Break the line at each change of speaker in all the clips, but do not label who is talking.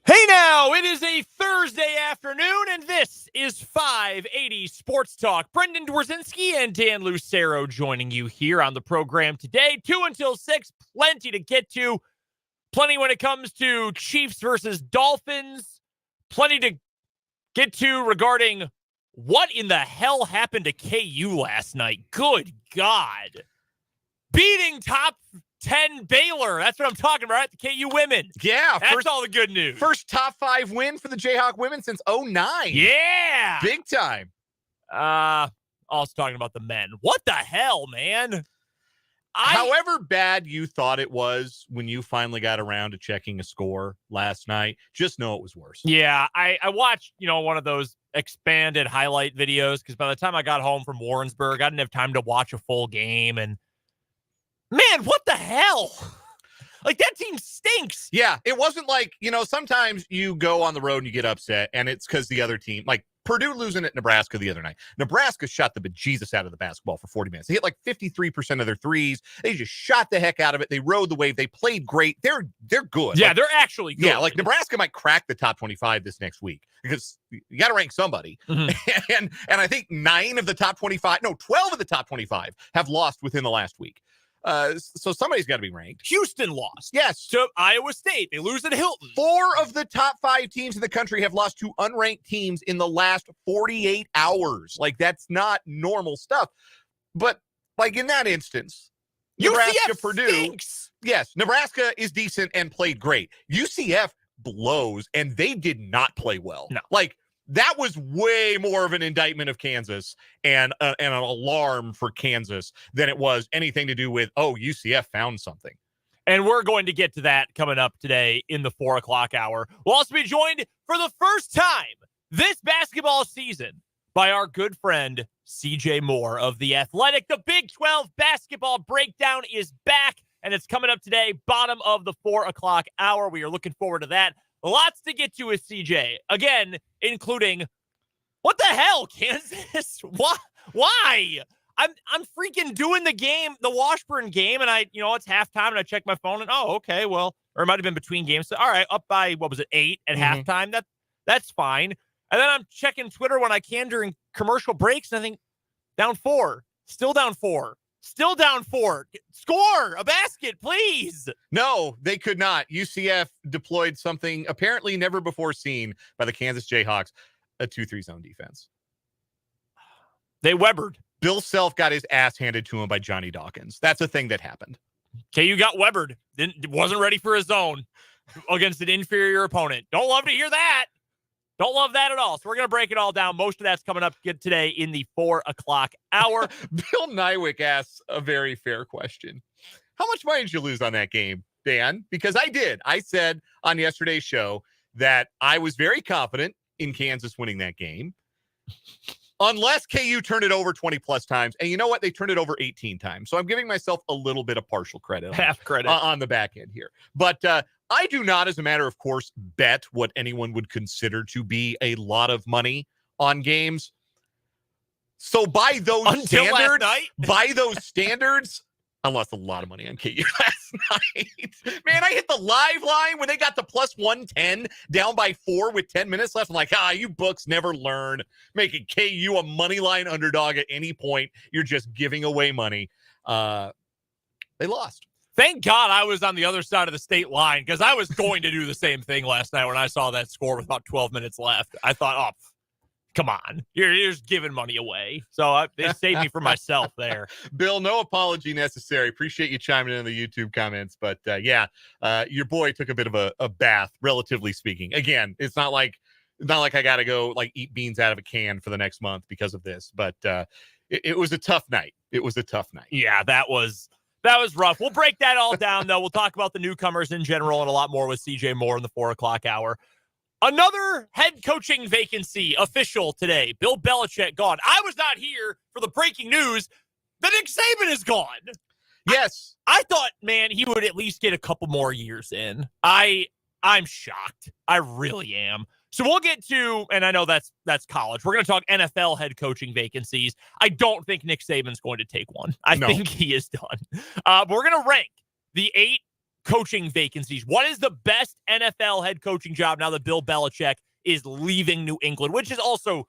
Hey now, it is a Thursday afternoon, and this is 580 Sports Talk. Brendan Dworzinski and Dan Lucero joining you here on the program today. 2 until 6, plenty to get to. Plenty when it comes to Chiefs versus Dolphins. Plenty to get to regarding what in the hell happened to KU last night. Good God. Beating top 10 Baylor. That's what I'm talking about, right? The KU women.
Yeah.
That's all the good news.
First top 5 win for the Jayhawk women since 2009.
Yeah.
Big time.
Also talking about the men. What the hell, man?
However bad you thought it was when you finally got around to checking a score last night, just know it was worse.
Yeah, I watched, one of those expanded highlight videos because by the time I got home from Warrensburg, I didn't have time to watch a full game. And man, what the hell? Like, that team stinks.
Yeah, it wasn't like, sometimes you go on the road and you get upset, and it's because the other team, like Purdue losing at Nebraska the other night. Nebraska shot the bejesus out of the basketball for 40 minutes. They hit like 53% of their threes. They just shot the heck out of it. They rode the wave. They played great. They're good.
Yeah, they're actually good.
Yeah, like Nebraska might crack the top 25 this next week because you got to rank somebody. Mm-hmm. And I think 12 of the top 25 have lost within the last week. So somebody's got to be ranked.
Houston lost.
Yes.
To Iowa State. They lose at Hilton.
4 of the top 5 teams in the country have lost to unranked teams in the last 48 hours. Like, that's not normal stuff. But, like, in that instance, Nebraska, Purdue.
Stinks.
Yes, Nebraska is decent and played great. UCF blows, and they did not play well.
No.
Like, that was way more of an indictment of Kansas and an alarm for Kansas than it was anything to do with, UCF found something.
And we're going to get to that coming up today in the 4 o'clock hour. We'll also be joined for the first time this basketball season by our good friend, CJ Moore of The Athletic. The Big 12 basketball breakdown is back, and it's coming up today, bottom of the 4 o'clock hour. We are looking forward to that. Lots to get to with CJ. Again, including, what the hell, Kansas? Why? I'm freaking doing the game, the Washburn game, and it's halftime, and I check my phone, and okay, well, or it might have been between games. So, all right, up by, 8 at halftime? That's fine. And then I'm checking Twitter when I can during commercial breaks, and I think, down 4. Still down 4. Still down 4. Score a basket, please.
No, they could not. UCF deployed something apparently never before seen by the Kansas Jayhawks, a 2-3 zone defense.
They Webered.
Bill Self got his ass handed to him by Johnny Dawkins. That's a thing that happened.
KU got Webered. Wasn't ready for his zone against an inferior opponent. Don't love to hear that. Don't love that at all. So we're going to break it all down. Most of that's coming up today in the 4 o'clock hour.
Bill Nywick asks a very fair question. How much money did you lose on that game, Dan? Because I did. I said on yesterday's show that I was very confident in Kansas winning that game. Unless KU turned it over 20-plus times. And you know what? They turned it over 18 times. So I'm giving myself a little bit of partial credit.
Half credit.
On the back end here. But I do not, as a matter of course, bet what anyone would consider to be a lot of money on games. So by those standards, I lost a lot of money on KU last night. Man, I hit the live line when they got to plus 110 down by 4 with 10 minutes left. I'm like, you books never learn. Making KU a money line underdog at any point. You're just giving away money. They lost.
Thank God I was on the other side of the state line because I was going to do the same thing last night when I saw that score with about 12 minutes left. I thought, come on. You're just giving money away. So they saved me from myself there.
Bill, no apology necessary. Appreciate you chiming in the YouTube comments. But, your boy took a bit of a bath, relatively speaking. Again, it's not like I got to go eat beans out of a can for the next month because of this. But it was a tough night.
Yeah, that was rough. We'll break that all down, though. We'll talk about the newcomers in general and a lot more with CJ Moore in the 4 o'clock hour. Another head coaching vacancy official today. Bill Belichick gone. I was not here for the breaking news that Nick Saban is gone.
Yes.
I thought, man, he would at least get a couple more years in. I'm shocked. I really am. So we'll get to, and I know that's college. We're going to talk NFL head coaching vacancies. I don't think Nick Saban's going to take one. I think he is done. But we're going to rank the 8 coaching vacancies. What is the best NFL head coaching job now that Bill Belichick is leaving New England, which is also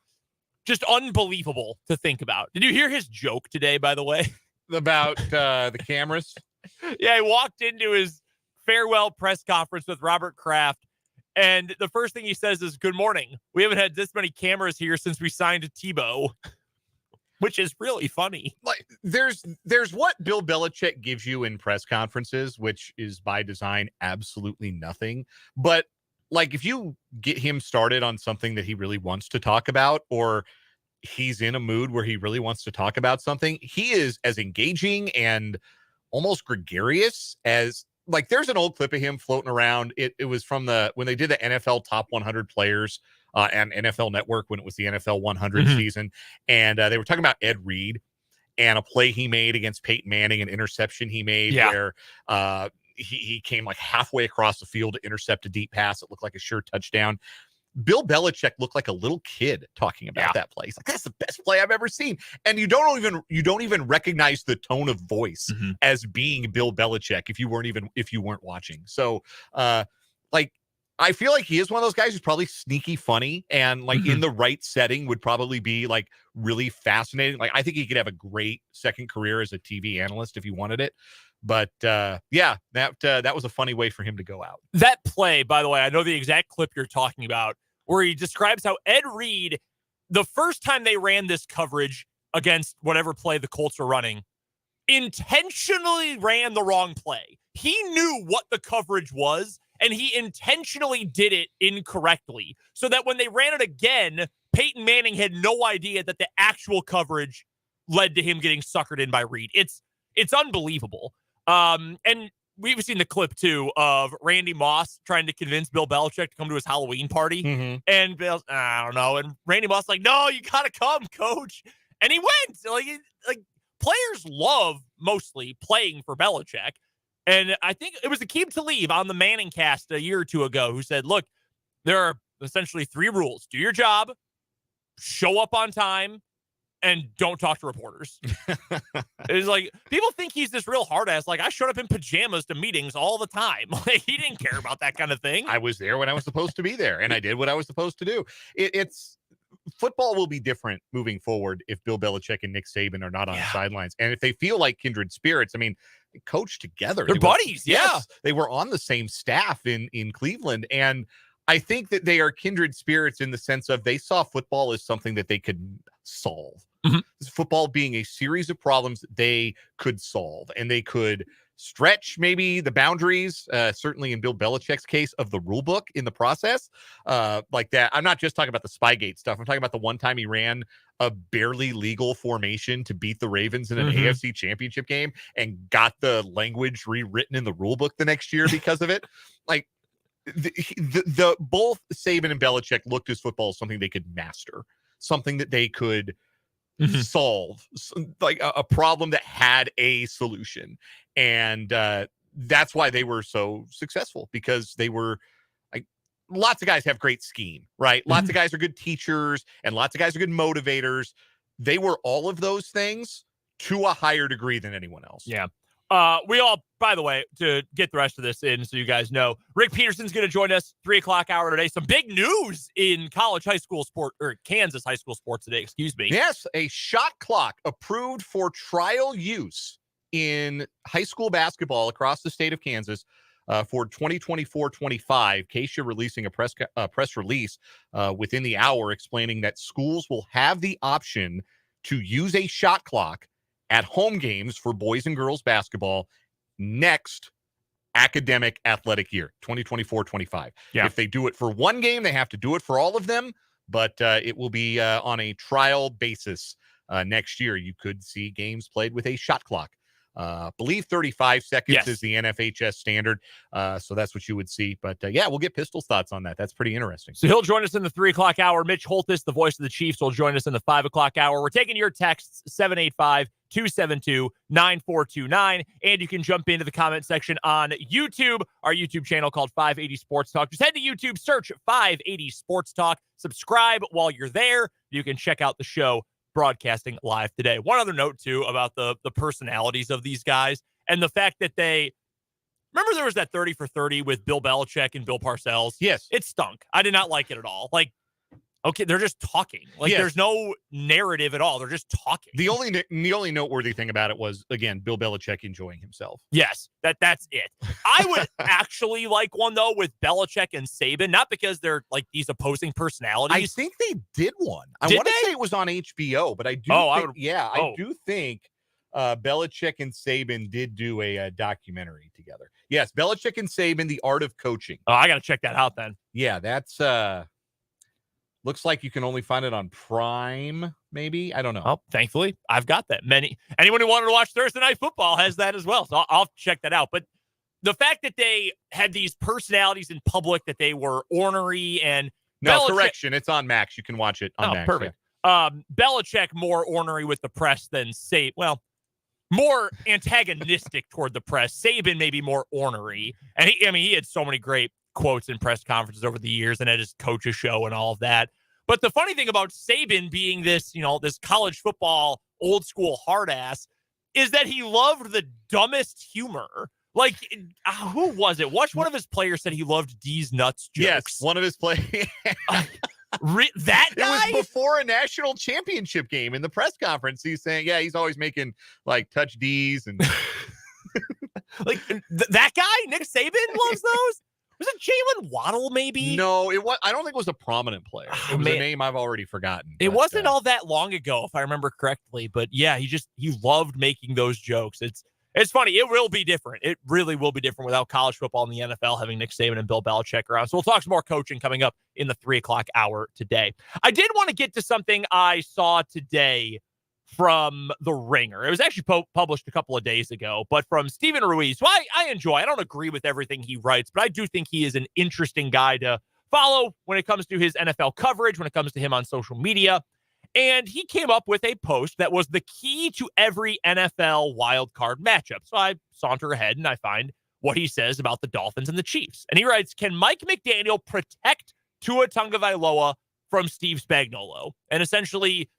just unbelievable to think about. Did you hear his joke today, by the way?
About the cameras?
Yeah, he walked into his farewell press conference with Robert Kraft, and the first thing he says is, "Good morning. We haven't had this many cameras here since we signed Tebow," which is really funny.
Like, there's what Bill Belichick gives you in press conferences, which is by design absolutely nothing. But like, if you get him started on something that he really wants to talk about, or he's in a mood where he really wants to talk about something, he is as engaging and almost gregarious as, like, there's an old clip of him floating around. It was from when they did the NFL top 100 players and NFL Network, when it was the NFL 100 season. And they were talking about Ed Reed and a play he made against Peyton Manning, an interception he made where he came like halfway across the field to intercept a deep pass. It looked like a sure touchdown. Bill Belichick looked like a little kid talking about that play. He's like, that's the best play I've ever seen. And you don't even recognize the tone of voice as being Bill Belichick if you weren't watching. So like, I feel like he is one of those guys who's probably sneaky funny, and like in the right setting would probably be like really fascinating. Like, I think he could have a great second career as a TV analyst if he wanted it. But that was a funny way for him to go out.
That play, by the way, I know the exact clip you're talking about, where he describes how Ed Reed, the first time they ran this coverage against whatever play the Colts were running, intentionally ran the wrong play. He knew what the coverage was, and he intentionally did it incorrectly, so that when they ran it again, Peyton Manning had no idea that the actual coverage led to him getting suckered in by Reed. It's unbelievable. And we've seen the clip too of Randy Moss trying to convince Bill Belichick to come to his Halloween party. And Bill's, I don't know. And Randy Moss like, no, you gotta come, coach. And he went. Like players love mostly playing for Belichick. And I think it was Akeem Talib on the Manning cast a year or two ago who said, look, there are essentially 3 rules. Do your job, show up on time, and don't talk to reporters. It's like, people think he's this real hard ass. Like, I showed up in pajamas to meetings all the time. Like, he didn't care about that kind of thing.
I was there when I was supposed to be there, and I did what I was supposed to do. It's football will be different moving forward if Bill Belichick and Nick Saban are not on the sidelines. And if they feel like kindred spirits, I mean, they coach together.
They're buddies.
Yes, they were on the same staff in Cleveland. And I think that they are kindred spirits in the sense of they saw football as something that they could solve. Football being a series of problems that they could solve, and they could stretch maybe the boundaries, certainly in Bill Belichick's case, of the rule book in the process. Like that. I'm not just talking about the Spygate stuff. I'm talking about the one time he ran a barely legal formation to beat the Ravens in an AFC championship game and got the language rewritten in the rule book the next year because of it. Like, the both Saban and Belichick looked at football as something they could master, something that they could solve, like a problem that had a solution. And that's why they were so successful, because they were like, lots of guys have great scheme, right? Lots of guys are good teachers, and lots of guys are good motivators. They were all of those things to a higher degree than anyone else.
Yeah. We all, by the way, to get the rest of this in so you guys know, Rick Peterson's going to join us 3:00 hour today. Some big news in high school sport, or Kansas high school sports today, excuse me.
Yes, a shot clock approved for trial use in high school basketball across the state of Kansas for 2024-25. Keisha releasing a press release within the hour explaining that schools will have the option to use a shot clock at home games for boys and girls basketball next academic athletic year, 2024-25.
Yeah.
If they do it for one game, they have to do it for all of them, but it will be on a trial basis next year. You could see games played with a shot clock. Believe 35 seconds is the NFHS standard. So that's what you would see. But we'll get Pistol's thoughts on that. That's pretty interesting.
So he'll join us in the 3:00 hour. Mitch Holthus, the voice of the Chiefs, will join us in the 5:00 hour. We're taking your texts, 785-272-9429. And you can jump into the comment section on YouTube, our YouTube channel called 580 Sports Talk. Just head to YouTube, search 580 Sports Talk. Subscribe while you're there. You can check out the show broadcasting live today. One other note too about the personalities of these guys and the fact that they Remember there was that 30 for 30 with Bill Belichick and Bill Parcells?
Yes.
It stunk. I did not like it at all. Like, okay, they're just talking. Like, there's no narrative at all. They're just talking.
The only noteworthy thing about it was, again, Bill Belichick enjoying himself.
Yes, that's it. I would actually like one, though, with Belichick and Saban, not because they're, like, these opposing personalities.
I think they did one. I want to say it was on HBO, but I do I do think Belichick and Saban did do a documentary together. Yes, Belichick and Saban, The Art of Coaching.
Oh, I got to check that out then.
Yeah, that's looks like you can only find it on Prime, maybe. I don't know.
Oh, thankfully, I've got that. Anyone who wanted to watch Thursday Night Football has that as well, so I'll check that out. But the fact that they had these personalities in public, that they were ornery and
correction, it's on Max. You can watch it on Max.
Perfect. Yeah. Belichick more ornery with the press than Saban. Well, more antagonistic toward the press. Saban maybe more ornery. And he had so many great quotes in press conferences over the years and at his coach's show and all of that. But the funny thing about Saban being this, this college football old school hard ass is that he loved the dumbest humor. Like, who was it? One of his players said he loved D's nuts jokes.
Yes, one of his players.
That guy?
It was before a national championship game in the press conference. He's saying, he's always making like touch D's and
like that guy, Nick Saban loves those. Was it Jalen Waddle, maybe?
No, it was. I don't think it was a prominent player. It was a name I've already forgotten.
It wasn't all that long ago, if I remember correctly. But yeah, he loved making those jokes. It's funny. It will be different. It really will be different without college football in the NFL having Nick Saban and Bill Belichick around. So we'll talk some more coaching coming up in the 3:00 hour today. I did want to get to something I saw today from The Ringer. It was actually published a couple of days ago, but from Steven Ruiz, who I enjoy. I don't agree with everything he writes, but I do think he is an interesting guy to follow when it comes to his NFL coverage, when it comes to him on social media. And he came up with a post that was the key to every NFL wildcard matchup. So I saunter ahead and I find what he says about the Dolphins and the Chiefs. And he writes, can Mike McDaniel protect Tua Tagovailoa from Steve Spagnuolo? And essentially,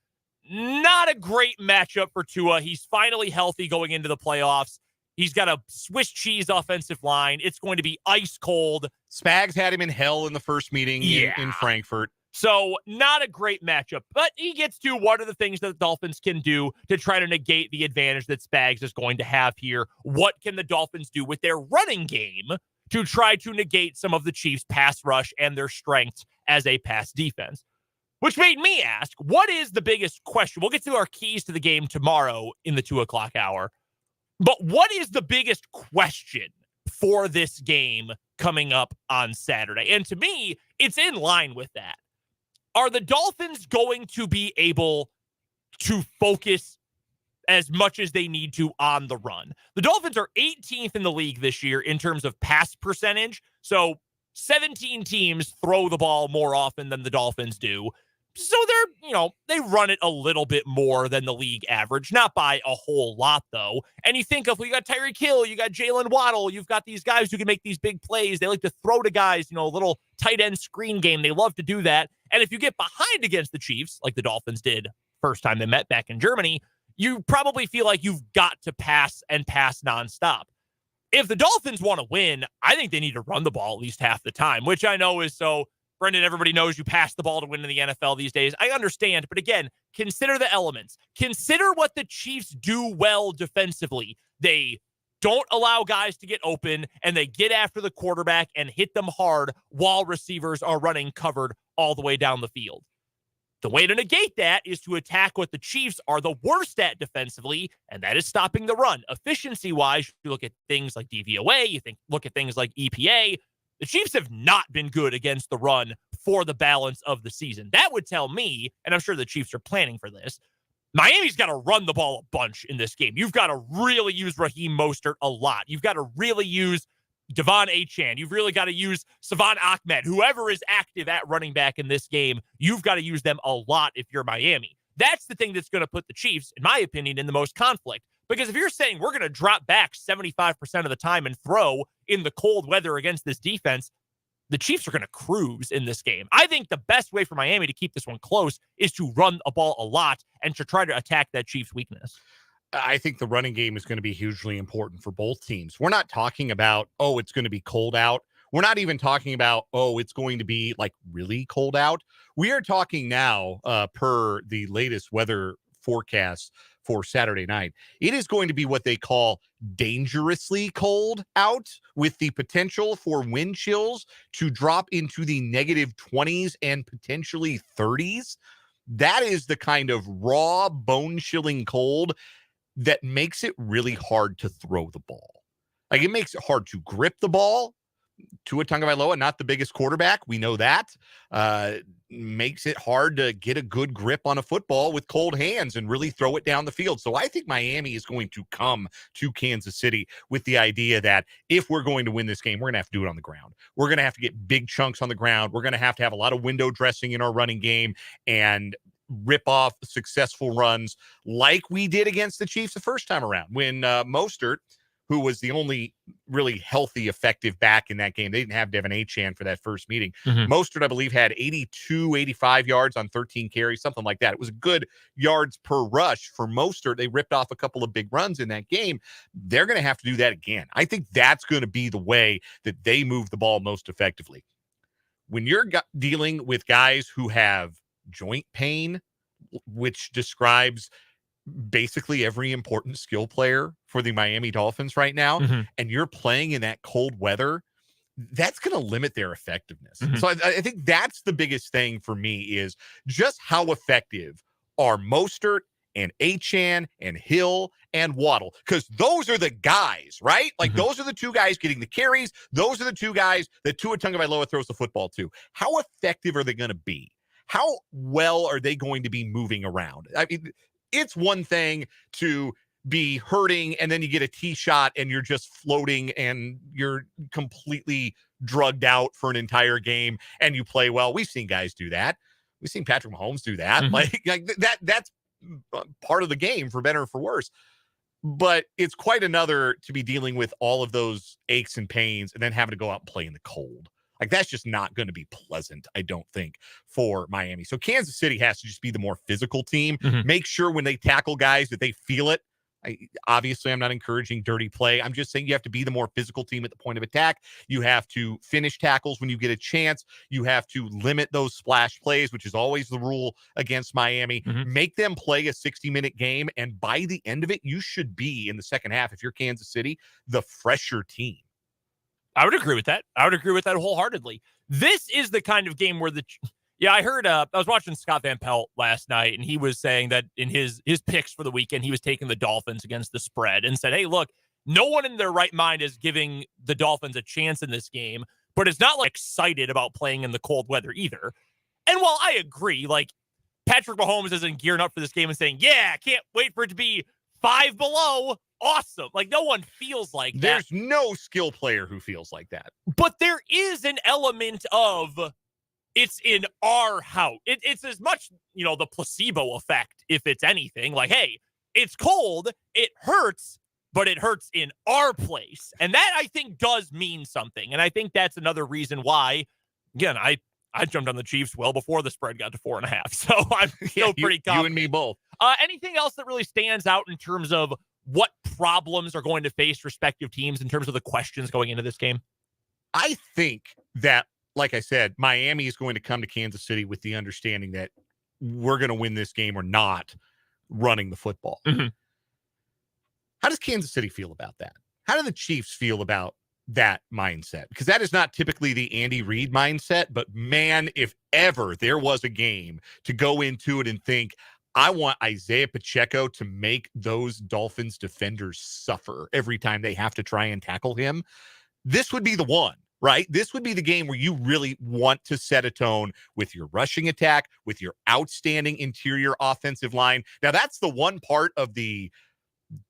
not a great matchup for Tua. He's finally healthy going into the playoffs. He's got a Swiss cheese offensive line. It's going to be ice cold.
Spags had him in hell in the first meeting in Frankfurt.
So not a great matchup, but he gets to what are the things that the Dolphins can do to try to negate the advantage that Spags is going to have here. What can the Dolphins do with their running game to try to negate some of the Chiefs' pass rush and their strengths as a pass defense? Which made me ask, what is the biggest question? We'll get to our keys to the game tomorrow in the 2:00 hour. But what is the biggest question for this game coming up on Saturday? And to me, it's in line with that. Are the Dolphins going to be able to focus as much as they need to on the run? The Dolphins are 18th in the league this year in terms of pass percentage. So 17 teams throw the ball more often than the Dolphins do. So they run it a little bit more than the league average, not by a whole lot, though. And you think of, you got Tyreek Hill, you got Jalen Waddle, you've got these guys who can make these big plays. They like to throw to guys, a little tight end screen game. They love to do that. And if you get behind against the Chiefs, like the Dolphins did first time they met back in Germany, you probably feel like you've got to pass and pass nonstop. If the Dolphins want to win, I think they need to run the ball at least half the time, which I know is so... Brendan, everybody knows you pass the ball to win in the NFL these days. I understand, but again, consider the elements. Consider what the Chiefs do well defensively. They don't allow guys to get open, and they get after the quarterback and hit them hard while receivers are running covered all the way down the field. The way to negate that is to attack what the Chiefs are the worst at defensively, and that is stopping the run. Efficiency-wise, you look at things like DVOA, look at things like EPA. The Chiefs have not been good against the run for the balance of the season. That would tell me, and I'm sure the Chiefs are planning for this, Miami's got to run the ball a bunch in this game. You've got to really use Raheem Mostert a lot. You've got to really use Devon Achane. You've really got to use Savon Ahmed. Whoever is active at running back in this game, you've got to use them a lot if you're Miami. That's the thing that's going to put the Chiefs, in my opinion, in the most conflict. Because if you're saying we're going to drop back 75% of the time and throw in the cold weather against this defense, the Chiefs are going to cruise in this game. I think the best way for Miami to keep this one close is to run a ball a lot and to try to attack that Chiefs weakness.
I think the running game is going to be hugely important for both teams. We're not talking about, oh, it's going to be cold out. We're not even talking about, oh, it's going to be like really cold out. We are talking now, per the latest weather forecast for Saturday night. It is going to be what they call dangerously cold out, with the potential for wind chills to drop into the negative 20s and potentially 30s. That is the kind of raw, bone-chilling cold that makes it really hard to throw the ball. Like, it makes it hard to grip the ball. Tua Tagovailoa, not the biggest quarterback. We know that. Makes it hard to get a good grip on a football with cold hands and really throw it down the field. So I think Miami is going to come to Kansas City with the idea that if we're going to win this game, we're going to have to do it on the ground. We're going to have to get big chunks on the ground. We're going to have a lot of window dressing in our running game and rip off successful runs like we did against the Chiefs the first time around when Mostert, who was the only really healthy, effective back in that game. They didn't have Devin Achane for that first meeting. Mostert, I believe, had 82, 85 yards on 13 carries, something like that. It was good yards per rush for Mostert. They ripped off a couple of big runs in that game. They're going to have to do that again. I think that's going to be the way that they move the ball most effectively. When you're dealing with guys who have joint pain, which describes basically every important skill player for the Miami Dolphins right now, and you're playing in that cold weather, that's going to limit their effectiveness. So I think that's the biggest thing for me, is just how effective are Mostert and Achane and Hill and Waddle, because those are the guys, right? Like, those are the two guys getting the carries. Those are the two guys that Tua Tagovailoa throws the football to. How effective are they going to be? How well are they going to be moving around? I mean, it's one thing to be hurting and then you get a tee shot and you're just floating and you're completely drugged out for an entire game and you play well. We've seen guys do that. We've seen Patrick Mahomes do that. Like that's part of the game, for better or for worse. But it's quite another to be dealing with all of those aches and pains and then having to go out and play in the cold. Like, that's just not going to be pleasant, I don't think, for Miami. So Kansas City has to just be the more physical team. Make sure when they tackle guys that they feel it. Obviously, I'm not encouraging dirty play. I'm just saying you have to be the more physical team at the point of attack. You have to finish tackles when you get a chance. You have to limit those splash plays, which is always the rule against Miami. Make them play a 60-minute game, and by the end of it, you should be, in the second half, if you're Kansas City, the fresher team.
I would agree with that. I would agree with that wholeheartedly. This is the kind of game where I heard, I was watching Scott Van Pelt last night, and he was saying that in his picks for the weekend, he was taking the Dolphins against the spread and said, hey, look, no one in their right mind is giving the Dolphins a chance in this game, but it's not like excited about playing in the cold weather either. And while I agree, like, Patrick Mahomes isn't gearing up for this game and saying, yeah, I can't wait for it to be 5 below. Awesome. Like, no one feels like that.
There's no skill player who feels like that.
But there is an element of it's in our house. It's as much, the placebo effect, if it's anything. Like, hey, it's cold, it hurts, but it hurts in our place. And that, I think, does mean something. And I think that's another reason why, again, I jumped on the Chiefs well before the spread got to 4.5. So I'm still pretty confident.
You and me both.
Anything else that really stands out in terms of what problems are going to face respective teams in terms of the questions going into this game?
I think that, like I said, Miami is going to come to Kansas City with the understanding that we're going to win this game or not running the football. How does Kansas City feel about that? How do the Chiefs feel about that mindset? Because that is not typically the Andy Reid mindset, but man, if ever there was a game to go into it and think, I want Isaiah Pacheco to make those Dolphins defenders suffer every time they have to try and tackle him, this would be the one, right? This would be the game where you really want to set a tone with your rushing attack, with your outstanding interior offensive line. Now, that's the one part of the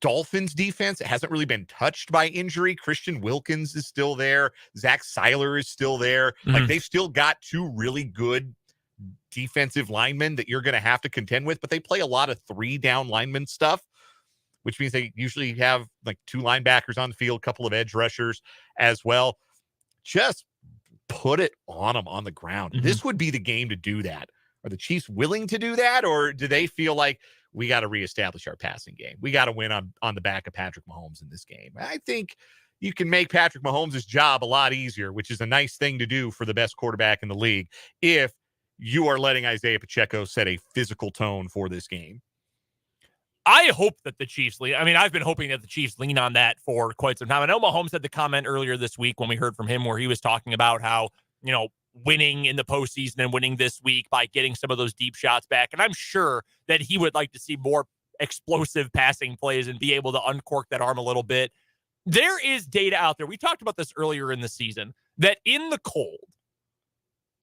Dolphins defense that hasn't really been touched by injury. Christian Wilkins is still there. Zach Seiler is still there. Like, they've still got two really good defensive linemen that you're going to have to contend with, but they play a lot of 3-down lineman stuff, which means they usually have like 2 linebackers on the field, a couple of edge rushers as well. Just put it on them on the ground. This would be the game to do that. Are the Chiefs willing to do that, or do they feel like we got to reestablish our passing game. We got to win on the back of Patrick Mahomes in this game. I think you can make Patrick Mahomes' job a lot easier, which is a nice thing to do for the best quarterback in the league, if you are letting Isaiah Pacheco set a physical tone for this game.
I hope that the Chiefs lean. I mean, I've been hoping that the Chiefs lean on that for quite some time. I know Mahomes had the comment earlier this week when we heard from him where he was talking about how, winning in the postseason and winning this week by getting some of those deep shots back. And I'm sure that he would like to see more explosive passing plays and be able to uncork that arm a little bit. There is data out there. We talked about this earlier in the season that in the cold,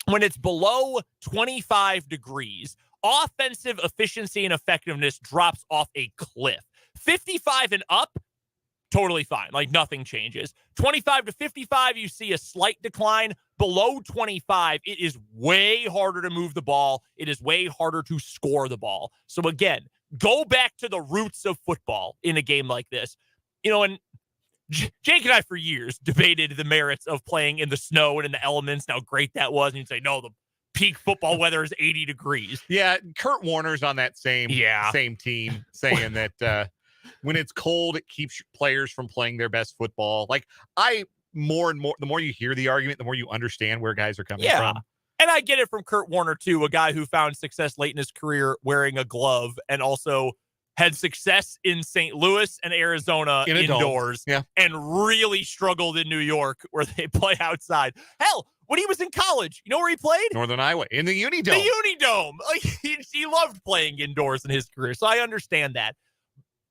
when it's below 25 degrees, offensive efficiency and effectiveness drops off a cliff. 55 and up, totally fine. Like nothing changes. 25 to 55, you see a slight decline. Below 25, it is way harder to move the ball. It is way harder to score the ball. So again, go back to the roots of football in a game like this. And Jake and I for years debated the merits of playing in the snow and in the elements, and how great that was. And you'd say, no, the peak football weather is 80 degrees.
Yeah, Kurt Warner's on that same team saying that when it's cold, it keeps players from playing their best football. Like, more and more, the more you hear the argument, the more you understand where guys are coming from.
And I get it from Kurt Warner, too, a guy who found success late in his career wearing a glove and also had success in St. Louis and Arizona indoors and really struggled in New York where they play outside. Hell, when he was in college, you know where he played?
Northern Iowa, in the Unidome.
The Unidome. Like, he loved playing indoors in his career, so I understand that.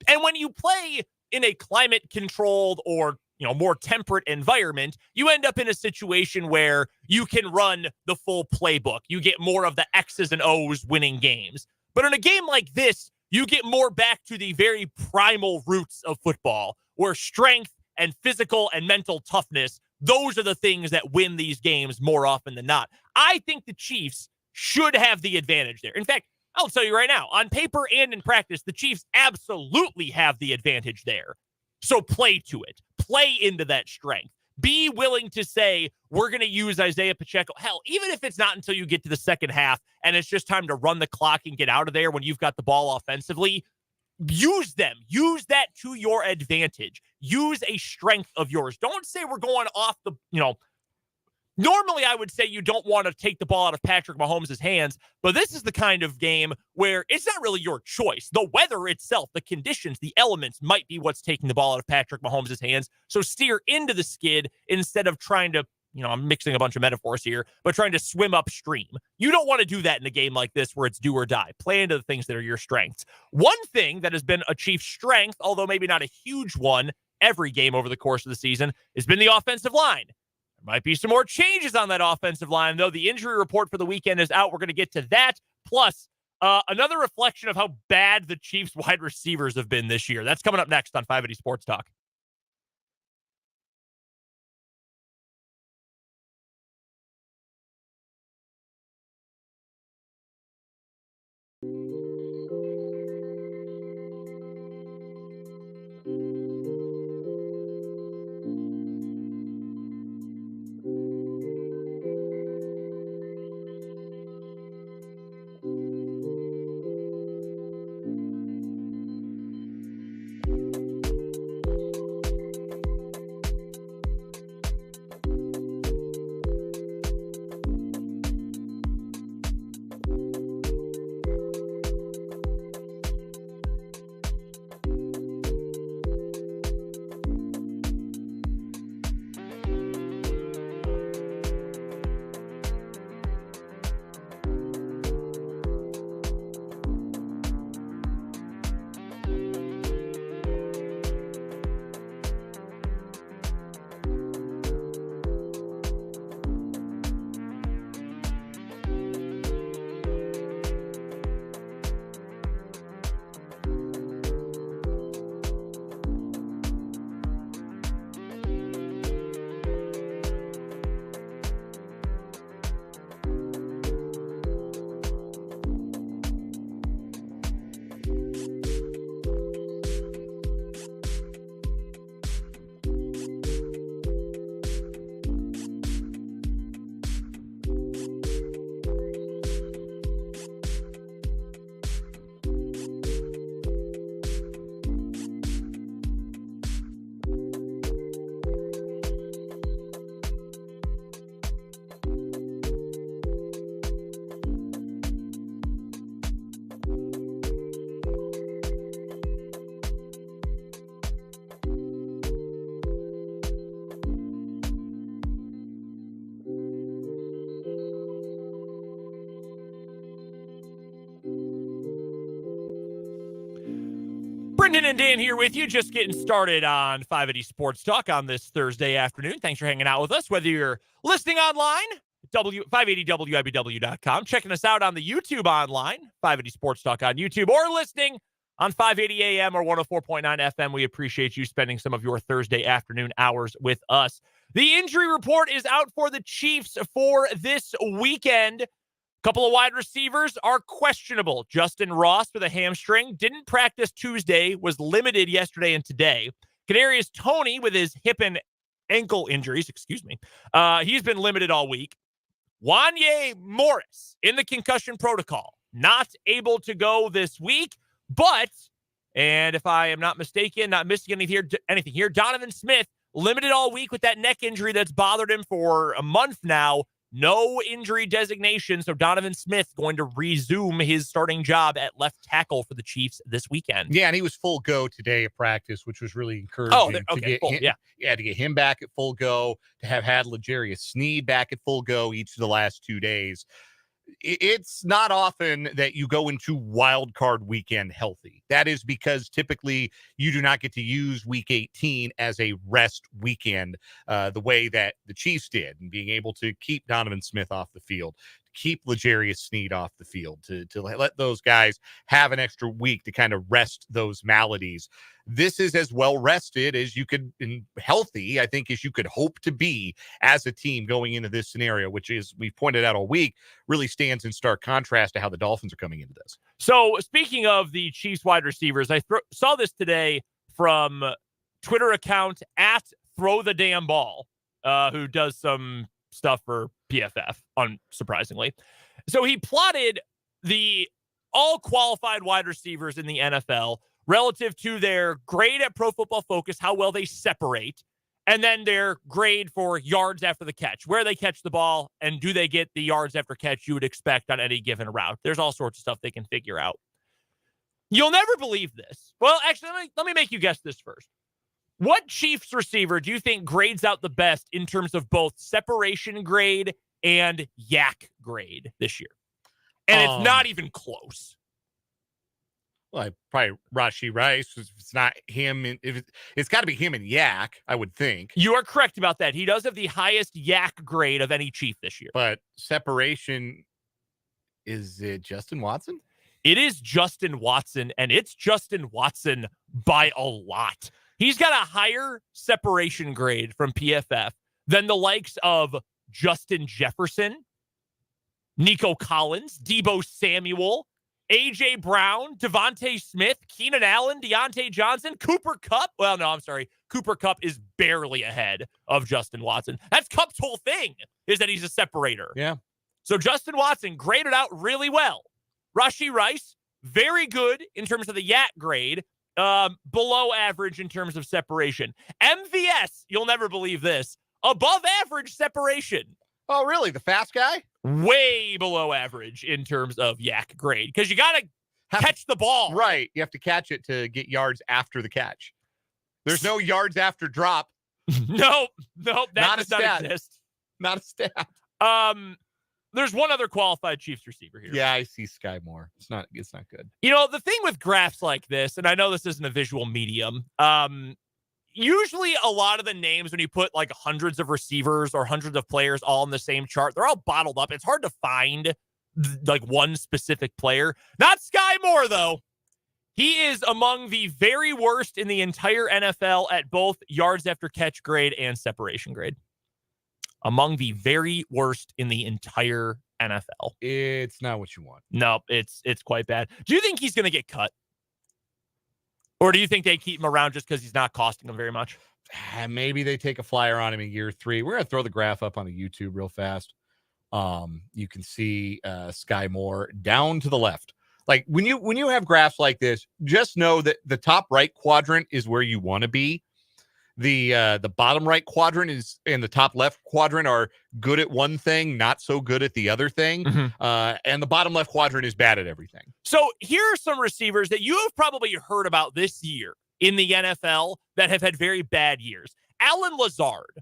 And when you play in a climate-controlled or more temperate environment, you end up in a situation where you can run the full playbook. You get more of the X's and O's winning games. But in a game like this, you get more back to the very primal roots of football, where strength and physical and mental toughness, those are the things that win these games more often than not. I think the Chiefs should have the advantage there. In fact, I'll tell you right now, on paper and in practice, the Chiefs absolutely have the advantage there. So play to it. Play into that strength. Be willing to say, we're going to use Isaiah Pacheco. Hell, even if it's not until you get to the second half and it's just time to run the clock and get out of there when you've got the ball offensively, use them. Use that to your advantage. Use a strength of yours. Don't say we're going off the, normally I would say you don't want to take the ball out of Patrick Mahomes' hands, but this is the kind of game where it's not really your choice. The weather itself, the conditions, the elements might be what's taking the ball out of Patrick Mahomes' hands. So steer into the skid instead of trying to, I'm mixing a bunch of metaphors here, but trying to swim upstream. You don't want to do that in a game like this where it's do or die. Play into the things that are your strengths. One thing that has been a Chiefs' strength, although maybe not a huge one every game over the course of the season, has been the offensive line. There might be some more changes on that offensive line, though. The injury report for the weekend is out. We're going to get to that. Plus, another reflection of how bad the Chiefs wide receivers have been this year. That's coming up next on 580 Sports Talk. Brendan and Dan here with you, just getting started on 580 Sports Talk on this Thursday afternoon. Thanks for hanging out with us, whether you're listening online, 580WIBW.com, checking us out on the YouTube online, 580 Sports Talk on YouTube, or listening on 580 AM or 104.9 FM. We appreciate you spending some of your Thursday afternoon hours with us. The injury report is out for the Chiefs for this weekend. Couple of wide receivers are questionable. Justin Ross with a hamstring, didn't practice Tuesday, was limited yesterday and today. Kadarius Toney with his hip and ankle injuries, he's been limited all week. Wanye Morris in the concussion protocol, not able to go this week, but, and if I am not mistaken, not missing anything here, Donovan Smith limited all week with that neck injury that's bothered him for a month now. No injury designation, so Donovan Smith going to resume his starting job at left tackle for the Chiefs this weekend.
Yeah, and he was full go today at practice, which was really encouraging. To get him back at full go, to have had L'Jarius Sneed back at full go each of the last 2 days. It's not often that you go into wild card weekend healthy. That is because typically you do not get to use week 18 as a rest weekend the way that the Chiefs did, and being able to keep Donovan Smith off the field, to keep L'Jarius Sneed off the field, to let those guys have an extra week to kind of rest those maladies. This is as well rested as you could, and healthy, I think, as you could hope to be as a team going into this scenario, which is, we've pointed out all week, really stands in stark contrast to how the Dolphins are coming into this.
So speaking of the Chiefs wide receivers, I saw this today from Twitter account at Throw the Damn Ball, who does some stuff for PFF, unsurprisingly. So he plotted the all qualified wide receivers in the NFL relative to their grade at Pro Football Focus, how well they separate, and then their grade for yards after the catch, where they catch the ball, and do they get the yards after catch you would expect on any given route. There's all sorts of stuff they can figure out. You'll never believe this. Well, actually, let me make you guess this first. What Chiefs receiver do you think grades out the best in terms of both separation grade and yak grade this year? And it's not even close.
Well, probably Rashee Rice. If it's not him, it's got to be him and Yak, I would think.
You are correct about that. He does have the highest yak grade of any Chief this year.
But separation, is it Justin Watson?
It is Justin Watson, and it's Justin Watson by a lot. He's got a higher separation grade from PFF than the likes of Justin Jefferson, Nico Collins, Deebo Samuel, A.J. Brown, Devontae Smith, Keenan Allen, Deontay Johnson, Cooper Kupp. Well, no, I'm sorry. Cooper Kupp is barely ahead of Justin Watson. That's Kupp's whole thing, is that he's a separator.
Yeah.
So Justin Watson graded out really well. Rashee Rice, very good in terms of the yak grade, below average in terms of separation. MVS, you'll never believe this, above average separation.
Oh, really? The fast guy?
Way below average in terms of yak grade, because you got to catch the ball.
Right. You have to catch it to get yards after the catch. There's no yards after drop.
Nope. That does not exist.
Not a stat.
There's one other qualified Chiefs receiver here.
Yeah, I see Sky Moore. It's not good.
You know, the thing with graphs like this, and I know this isn't a visual medium, usually a lot of the names, when you put like hundreds of receivers or hundreds of players all in the same chart, they're all bottled up. It's hard to find like one specific player. Not Sky Moore, though. He is among the very worst in the entire NFL at both yards after catch grade and separation grade. Among the very worst in the entire NFL.
It's not what you want.
No, it's quite bad. Do you think he's going to get cut? Or do you think they keep him around just because he's not costing them very much?
Maybe they take a flyer on him in year 3. We're going to throw the graph up on the YouTube real fast. You can see Sky Moore down to the left. Like when you have graphs like this, just know that the top right quadrant is where you want to be. The bottom right quadrant is, and the top left quadrant are good at one thing, not so good at the other thing. Mm-hmm. And the bottom left quadrant is bad at everything.
So here are some receivers that you have probably heard about this year in the NFL that have had very bad years. Allen Lazard,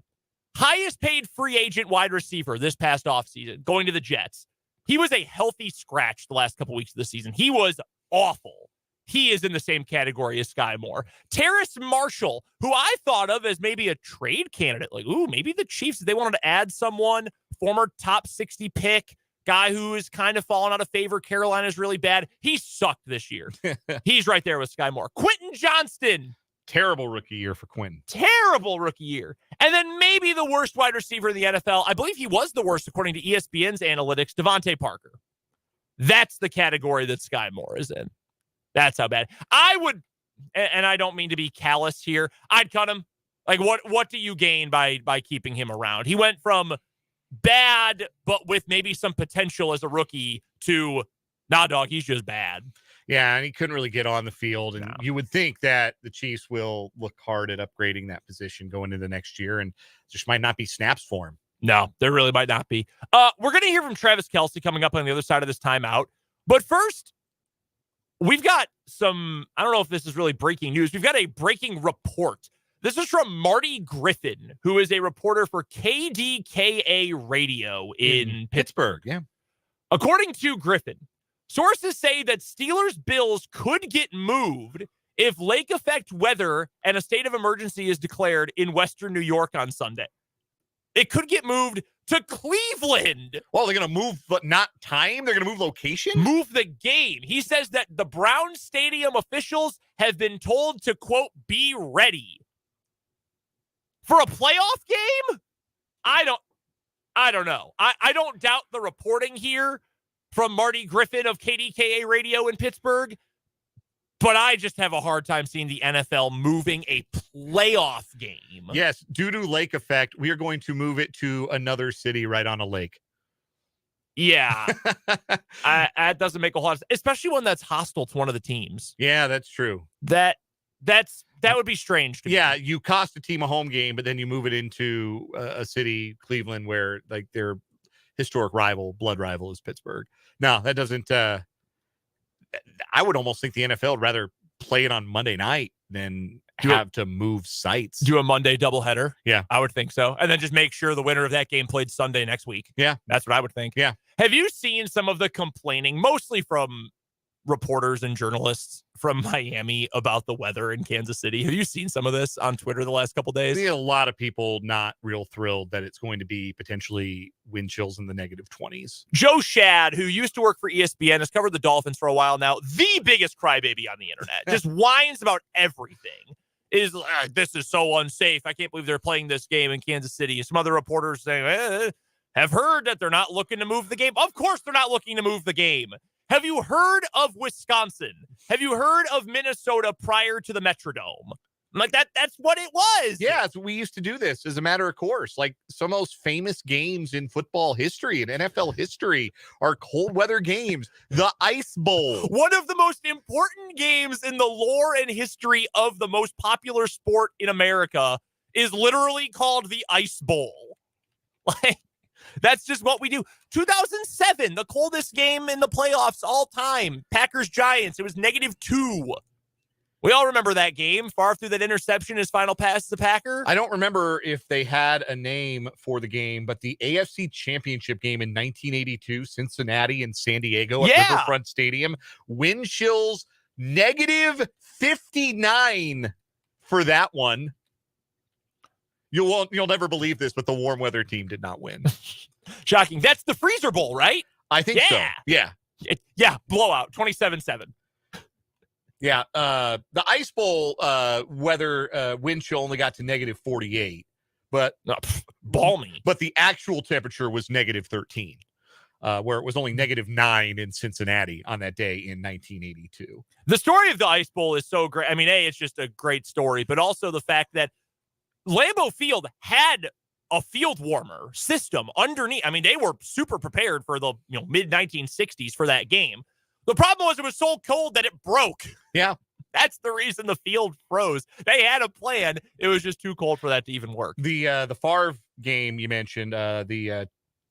highest paid free agent wide receiver this past offseason, going to the Jets. He was a healthy scratch the last couple weeks of the season. He was awful. he is in the same category as Sky Moore. Terrace Marshall, who I thought of as maybe a trade candidate, like, ooh, maybe the Chiefs, they wanted to add someone, former top 60 pick, guy who is kind of fallen out of favor. Carolina's really bad. He sucked this year. He's right there with Sky Moore. Quentin Johnston.
Terrible rookie year for Quentin.
Terrible rookie year. And then maybe the worst wide receiver in the NFL. I believe he was the worst according to ESPN's analytics, Devontae Parker. That's the category that Sky Moore is in. That's how bad. I would, and I don't mean to be callous here, I'd cut him. Like, what do you gain by keeping him around? He went from bad, but with maybe some potential as a rookie, to, nah, dog, he's just bad.
Yeah, and he couldn't really get on the field. And you would think that the Chiefs will look hard at upgrading that position going into the next year, and just might not be snaps for him.
No, there really might not be. We're going to hear from Travis Kelce coming up on the other side of this timeout. But first, we've got some, I don't know if this is really breaking news. We've got a breaking report. This is from Marty Griffin, who is a reporter for KDKA Radio in Pittsburgh.
Yeah.
According to Griffin, sources say that Steelers Bills could get moved if lake effect weather and a state of emergency is declared in Western New York on Sunday. It could get moved to Cleveland.
Well, they're going to move, but not time? They're going to move location?
Move the game. He says that the Brown Stadium officials have been told to, quote, be ready. For a playoff game? I don't know. I don't doubt the reporting here from Marty Griffin of KDKA Radio in Pittsburgh, but I just have a hard time seeing the NFL moving a playoff game.
Yes, due to lake effect, we are going to move it to another city right on a lake.
Yeah. That doesn't make a whole lot of sense, especially one that's hostile to one of the teams.
Yeah, that's true.
That would be strange to me.
Yeah, you cost a team a home game, but then you move it into a city, Cleveland, where like their historic blood rival is Pittsburgh. No, that doesn't. I would almost think the NFL would rather play it on Monday night than have to move sites.
Do a Monday doubleheader.
Yeah,
I would think so. And then just make sure the winner of that game played Sunday next week.
Yeah,
that's what I would think.
Yeah.
Have you seen some of the complaining, mostly from reporters and journalists from Miami, about the weather in Kansas City? Have you seen some of this on Twitter the last couple days?
I see a lot of people not real thrilled that it's going to be potentially wind chills in the -20s.
Joe Shad, who used to work for ESPN, has covered the Dolphins for a while now, the biggest crybaby on the internet, just whines about everything. This is so unsafe. I can't believe they're playing this game in Kansas City. Some other reporters saying, have heard that they're not looking to move the game. Of course they're not looking to move the game. Have you heard of Wisconsin? Have you heard of Minnesota prior to the Metrodome? I'm like, that's what it was.
Yeah, we used to do this as a matter of course. Like, some of the most famous games in football history and NFL history are cold weather games. The Ice Bowl.
One of the most important games in the lore and history of the most popular sport in America is literally called the Ice Bowl. Like, that's just what we do. 2007, the coldest game in the playoffs all time. Packers-Giants. It was -2. We all remember that game. Favre threw that interception, his final pass to the Packer.
I don't remember if they had a name for the game, but the AFC Championship game in 1982, Cincinnati and San Diego at Riverfront Stadium, wind chills -59 for that one. You'll never believe this, but the warm weather team did not win.
Shocking. That's the Freezer Bowl, right?
I think so. Yeah.
Blowout, 27-7.
Yeah. The Ice Bowl weather wind chill only got to -48, but
balmy.
But the actual temperature was -13, where it was only -9 in Cincinnati on that day in 1982.
The story of the Ice Bowl is so great. I mean, it's just a great story, but also the fact that Lambeau Field had a field warmer system underneath. I mean, they were super prepared for the mid-1960s for that game. The problem was it was so cold that it broke.
Yeah.
That's the reason the field froze. They had a plan. It was just too cold for that to even work.
The Favre game you mentioned, the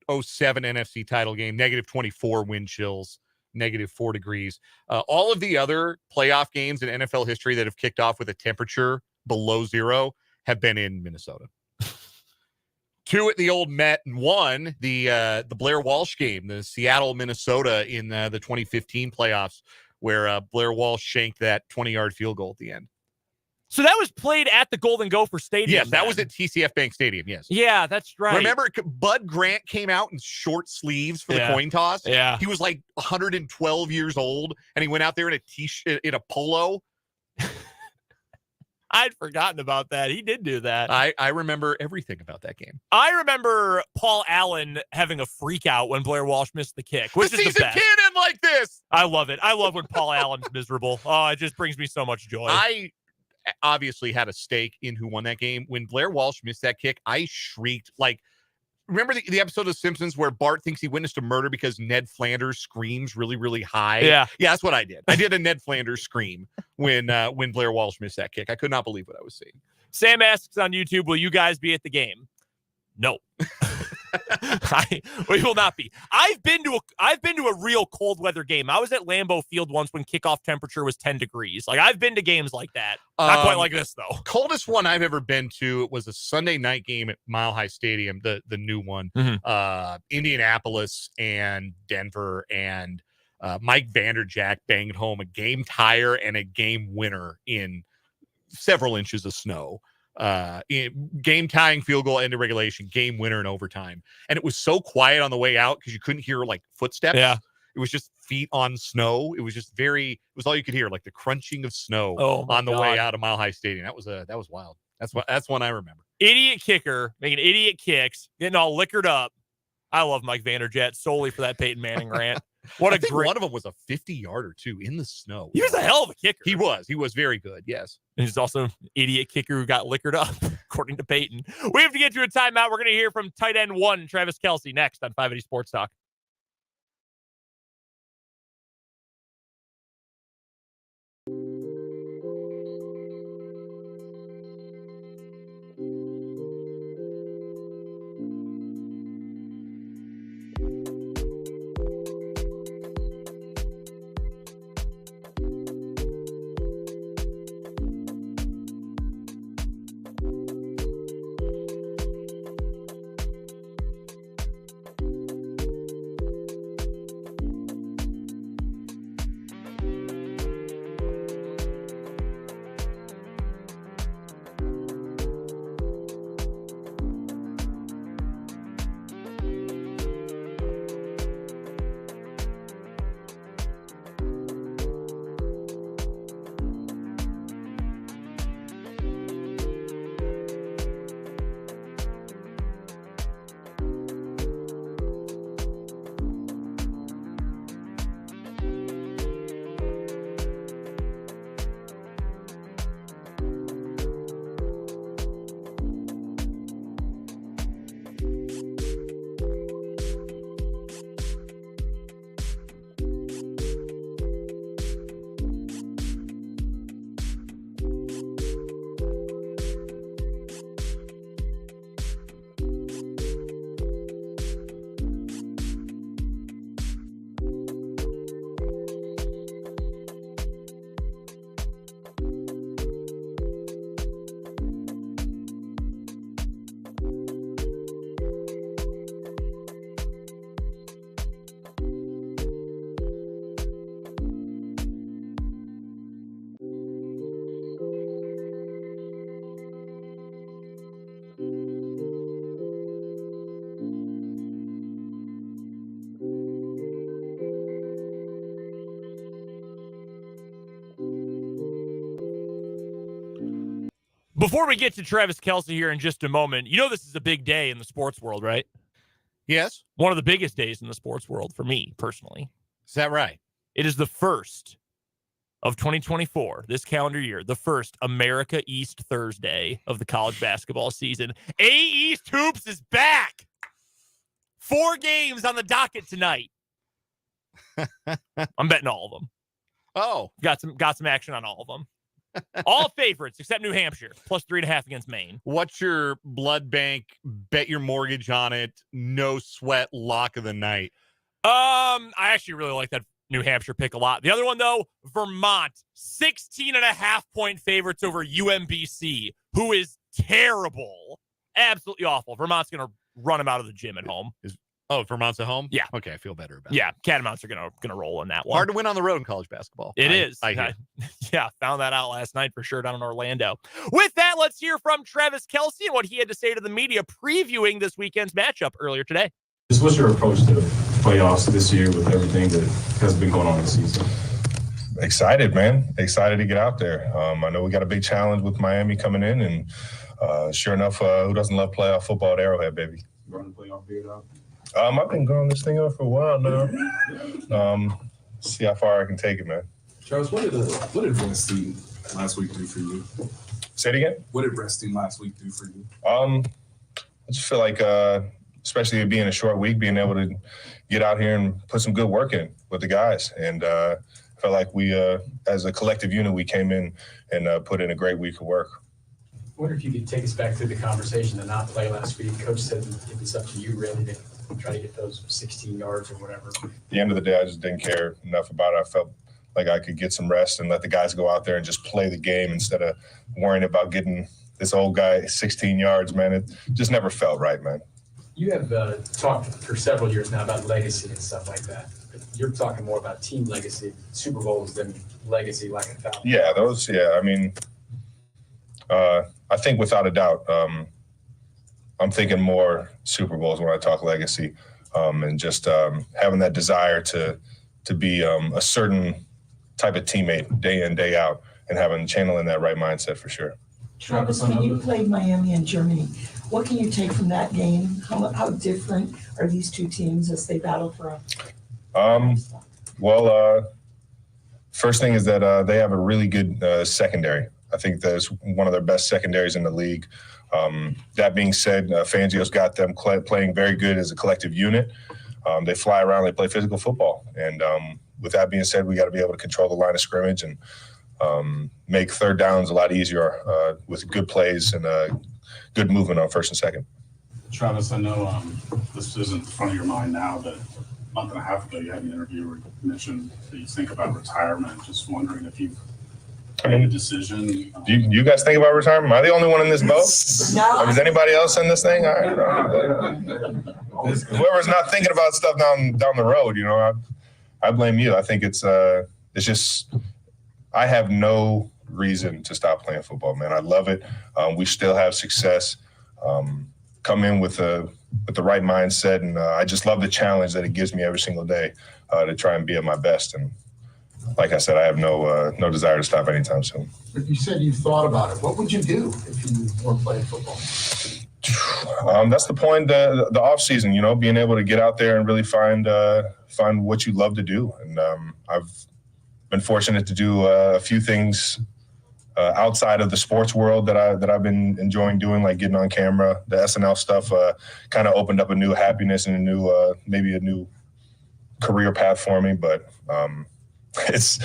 07 NFC title game, -24 wind chills, -4 degrees. All of the other playoff games in NFL history that have kicked off with a temperature below zero have been in Minnesota. 2 at the old Met, and 1 the Blair Walsh game, the Seattle, Minnesota in the 2015 playoffs, where Blair Walsh shanked that 20-yard field goal at the end.
So that was played at the Golden Gopher Stadium.
Yes, that was at TCF Bank Stadium, yes.
Yeah, that's right.
Remember, Bud Grant came out in short sleeves for the coin toss?
Yeah.
He was like 112 years old, and he went out there in a t-shirt, in a polo.
I'd forgotten about that. He did do that.
I remember everything about that game.
I remember Paul Allen having a freak out when Blair Walsh missed the kick, which
the
is the best.
Can't end like this.
I love it. I love when Paul Allen's miserable. Oh, it just brings me so much joy.
I obviously had a stake in who won that game. When Blair Walsh missed that kick, I shrieked. Like, remember the episode of Simpsons where Bart thinks he witnessed a murder because Ned Flanders screams really, really high?
Yeah,
that's what I did. I did a Ned Flanders scream when Blair Walsh missed that kick. I could not believe what I was seeing.
Sam asks on YouTube, will you guys be at the game? No. We will not be. I've been to a real cold weather game. I was at Lambeau Field once when kickoff temperature was 10 degrees. Like, I've been to games like that. Not quite like this, though.
Coldest one I've ever been to was a Sunday night game at Mile High Stadium, the new one. Mm-hmm. Indianapolis and Denver, and Mike Vanderjagt banged home a game tire and a game winner in several inches of snow. Game tying field goal, end of regulation, game winner in overtime. And it was so quiet on the way out because you couldn't hear like footsteps. Yeah. It was just feet on snow. It was just it was all you could hear, like the crunching of snow on the way out of Mile High Stadium. That was wild. That's one I remember. Idiot kicker making idiot kicks, getting all liquored up. I love Mike Vanderjagt solely for that Peyton Manning rant. One of them was a 50-yarder too in the snow. He was a hell of a kicker. He was very good. Yes. And he's also an idiot kicker who got liquored up, according to Peyton. We have to get to a timeout. We're going to hear from tight end 1, Travis Kelce, next on 580 Sports Talk. Before we get to Travis Kelce here in just a moment, you know this is a big day in the sports world, right? Yes. One of the biggest days in the sports world for me, personally. Is that right? It is the first of 2024, this calendar year, the first America East Thursday of the college basketball season. A East Hoops is back. 4 games on the docket tonight. I'm betting all of them. Oh. Got some action on all of them. All favorites except New Hampshire, plus 3.5 against Maine. What's your blood bank? Bet your mortgage on it. No sweat lock of the night. I actually really like that New Hampshire pick a lot. The other one, though, Vermont, 16.5-point favorites over UMBC, who is terrible. Absolutely awful. Vermont's going to run them out of the gym at home. Oh, Vermont's at home?
Yeah.
Okay, I feel better about it.
Yeah, Catamounts are gonna roll in that one.
Hard to win on the road in college basketball.
It is.
I hear.
Yeah, found that out last night for sure down in Orlando. With that, let's hear from Travis Kelce and what he had to say to the media previewing this weekend's matchup earlier today.
What's your approach to playoffs this year with everything that has been going on this season?
Excited, man. Excited to get out there. I know we got a big challenge with Miami coming in, and sure enough, who doesn't love playoff football at Arrowhead, baby?
You running the playoff beard out?
I've been growing this thing up for a while now. See how far I can take it, man.
Travis, what did resting last week do for you?
Say it again?
What did resting last week do for you?
I just feel like, especially it being a short week, being able to get out here and put some good work in with the guys. And I felt like we, as a collective unit, we came in and put in a great week of work.
I wonder if you could take us back through the conversation to not play last week. Coach said it was up to you really to try to get those 16 yards or whatever.
At the end of the day, I just didn't care enough about it. I felt like I could get some rest and let the guys go out there and just play the game instead of worrying about getting this old guy 16 yards, man. It just never felt right, man.
You have talked for several years now about legacy and stuff like that. But you're talking more about team legacy, Super Bowls than legacy like a Falcon.
Yeah, those. Yeah, I mean, I think without a doubt, I'm thinking more Super Bowls when I talk legacy, and just having that desire to be a certain type of teammate day in, day out, and channeling that right mindset for sure.
Travis, when you played Miami and Germany, what can you take from that game? How different are these two teams as they battle for
Well, first thing is that they have a really good secondary. I think that's one of their best secondaries in the league. That being said, Fangio's got them playing very good as a collective unit. They fly around, they play physical football. And with that being said, we got to be able to control the line of scrimmage and make third downs a lot easier with good plays and good movement on first and second.
Travis, I know this isn't in front of your mind now, but a month and a half ago you had an interview where you mentioned that you think about retirement. Just wondering if you've made a decision.
Do you guys think about retirement? Am I the only one in this boat?
No.
Is anybody else in this thing? All right. Whoever's not thinking about stuff down the road, I blame you. I think it's just I have no reason to stop playing football, man. I love it. We still have success. Come in with the right mindset, and I just love the challenge that it gives me every single day to try and be at my best. And like I said, I have no desire to stop anytime soon.
But you said you thought about it. What would you do if you weren't playing football?
That's the point. The off season, being able to get out there and really find what you love to do. And I've been fortunate to do a few things outside of the sports world that I've been enjoying doing, like getting on camera. The SNL stuff kind of opened up a new happiness and maybe a new career path for me. But it's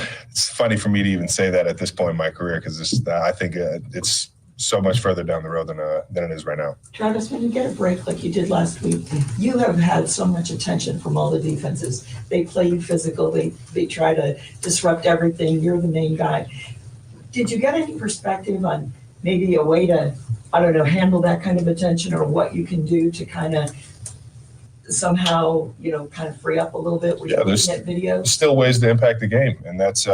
funny for me to even say that at this point in my career, because I think it's so much further down the road than it is right now.
Travis, when you get a break like you did last week, you have had so much attention from all the defenses. They play you physical. They try to disrupt everything. You're the main guy. Did you get any perspective on maybe a way to, handle that kind of attention, or what you can do to kind of somehow, kind of free up a little bit when you're looking at videos?
Still ways to impact the game, and that's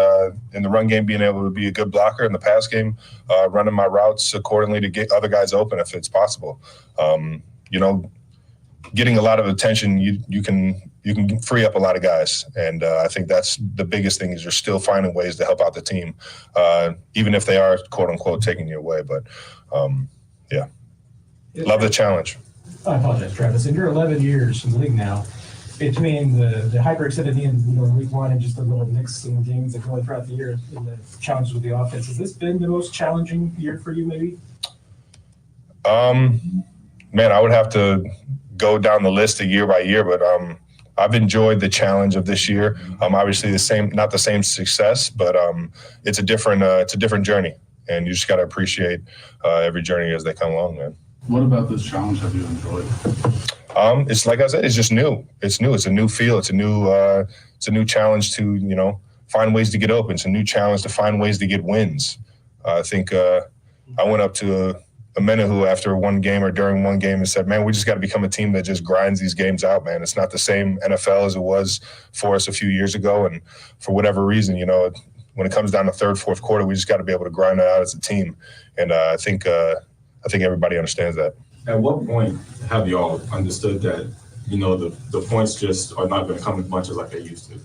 in the run game, being able to be a good blocker, in the pass game, running my routes accordingly to get other guys open if it's possible. Getting a lot of attention, you can free up a lot of guys, and I think that's the biggest thing, is you're still finding ways to help out the team, even if they are quote unquote taking you away. But love the challenge.
I apologize, Travis. In your 11 years in the league now, between the hyper-excited in week one and just the little mixing games that go throughout the year and the challenges with the offense, has this been the most challenging year for you, maybe?
Man, I would have to go down the list year by year, but I've enjoyed the challenge of this year. Obviously not the same success, but it's a different journey, and you just got to appreciate every journey as they come along, man.
What about this challenge have you enjoyed?
It's like I said, it's just new. It's new. It's a new feel. It's a new challenge to find ways to get open. It's a new challenge to find ways to get wins. I think I went up to Amenahu after one game or during one game and said, man, we just got to become a team that just grinds these games out, man. It's not the same NFL as it was for us a few years ago. And for whatever reason, when it comes down to third, fourth quarter, we just got to be able to grind it out as a team. And I think everybody understands that.
At what point have y'all understood that, the points just are not going to come as much as like they used to?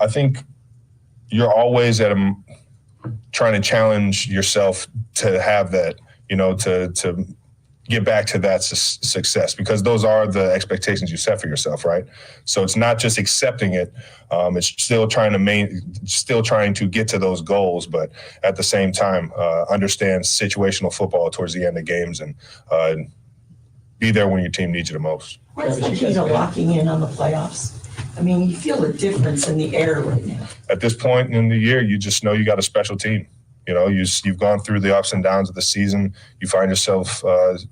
I think you're always trying to challenge yourself to have that, to get back to that success, because those are the expectations you set for yourself, right? So it's not just accepting it; it's still trying to get to those goals, but at the same time, understand situational football towards the end of games and be there when your team needs you the most.
What's the key to locking in on the playoffs? I mean, you feel a difference in the air right now.
At this point in the year, you just know you got a special team. You've gone through the ups and downs of the season. You find yourself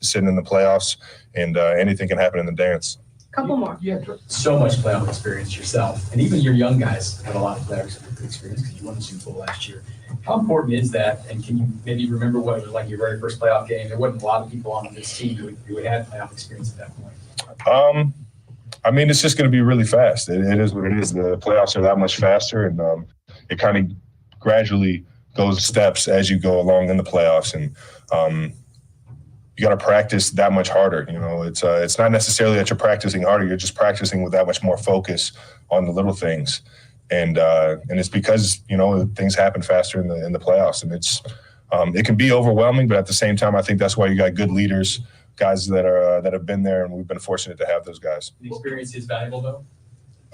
sitting in the playoffs, and anything can happen in the dance.
Couple more.
You have so much playoff experience yourself, and even your young guys have a lot of playoff experience because you won the Super Bowl last year. How important is that, and can you maybe remember what it was like your very first playoff game? There wasn't a lot of people on this team who had playoff experience at that point.
It's just going to be really fast. It is what it is. The playoffs are that much faster, and it kind of gradually goes steps as you go along in the playoffs, and you got to practice that much harder. It's not necessarily that you're practicing harder; you're just practicing with that much more focus on the little things, and it's because things happen faster in the playoffs, and it can be overwhelming, but at the same time, I think that's why you got good leaders, guys that have been there, and we've been fortunate to have those guys.
The experience is valuable, though.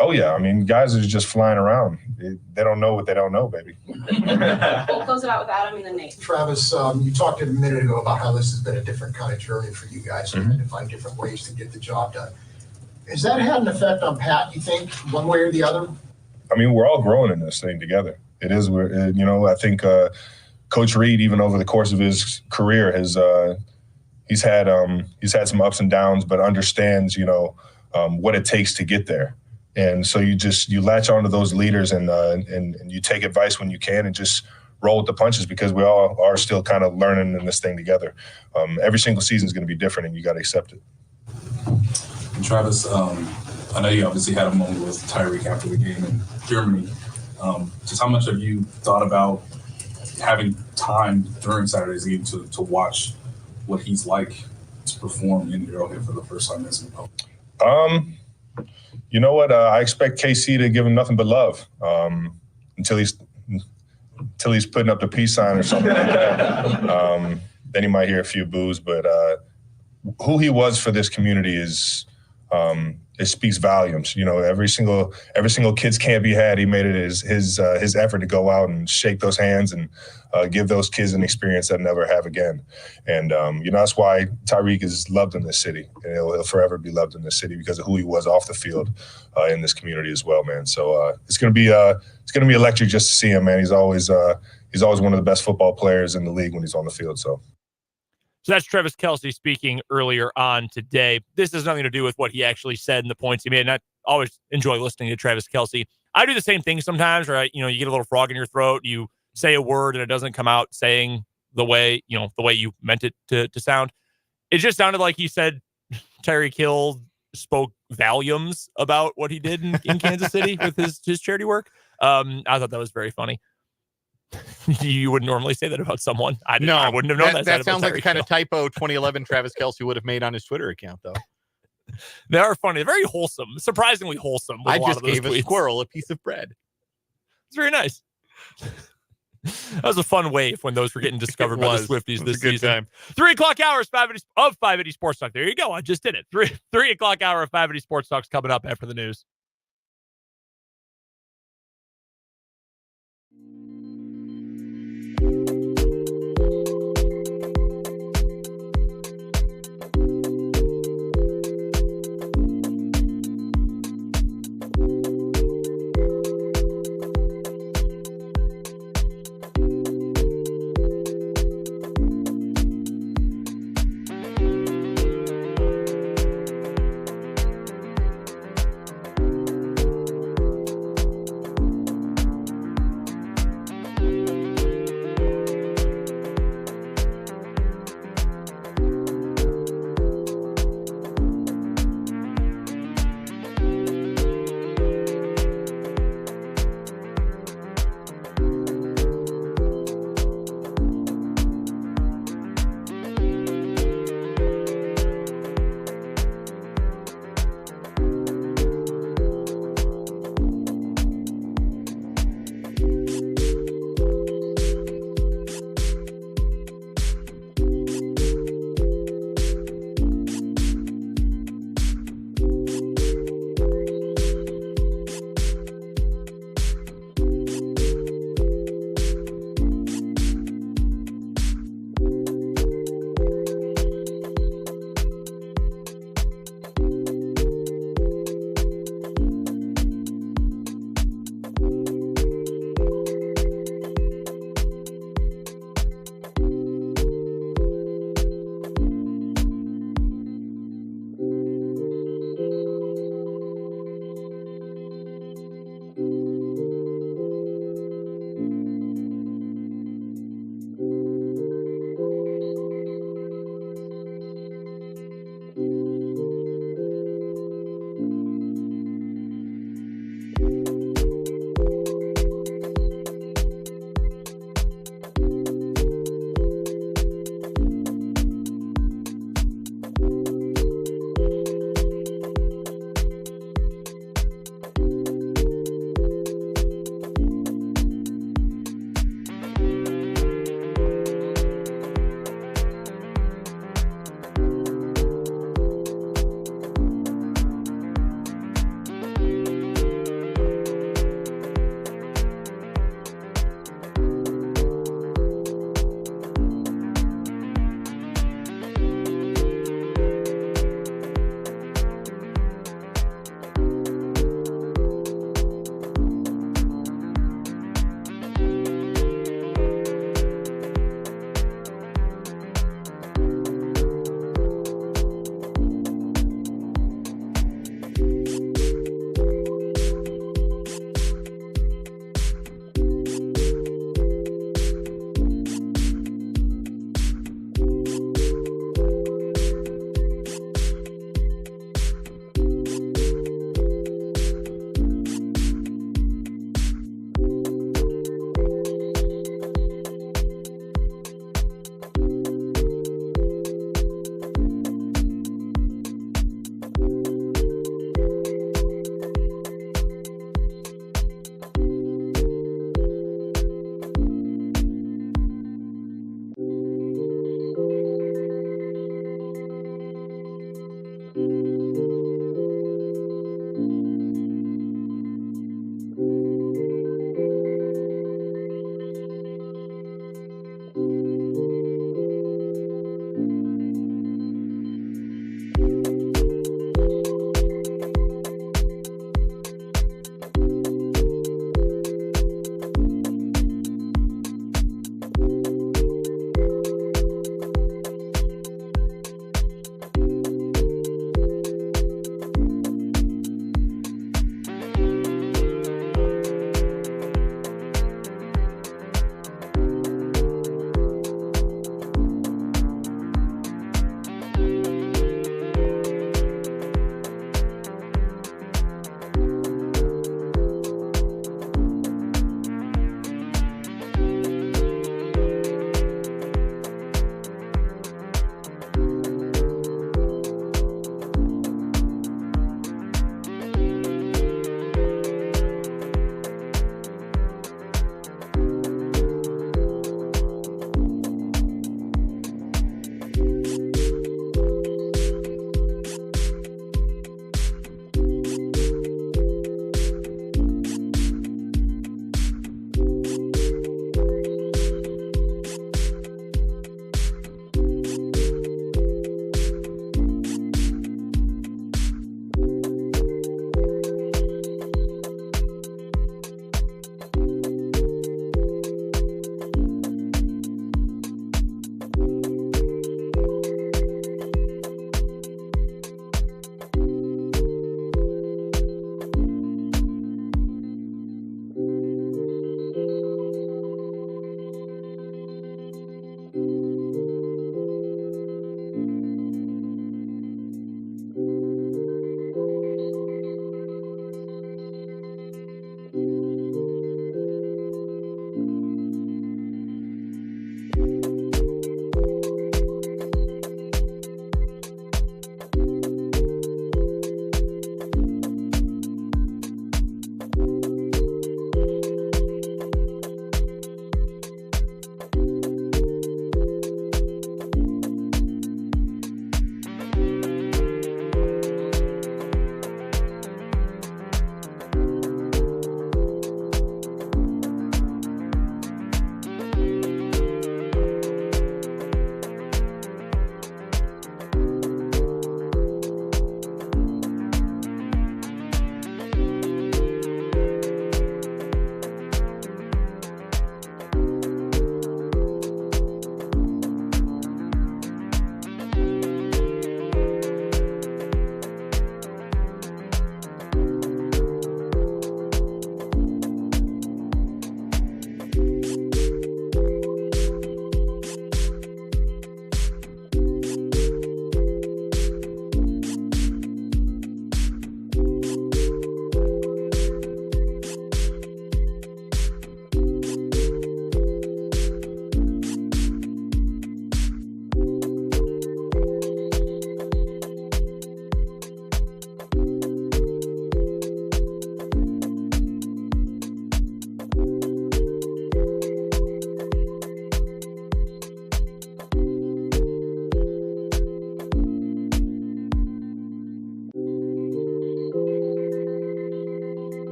Oh yeah, guys are just flying around. They don't know what they don't know, baby.
We'll close it out with Adam and then Nate.
Travis, you talked a minute ago about how this has been a different kind of journey for you guys.
Mm-hmm.
Trying to find different ways to get the job done. Has that had an effect on Pat, you think, one way or the other?
We're all growing in this thing together. It is, I think Coach Reed, even over the course of his career, he's had some ups and downs, but understands, what it takes to get there. And so you latch onto those leaders and you take advice when you can and just roll with the punches, because we all are still kind of learning in this thing together. Every single season is going to be different, and you got to accept it.
And Travis, I know you obviously had a moment with Tyreek after the game in Germany. Just how much have you thought about having time during Saturday's game to watch what he's like to perform in Arrowhead for the first time as an opponent?
You know what? I expect KC to give him nothing but love until he's putting up the peace sign or something like that. Then he might hear a few boos, but who he was for this community it speaks volumes. Every single kid's camp he had, he made it his effort to go out and shake those hands and give those kids an experience they'll never have again. And that's why Tyreek is loved in this city, and he'll forever be loved in this city because of who he was off the field in this community as well, man. So it's gonna be electric just to see him, man. He's always one of the best football players in the league when he's on the field. So
that's Travis Kelce speaking earlier on today. This has nothing to do with what he actually said and the points he made. And I always enjoy listening to Travis Kelce. I do the same thing sometimes, right? You get a little frog in your throat, you say a word and it doesn't come out saying the way you meant it to sound. It just sounded like he said Tyreek Hill spoke volumes about what he did in Kansas City with his charity work. I thought that was very funny. You wouldn't normally say that about someone. I wouldn't have known that.
That sounds like the kind of typo 2011 Travis Kelce would have made on his Twitter account, though.
They are funny. They're very wholesome, surprisingly wholesome.
I just gave a squirrel a piece of bread.
It's very nice. That was a fun wave when those were getting discovered by the Swifties this season.
Time.
3 o'clock hour of 580 Sports Talk. There you go. I just did it. 3 o'clock hour of 580 Sports Talk's coming up after the news.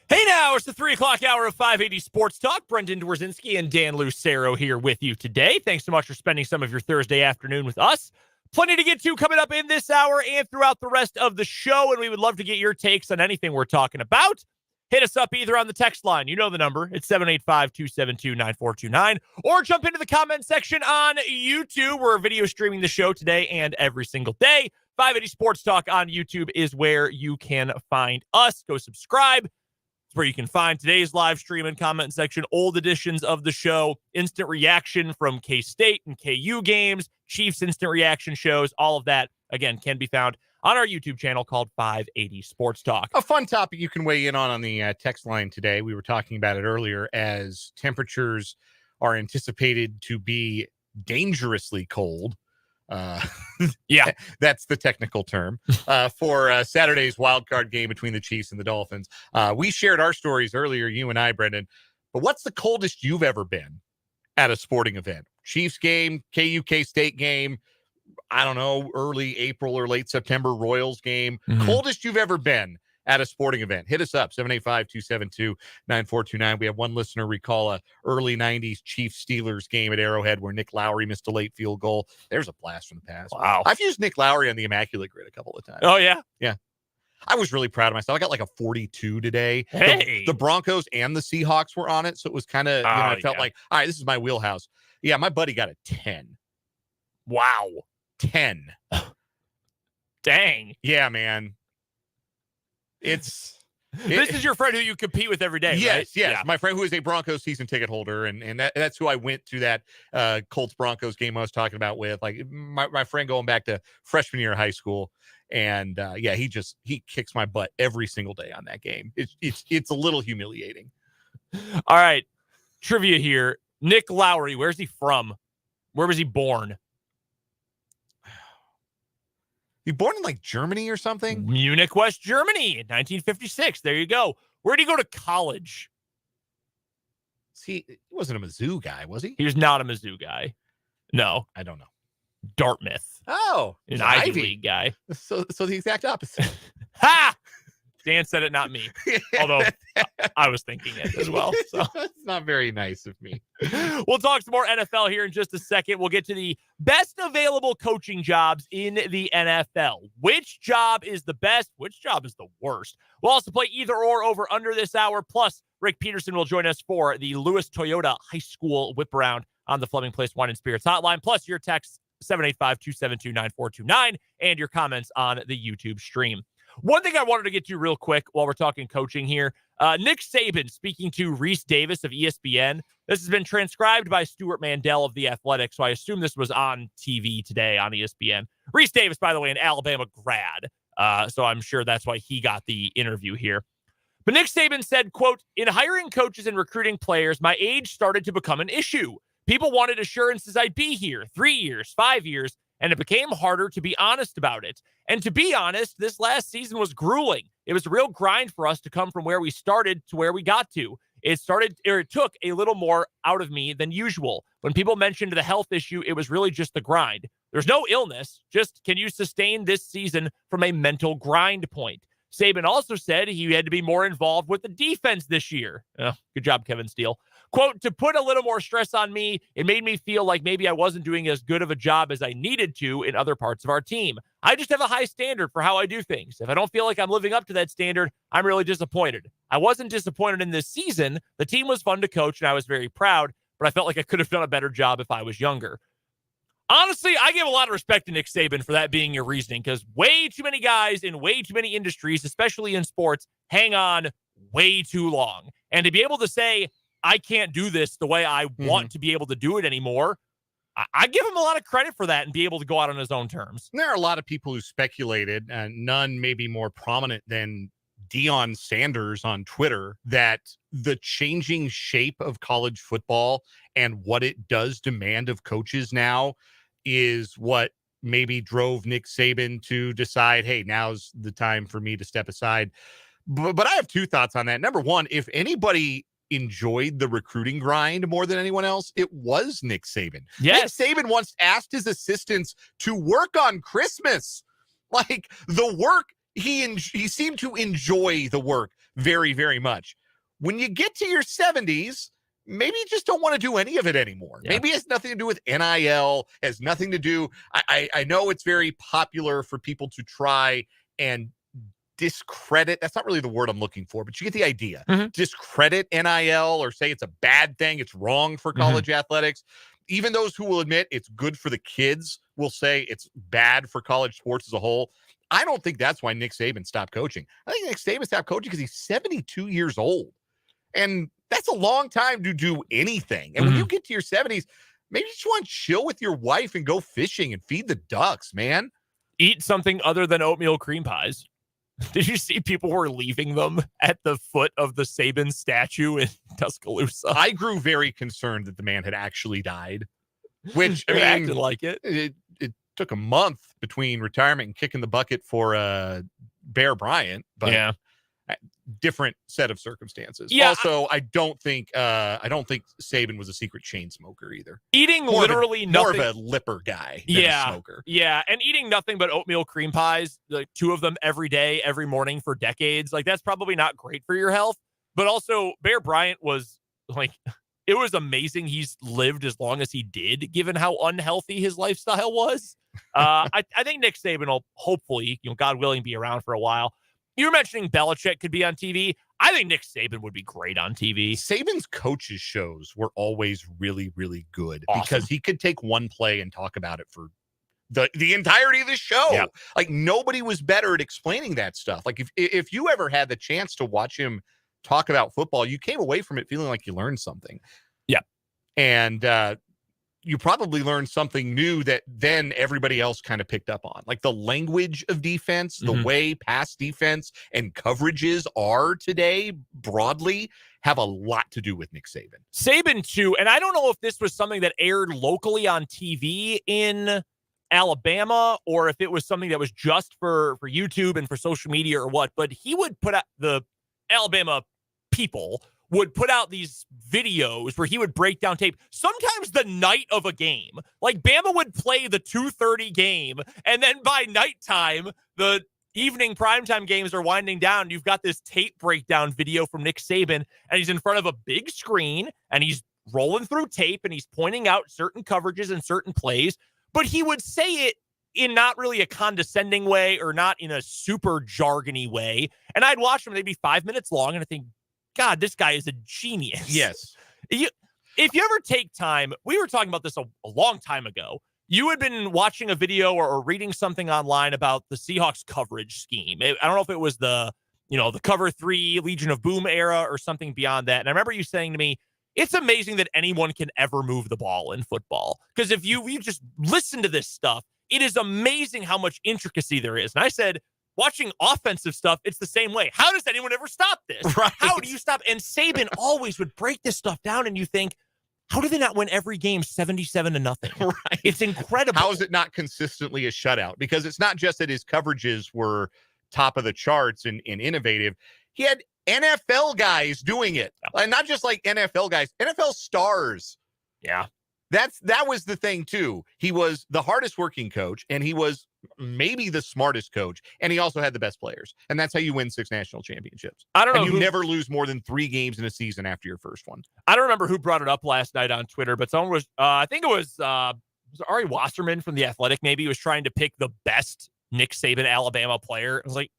Hey now, it's the 3 o'clock hour of 580 Sports Talk. Brendan Dworzinski and Dan Lucero here with you today. Thanks so much for spending some of your Thursday afternoon with us. Plenty to get to coming up in this hour and throughout the rest of the show, and we would love to get your takes on anything we're talking about. Hit us up either on the text line. You know the number. It's 785-272-9429. Or jump into the comment section on YouTube. We're video streaming the show today and every single day. 580 Sports Talk on YouTube is where you can find us. Go subscribe. It's where you can find today's live stream and comment section, old editions of the show, instant reaction from K-State and KU games, Chiefs instant reaction shows. All of that, again, can be found on our YouTube channel called 580 Sports Talk.
A fun topic you can weigh in on the text line today. We were talking about it earlier as temperatures are anticipated to be dangerously cold.
Yeah,
that's the technical term for Saturday's wild card game between the Chiefs and the Dolphins. We shared our stories earlier, you and I, Brendan. But what's the coldest you've ever been at a sporting event? Chiefs game, KU K-State game, I don't know, early April or late September Royals game. Coldest you've ever been at a sporting event. Hit us up, 785-272-9429. We have one listener recall a early 90s Chiefs-Steelers game at Arrowhead where Nick Lowry missed a late field goal. There's a blast from the past.
Wow.
I've used Nick Lowry on the Immaculate Grid a couple of times.
Oh, yeah?
Yeah. I was really proud of myself. I got like a 42 today.
Hey.
The Broncos and the Seahawks were on it, so it was kind of, I felt like, all right, this is my wheelhouse. Yeah, my buddy got a 10.
Wow.
10.
Dang.
Yeah, man.
This is your friend who you compete with every day,
yes,
right?
Yes,
Yeah.
my friend who is a Broncos season ticket holder, and that's who I went to that Colts-Broncos game I was talking about with. Like my friend going back to freshman year of high school, and he kicks my butt every single day on that game. It's a little humiliating.
All right, trivia here. Nick Lowry, where's he from? Where was he born?
You born in like Germany or something?
Munich, West Germany in 1956. There you go. Where did he go to college?
See, he wasn't a Mizzou guy, was he?
He was not a Mizzou guy. No.
I don't know.
Dartmouth.
Oh,
He's an Ivy League guy.
So the exact opposite.
Ha! Dan said it, not me. Although I was thinking it as well. So
That's not very nice of me.
We'll talk some more NFL here in just a second. We'll get to the best available coaching jobs in the NFL. Which job is the best? Which job is the worst? We'll also play either or over under this hour. Plus, Rick Peterson will join us for the Lewis Toyota High School Whiparound on the Fleming Place Wine and Spirits hotline. Plus, your text 785-272-9429 and your comments on the YouTube stream. One thing I wanted to get to real quick while we're talking coaching here, Nick Saban speaking to Reese Davis of ESPN. This has been transcribed by Stuart Mandel of The Athletic, so I assume this was on TV today on ESPN. Reese Davis, by the way, an Alabama grad, so I'm sure that's why he got the interview here. But Nick Saban said, quote, "In hiring coaches and recruiting players, my age started to become an issue. People wanted assurances I'd be here 3 years, 5 years, and it became harder to be honest about it. And to be honest, this last season was grueling. It was a real grind for us to come from where we started to where we got to. It took a little more out of me than usual. When people mentioned the health issue, it was really just the grind. There's no illness, just can you sustain this season from a mental grind point?" Saban also said he had to be more involved with the defense this year. Good job, Kevin Steele. Quote, "To put a little more stress on me, it made me feel like maybe I wasn't doing as good of a job as I needed to in other parts of our team. I just have a high standard for how I do things. If I don't feel like I'm living up to that standard, I'm really disappointed. I wasn't disappointed in this season. The team was fun to coach, and I was very proud, but I felt like I could have done a better job if I was younger." Honestly, I give a lot of respect to Nick Saban for that being your reasoning, because way too many guys in way too many industries, especially in sports, hang on way too long. And to be able to say, I can't do this the way I want to be able to do it anymore, I give him a lot of credit for that and be able to go out on his own terms.
There are a lot of people who speculated, and none maybe more prominent than Deion Sanders on Twitter, that the changing shape of college football and what it does demand of coaches now is what maybe drove Nick Saban to decide, hey, now's the time for me to step aside. But I have two thoughts on that. Number one, if anybody enjoyed the recruiting grind more than anyone else, it was Nick Saban.
Yes.
Nick Saban once asked his assistants to work on Christmas. Like, the work he seemed to enjoy the work very, very much. When you get to your 70s, maybe you just don't want to do any of it anymore.
Yeah.
Maybe it has nothing to do with NIL, has nothing to do. I know it's very popular for people to try and discredit. That's not really the word I'm looking for, but you get the idea.
Mhm.
Discredit NIL or say it's a bad thing. It's wrong for college athletics. Even those who will admit it's good for the kids will say it's bad for college sports as a whole. I don't think that's why Nick Saban stopped coaching. I think Nick Saban stopped coaching because he's 72 years old. And that's a long time to do anything. And when you get to your 70s, maybe you just want to chill with your wife and go fishing and feed the ducks, man.
Eat something other than oatmeal cream pies. Did you see people were leaving them at the foot of the Saban statue in Tuscaloosa?
I grew very concerned that the man had actually died, which I
They're
mean,
acting like it.
It took a month between retirement and kicking the bucket for Bear Bryant, but
Yeah.
different set of circumstances.
Yeah,
Also, I don't think Saban was a secret chain smoker either.
Eating
More
literally nothing.
of a lipper guy than a smoker.
Yeah, and eating nothing but oatmeal cream pies, like 2 of them every day, every morning for decades, like that's probably not great for your health. But also, Bear Bryant was like, it was amazing he's lived as long as he did, given how unhealthy his lifestyle was. I think Nick Saban will hopefully, God willing, be around for a while. You were mentioning Belichick could be on TV. I think Nick Saban would be great on TV.
Saban's coaches shows were always really, really good
Awesome.
because he could take one play and talk about it for the entirety of the show.
Yeah.
Like nobody was better at explaining that stuff. Like if you ever had the chance to watch him talk about football, you came away from it feeling like you learned something.
Yeah.
And you probably learned something new that then everybody else kind of picked up on. Like the language of defense, the way pass defense and coverages are today broadly have a lot to do with Nick Saban.
Saban too, and I don't know if this was something that aired locally on TV in Alabama or if it was something that was just for YouTube and for social media or what, but he would put out, the Alabama people would put out these videos where he would break down tape, sometimes the night of a game. Like Bama would play the 2:30 game, and then by nighttime, the evening primetime games are winding down. You've got this tape breakdown video from Nick Saban, and he's in front of a big screen, and he's rolling through tape, and he's pointing out certain coverages and certain plays, but he would say it in not really a condescending way or not in a super jargony way. And I'd watch them, they'd be 5 minutes long, and I think, God, this guy is a genius.
Yes.
If you ever take time, we were talking about this a long time ago. You had been watching a video or reading something online about the Seahawks coverage scheme. I don't know if it was the Cover 3 Legion of Boom era or something beyond that. And I remember you saying to me, it's amazing that anyone can ever move the ball in football. Because if you just listen to this stuff, it is amazing how much intricacy there is. And I said, watching offensive stuff, it's the same way. How does anyone ever stop this?
Right.
How do you stop? And Saban always would break this stuff down, and you think, how do they not win every game 77-0?
Right.
It's incredible.
How is it not consistently a shutout? Because it's not just that his coverages were top of the charts and innovative. He had NFL guys doing it. And not just like NFL guys, NFL stars.
Yeah.
That was the thing too. He was the hardest working coach, and he was maybe the smartest coach, and he also had the best players. And that's how you win 6 national championships.
I don't know.
And you never lose more than 3 games in a season after your first one.
I don't remember who brought it up last night on Twitter, but someone was, I think it was Ari Wasserman from The Athletic, maybe, was trying to pick the best Nick Saban Alabama player. I was like,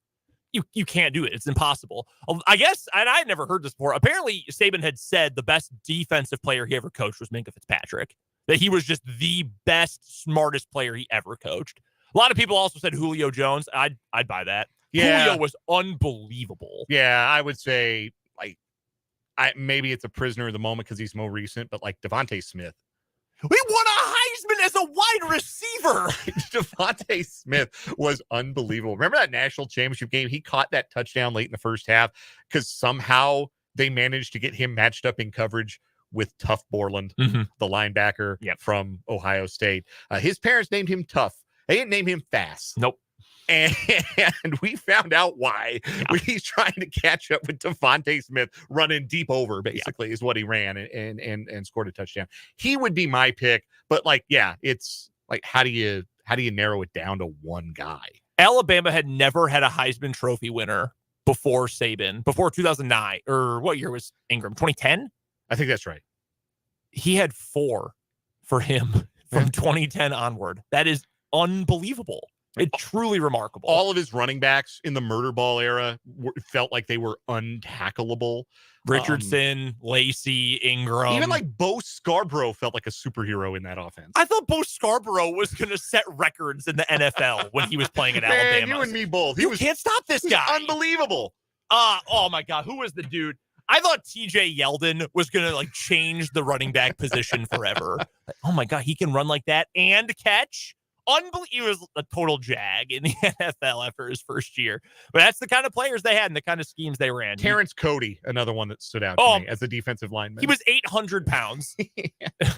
you can't do it. It's impossible. I guess, and I had never heard this before. Apparently, Saban had said the best defensive player he ever coached was Minkah Fitzpatrick. That he was just the best, smartest player he ever coached. A lot of people also said Julio Jones. I'd buy that.
Yeah.
Julio was unbelievable.
Yeah, I would say maybe it's a prisoner of the moment because he's more recent, but like Devontae Smith.
We won a Heisman as a wide receiver.
Devontae Smith was unbelievable. Remember that national championship game? He caught that touchdown late in the first half because somehow they managed to get him matched up in coverage with Tough Borland, the linebacker from Ohio State. His parents named him Tough. They didn't name him Fast.
Nope.
And we found out why. When he's trying to catch up with Devontae Smith, running deep over, basically, is what he ran and scored a touchdown. He would be my pick, but it's like how do you narrow it down to one guy?
Alabama had never had a Heisman Trophy winner before Saban, before 2009, or what year was Ingram? 2010?
I think that's right.
He had 4 for him from 2010 onward. That is unbelievable. It's truly remarkable.
All of his running backs in the murder ball era felt like they were untackleable.
Richardson, Lacey, Ingram.
Even like Bo Scarborough felt like a superhero in that offense.
I thought Bo Scarborough was going to set records in the NFL when he was playing at Alabama.
Man, you and me both.
You can't stop this guy.
Unbelievable.
Oh my God. Who was the dude? I thought TJ Yeldon was going to like change the running back position forever. Like, oh my God, he can run like that and catch. He was a total jag in the NFL after his first year. But that's the kind of players they had and the kind of schemes they ran.
Terrence Cody, another one that stood out to me as a defensive lineman.
He was 800 pounds.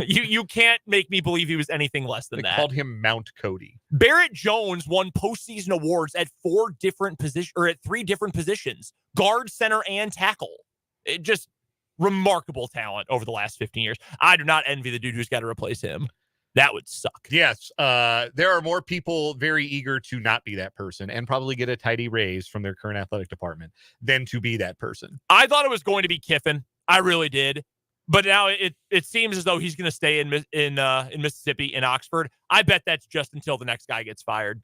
You can't make me believe he was anything less than that.
They called him Mount Cody.
Barrett Jones won postseason awards at 3 different positions: guard, center, and tackle. It just remarkable talent over the last 15 years. I do not envy the dude who's got to replace him. That would suck.
Yes. There are more people very eager to not be that person and probably get a tidy raise from their current athletic department than to be that person.
I thought it was going to be Kiffin. I really did. But now it seems as though he's going to stay in Mississippi, in Oxford. I bet that's just until the next guy gets fired.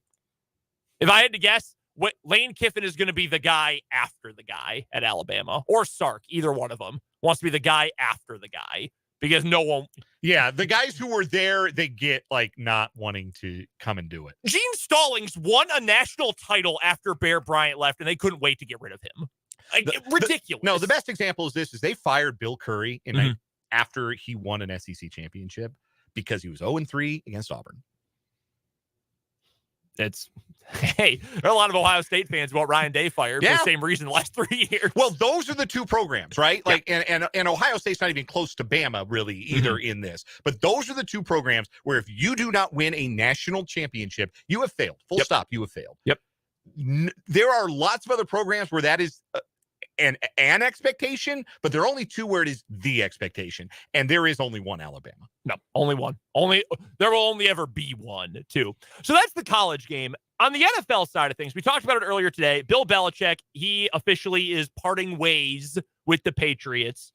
If I had to guess, Lane Kiffin is going to be the guy after the guy at Alabama, or Sark. Either one of them wants to be the guy after the guy. Because no one...
Yeah, the guys who were there, they get, like, not wanting to come and do it.
Gene Stallings won a national title after Bear Bryant left, and they couldn't wait to get rid of him. Ridiculous.
The best example is this, is they fired Bill Curry after he won an SEC championship because he was 0-3 against Auburn.
Hey, there are a lot of Ohio State fans who want Ryan Day fired for the same reason the last 3 years.
Well, those are the two programs, right? Like, and Ohio State's not even close to Bama really either in this. But those are the two programs where if you do not win a national championship, you have failed. Full stop. You have failed.
Yep.
There are lots of other programs where that is an expectation, but there are only 2 where it is the expectation, and there is only one Alabama.
No, only one. There will only ever be one, too. So that's the college game. On the NFL side of things, we talked about it earlier today. Bill Belichick, he officially is parting ways with the Patriots.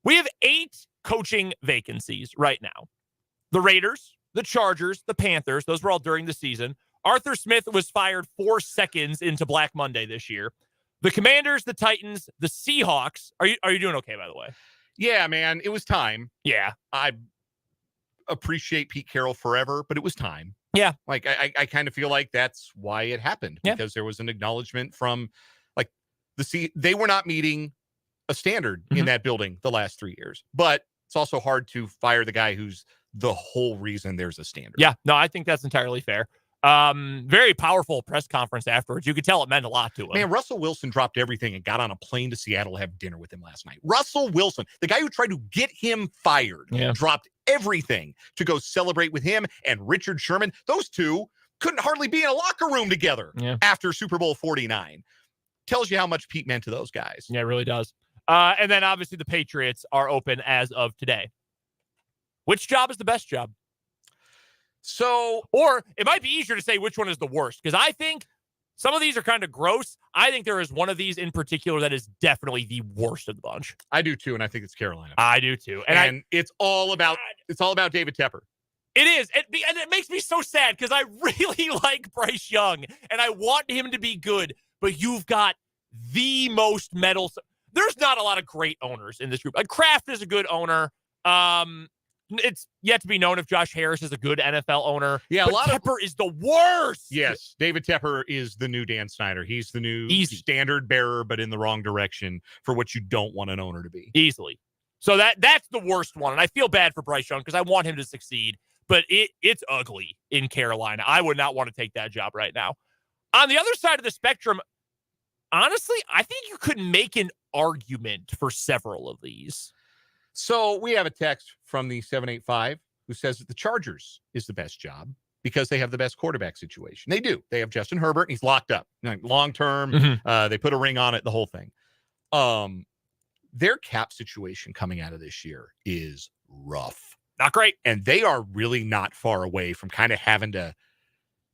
We have 8 coaching vacancies right now. The Raiders, the Chargers, the Panthers, those were all during the season. Arthur Smith was fired 4 seconds into Black Monday this year. The Commanders, the Titans, the Seahawks. Are you doing okay, by the way?
Yeah, man, it was time.
Yeah.
I appreciate Pete Carroll forever, but it was time.
Yeah.
Like, I kind of feel like that's why it happened, because there was an acknowledgement from, like, they were not meeting a standard in that building the last 3 years. But it's also hard to fire the guy who's the whole reason there's a standard.
Yeah, no, I think that's entirely fair. Very powerful press conference afterwards. You could tell it meant a lot to him.
Man, Russell Wilson dropped everything and got on a plane to Seattle to have dinner with him last night. Russell Wilson, the guy who tried to get him fired, dropped everything to go celebrate with him and Richard Sherman. Those two couldn't hardly be in a locker room together after Super Bowl 49. Tells you how much Pete meant to those guys.
Yeah, it really does. And then obviously the Patriots are open as of today. Which job is the best job?
So,
or it might be easier to say which one is the worst, because I think some of these are kind of gross. I think there is one of these in particular that is definitely the worst of the bunch.
I do too, and I think it's Carolina.
I do too,
and it's all about David Tepper.
It is, and it makes me so sad because I really like Bryce Young and I want him to be good. But you've got the most meddlesome. There's not a lot of great owners in this group. Kraft is a good owner. It's yet to be known if Josh Harris is a good NFL owner.
Yeah,
but Tepper is the worst.
Yes, David Tepper is the new Dan Snyder. He's the new standard bearer, but in the wrong direction for what you don't want an owner to be.
Easily. So that's the worst one. And I feel bad for Bryce Young because I want him to succeed, but it's ugly in Carolina. I would not want to take that job right now. On the other side of the spectrum, honestly, I think you could make an argument for several of these.
So we have a text from the 785 who says that the Chargers is the best job because they have the best quarterback situation. They do. They have Justin Herbert. And he's locked up long-term. They put a ring on it, the whole thing. Their cap situation coming out of this year is rough.
Not great.
And they are really not far away from kind of having to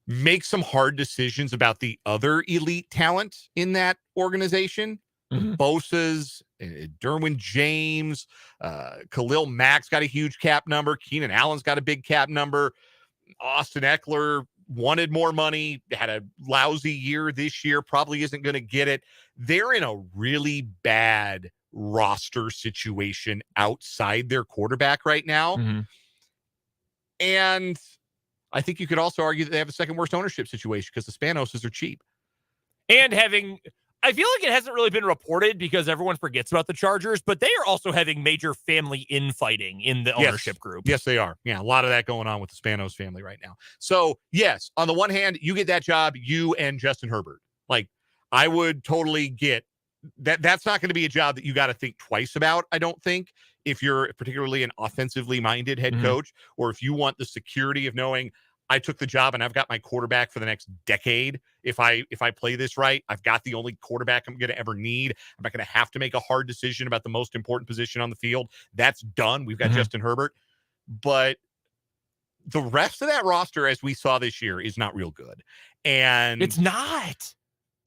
make some hard decisions about the other elite talent in that organization. Bosa's, Derwin James, Khalil Mack's got a huge cap number. Keenan Allen's got a big cap number. Austin Eckler wanted more money, had a lousy year this year, probably isn't going to get it. They're in a really bad roster situation outside their quarterback right now. And I think you could also argue that they have a second worst ownership situation because the Spanoses are cheap.
And I feel like it hasn't really been reported because everyone forgets about the Chargers, but they are also having major family infighting in the ownership group.
Yes, they are. Yeah, a lot of that going on with the Spanos family right now. So, yes, on the one hand, you get that job, you and Justin Herbert. Like, I would totally get that. That's not going to be a job that you got to think twice about, I don't think, if you're particularly an offensively minded head coach, or if you want the security of knowing I took the job and I've got my quarterback for the next decade. If I play this right, I've got the only quarterback I'm going to ever need. I'm not going to have to make a hard decision about the most important position on the field. That's done. We've got Justin Herbert. But the rest of that roster, as we saw this year, is not real good. And
it's not.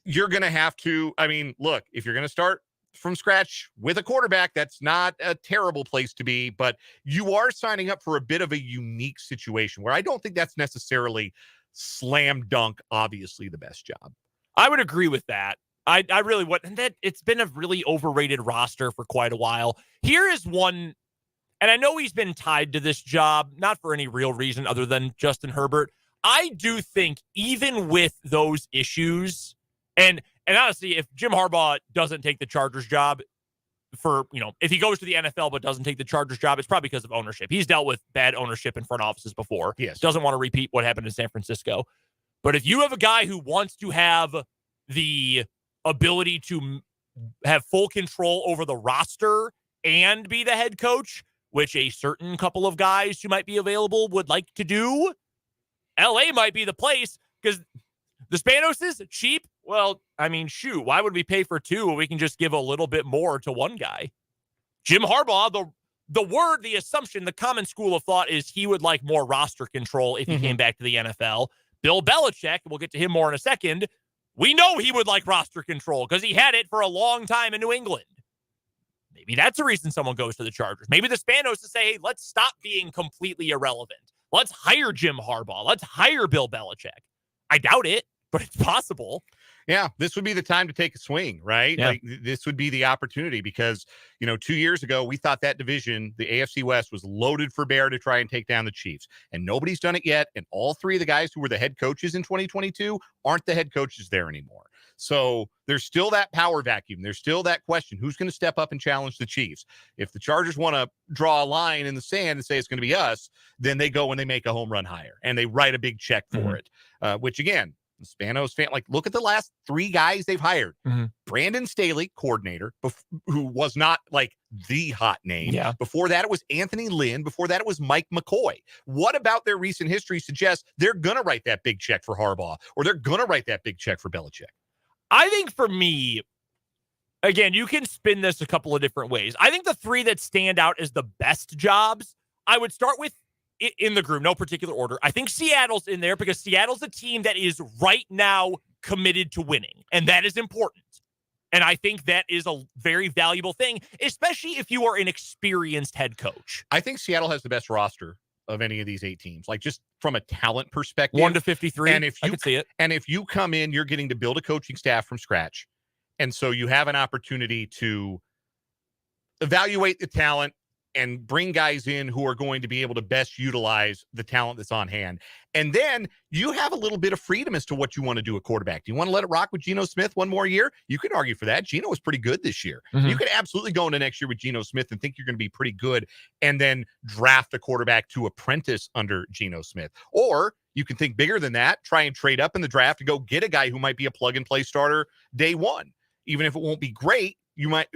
You're going to have to, I mean, look, if you're going to start from scratch with a quarterback, that's not a terrible place to be, but you are signing up for a bit of a unique situation where I don't think that's necessarily slam dunk, obviously the best job.
I would agree with that. I really would. And that it's been a really overrated roster for quite a while. Here is one, and I know he's been tied to this job, not for any real reason other than Justin Herbert. I do think even with those issues, and honestly, if Jim Harbaugh doesn't take the Chargers job if he goes to the NFL but doesn't take the Chargers job, it's probably because of ownership. He's dealt with bad ownership in front offices before.
Yes.
Doesn't want to repeat what happened in San Francisco. But if you have a guy who wants to have the ability to have full control over the roster and be the head coach, which a certain couple of guys who might be available would like to do, LA might be the place because the Spanos is cheap. Well, I mean, shoot, why would we pay for two when we can just give a little bit more to one guy? Jim Harbaugh, the assumption, the common school of thought is he would like more roster control if he came back to the NFL. Bill Belichick, we'll get to him more in a second, we know he would like roster control because he had it for a long time in New England. Maybe that's a reason someone goes to the Chargers. Maybe the Spanos to say, hey, let's stop being completely irrelevant. Let's hire Jim Harbaugh. Let's hire Bill Belichick. I doubt it, but it's possible.
Yeah, this would be the time to take a swing, right?
Yeah.
Like this would be the opportunity because, 2 years ago, we thought that division, the AFC West, was loaded for bear to try and take down the Chiefs. And nobody's done it yet. And all three of the guys who were the head coaches in 2022 aren't the head coaches there anymore. So there's still that power vacuum. There's still that question, who's going to step up and challenge the Chiefs? If the Chargers want to draw a line in the sand and say it's going to be us, then they go and they make a home run hire and they write a big check for it, which again, Spanos fan, look at the last three guys they've hired. Brandon Staley, coordinator, who was not the hot name.
Yeah.
Before that, it was Anthony Lynn. Before that, it was Mike McCoy. What about their recent history suggests they're going to write that big check for Harbaugh or they're going to write that big check for Belichick?
I think for me, again, you can spin this a couple of different ways. I think the three that stand out as the best jobs, I would start with in the group, no particular order. I think Seattle's in there because Seattle's a team that is right now committed to winning, and that is important. And I think that is a very valuable thing, especially if you are an experienced head coach.
I think Seattle has the best roster of any of these 8 teams, just from a talent perspective.
1 to 53,
and
I can see it.
And if you come in, you're getting to build a coaching staff from scratch. And so you have an opportunity to evaluate the talent and bring guys in who are going to be able to best utilize the talent that's on hand. And then you have a little bit of freedom as to what you want to do at quarterback. Do you want to let it rock with Geno Smith one more year? You could argue for that. Geno was pretty good this year. You could absolutely go into next year with Geno Smith and think you're going to be pretty good and then draft a quarterback to apprentice under Geno Smith. Or you can think bigger than that, try and trade up in the draft and go get a guy who might be a plug-and-play starter day one. Even if it won't be great, you might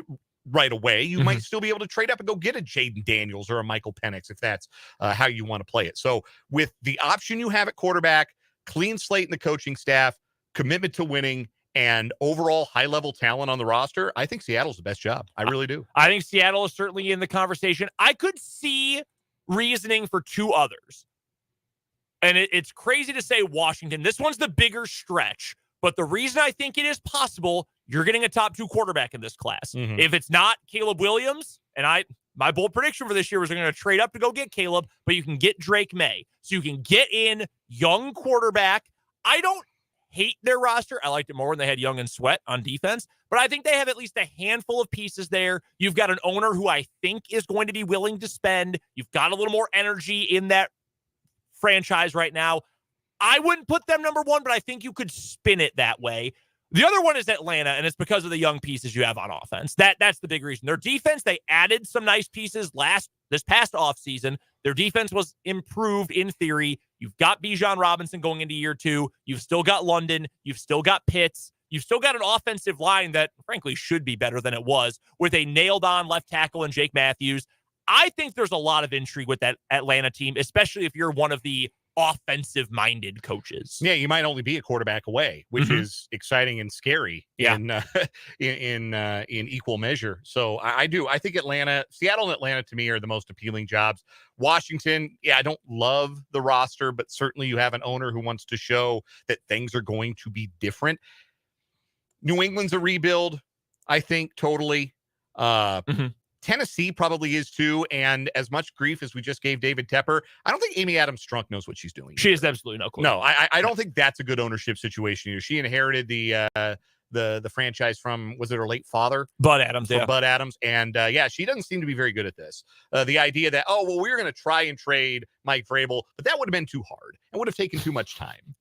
right away, you might still be able to trade up and go get a Jaden Daniels or a Michael Penix if that's how you want to play it. So with the option you have at quarterback, clean slate in the coaching staff, commitment to winning, and overall high-level talent on the roster, I think Seattle's the best job. I really do.
I think Seattle is certainly in the conversation. I could see reasoning for two others. And it's crazy to say Washington. This one's the bigger stretch. But the reason I think it is possible, you're getting a top 2 quarterback in this class.
Mhm.
If it's not Caleb Williams, and my bold prediction for this year was they're going to trade up to go get Caleb, but you can get Drake May. So you can get in young quarterback. I don't hate their roster. I liked it more when they had Young and Sweat on defense, but I think they have at least a handful of pieces there. You've got an owner who I think is going to be willing to spend. You've got a little more energy in that franchise right now. I wouldn't put them number 1, but I think you could spin it that way. The other one is Atlanta, and it's because of the young pieces you have on offense. That's the big reason. Their defense, they added some nice pieces this past offseason. Their defense was improved in theory. You've got Bijan Robinson going into year 2. You've still got London. You've still got Pitts. You've still got an offensive line that, frankly, should be better than it was with a nailed-on left tackle in Jake Matthews. I think there's a lot of intrigue with that Atlanta team, especially if you're one of the offensive-minded coaches.
Yeah, you might only be a quarterback away, which is exciting and scary in equal measure. So I think Seattle and Atlanta to me are the most appealing jobs. Washington, I don't love the roster, but certainly you have an owner who wants to show that things are going to be different. New England's a rebuild, I think, totally. Tennessee probably is too, and as much grief as we just gave David Tepper, I don't think Amy Adams Strunk knows what she's doing.
She has absolutely no clue.
No, I don't think that's a good ownership situation here. She inherited the franchise from, was it her late father?
Bud Adams, yeah.
Bud Adams, and she doesn't seem to be very good at this. The idea that, we're going to try and trade Mike Vrabel, but that would have been too hard and would have taken too much time.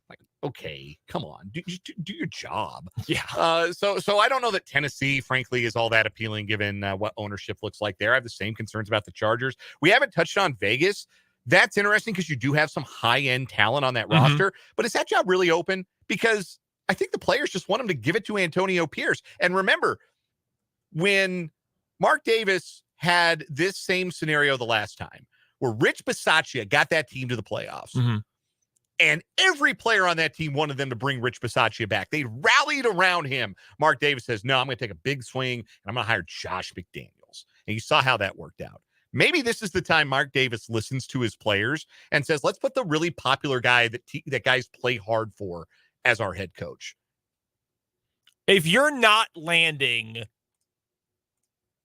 Like, okay, come on, do your job.
Yeah.
So I don't know that Tennessee, frankly, is all that appealing given what ownership looks like there. I have the same concerns about the Chargers. We haven't touched on Vegas. That's interesting because you do have some high-end talent on that roster, but is that job really open? Because I think the players just want him to give it to Antonio Pierce. And remember, when Mark Davis had this same scenario the last time, where Rich Bisaccia got that team to the playoffs, and every player on that team wanted them to bring Rich Bisaccia back. They rallied around him. Mark Davis says, no, I'm going to take a big swing, and I'm going to hire Josh McDaniels. And you saw how that worked out. Maybe this is the time Mark Davis listens to his players and says, let's put the really popular guy that guys play hard for as our head coach.
If you're not landing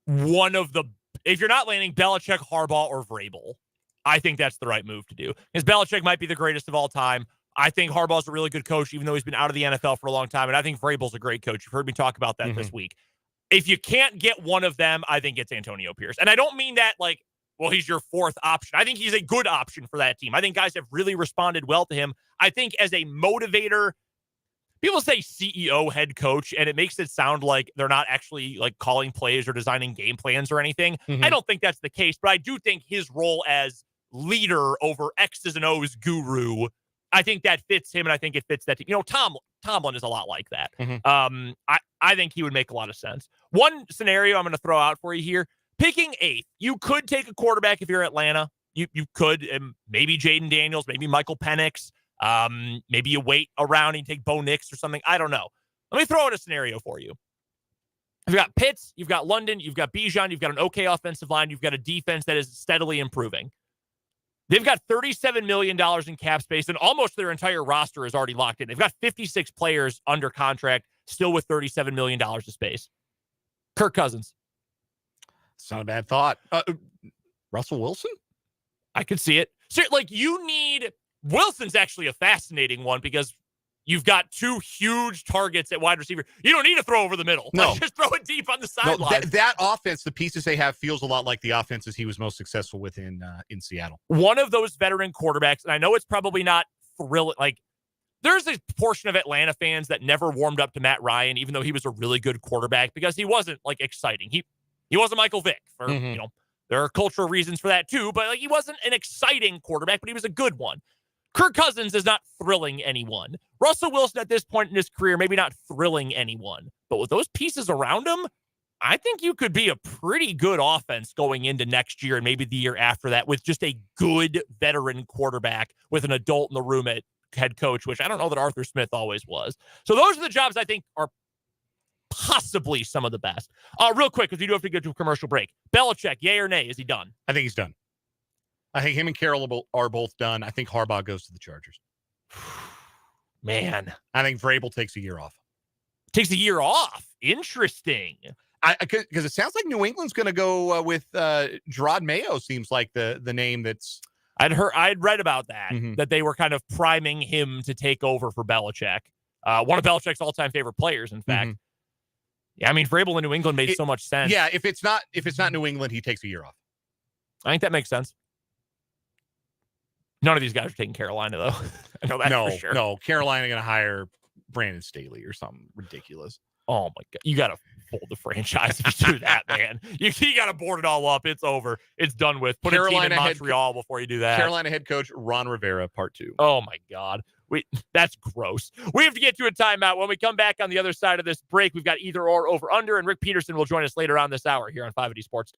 Belichick, Harbaugh, or Vrabel, I think that's the right move to do. Because Belichick might be the greatest of all time. I think Harbaugh's a really good coach, even though he's been out of the NFL for a long time. And I think Vrabel's a great coach. You've heard me talk about that this week. If you can't get one of them, I think it's Antonio Pierce. And I don't mean that like, well, he's your 4th option. I think he's a good option for that team. I think guys have really responded well to him. I think as a motivator, people say CEO, head coach, and it makes it sound like they're not actually like calling plays or designing game plans or anything. I don't think that's the case, but I do think his role as leader over X's and O's guru, I think that fits him, and I think it fits that team. You know, Tomlin is a lot like that. I think he would make a lot of sense. One scenario I'm going to throw out for you here, picking 8th. You could take a quarterback if you're Atlanta. You could, maybe Jaden Daniels, maybe Michael Penix. Maybe you wait around and take Bo Nix or something. I don't know. Let me throw out a scenario for you. You've got Pitts, you've got London, you've got Bijan, you've got an okay offensive line, you've got a defense that is steadily improving. They've got $37 million in cap space, and almost their entire roster is already locked in. They've got 56 players under contract, still with $37 million of space. Kirk Cousins.
It's not a bad thought. Russell Wilson?
I could see it. So, Wilson's actually a fascinating one because you've got 2 huge targets at wide receiver. You don't need to throw over the middle.
No.
Just throw it deep on the sideline.
No, that offense, the pieces they have, feels a lot like the offenses he was most successful with in Seattle.
One of those veteran quarterbacks, and I know it's probably not thrilling. Like, there's a portion of Atlanta fans that never warmed up to Matt Ryan, even though he was a really good quarterback, because he wasn't, like, exciting. He wasn't Michael Vick. There are cultural reasons for that, too, but he wasn't an exciting quarterback, but he was a good one. Kirk Cousins is not thrilling anyone. Russell Wilson at this point in his career, maybe not thrilling anyone. But with those pieces around him, I think you could be a pretty good offense going into next year and maybe the year after that with just a good veteran quarterback with an adult in the room at head coach, which I don't know that Arthur Smith always was. So those are the jobs I think are possibly some of the best. Real quick, because we do have to go to a commercial break. Belichick, yay or nay? Is he done?
I think he's done. I think him and Carroll are both done. I think Harbaugh goes to the Chargers.
Man.
I think Vrabel takes a year off.
Takes a year off. Interesting.
Because it sounds like New England's going to go with Gerard Mayo. Seems like the name that's.
I'd read about that,
Mm-hmm.
that they were kind of priming him to take over for Belichick. One of Belichick's all-time favorite players, in fact.
Mm-hmm.
Yeah, I mean, Vrabel in New England made so much sense.
Yeah, if it's not New England, he takes a year off.
I think that makes sense. None of these guys are taking Carolina, though. I know that for sure.
No, Carolina going to hire Brandon Staley or something ridiculous.
Oh, my God. You got to fold the franchise if you do that, man. You got to board it all up. It's over. It's done with. Put a team in Montreal before you do that.
Carolina head coach Ron Rivera, part 2.
Oh, my God. That's gross. We have to get to a timeout. When we come back on the other side of this break, we've got either or over under, and Rick Peterson will join us later on this hour here on 580 Sports.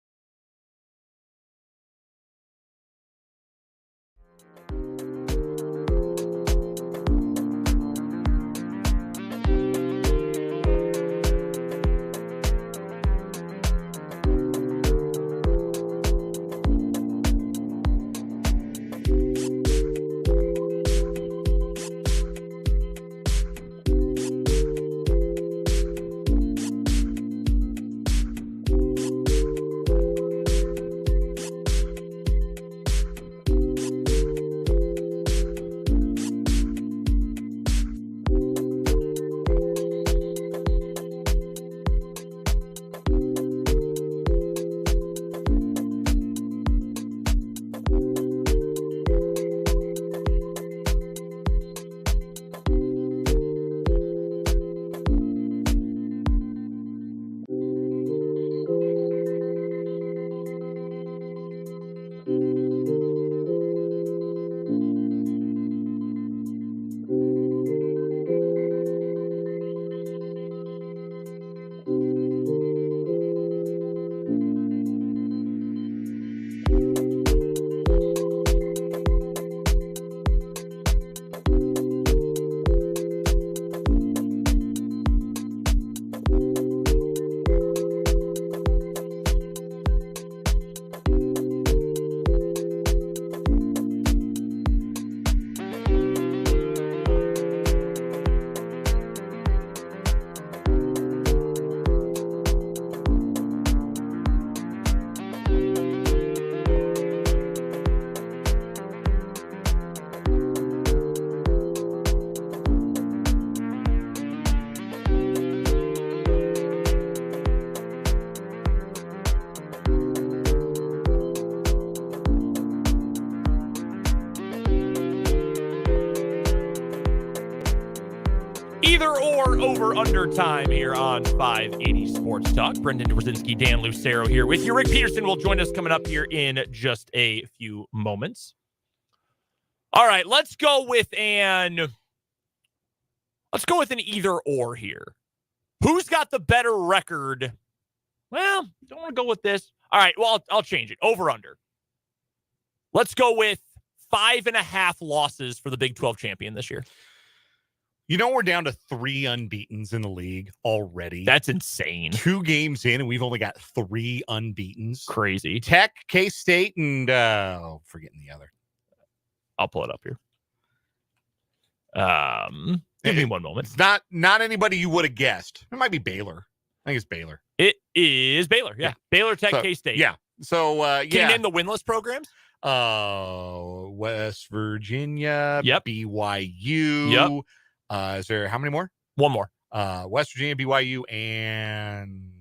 Either or over under time here on 580 Sports Talk. Brendan Brzezinski, Dan Lucero here with you. Rick Peterson will join us coming up here in just a few moments. All right, let's go with an either or here. Who's got the better record? Well, don't want to go with this. All right, well, I'll change it. Over under. Let's go with 5.5 losses for the Big 12 champion this year.
You know, we're down to 3 unbeatens in the league already.
That's insane.
2 games in, and we've only got 3 unbeatens.
Crazy.
Tech, K-State, and forgetting the other.
I'll pull it up here. Give me one moment.
It's not anybody you would have guessed. It might be Baylor. I think it's Baylor.
It is Baylor. Yeah. Baylor, Tech, K-State.
Yeah. So,
Can you name the winless programs?
West Virginia.
Yep.
BYU.
Yep.
Is there how many more?
One more.
West Virginia, BYU, and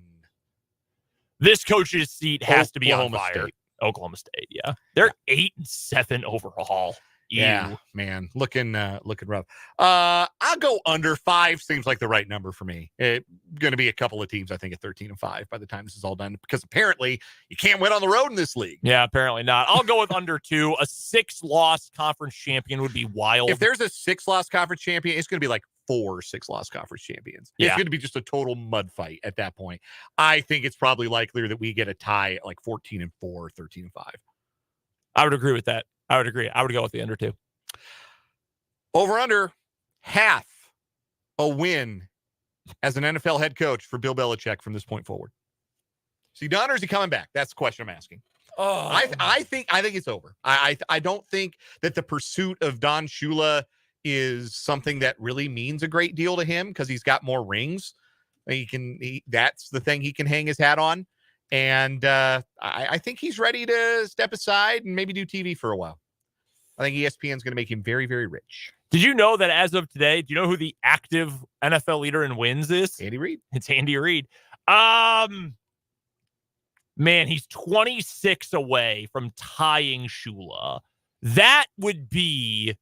this coach's seat has to be on
Oklahoma
fire.
State.
Oklahoma State, yeah. They're 8-7 overall. Ew.
Yeah, man, looking rough. I'll go under 5. Seems like the right number for me. It's going to be a couple of teams, I think, at 13-5 by the time this is all done, because apparently you can't win on the road in this league.
Yeah, apparently not. I'll go with under 2. A 6-loss conference champion would be wild.
If there's a 6-loss conference champion, it's going to be like 4 6-loss conference champions.
Yeah.
It's going to be just a total mud fight at that point. I think it's probably likelier that we get a tie at like 14-4, 13-5.
I would agree with that. I would agree. I would go with the under 2.
Over under half a win as an NFL head coach for Bill Belichick from this point forward. Is he done or is he coming back? That's the question I'm asking.
Oh,
I think it's over. I don't think that the pursuit of Don Shula is something that really means a great deal to him because he's got more rings. That's the thing he can hang his hat on. And I think he's ready to step aside and maybe do TV for a while. I think ESPN is going to make him very, very rich.
Did you know that as of today, do you know who the active NFL leader in wins is?
Andy Reid.
It's Andy Reid. Man, he's 26 away from tying Shula. That would be,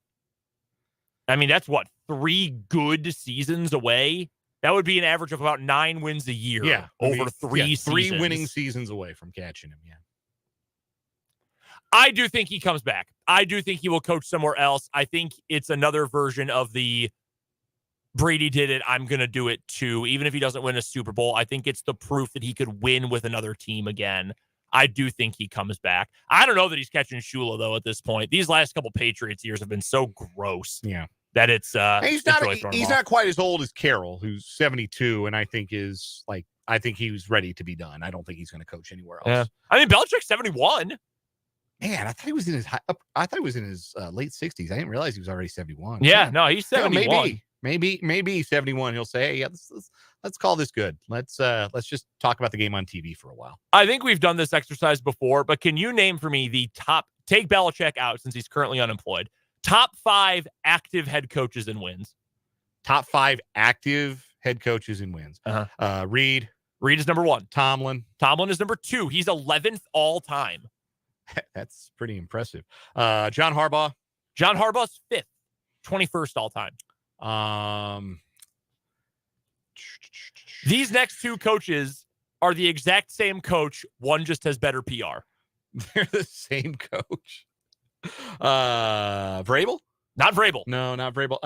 that's what, 3 good seasons away? That would be an average of about 9 wins a year over 3 seasons.
3 winning seasons away from catching him,
I do think he comes back. I do think he will coach somewhere else. I think it's another version of the Brady did it, I'm going to do it too. Even if he doesn't win a Super Bowl, I think it's the proof that he could win with another team again. I do think he comes back. I don't know that he's catching Shula, though, at this point. These last couple Patriots years have been so gross.
Yeah.
That it's
he's not quite as old as Carroll, who's 72, and I think he was ready to be done. I don't think he's going to coach anywhere else.
Yeah. Belichick's 71.
Man, I thought he was in his late 60s. I didn't realize he was already 71.
Yeah, no, he's 71.
Maybe 71. He'll say, "Hey, let's call this good. Let's just talk about the game on TV for a while."
I think we've done this exercise before, but can you name for me the top? Take Belichick out since he's currently unemployed. Top 5 active head coaches in wins.
Top 5 active head coaches in wins. Reid.
Reid is number 1.
Tomlin
is number 2. He's 11th all time.
That's pretty impressive. John Harbaugh.
John Harbaugh's 5th, 21st all time. These next 2 coaches are the exact same coach. One just has better PR.
They're the same coach. Vrabel?
Not Vrabel.
No, not Vrabel.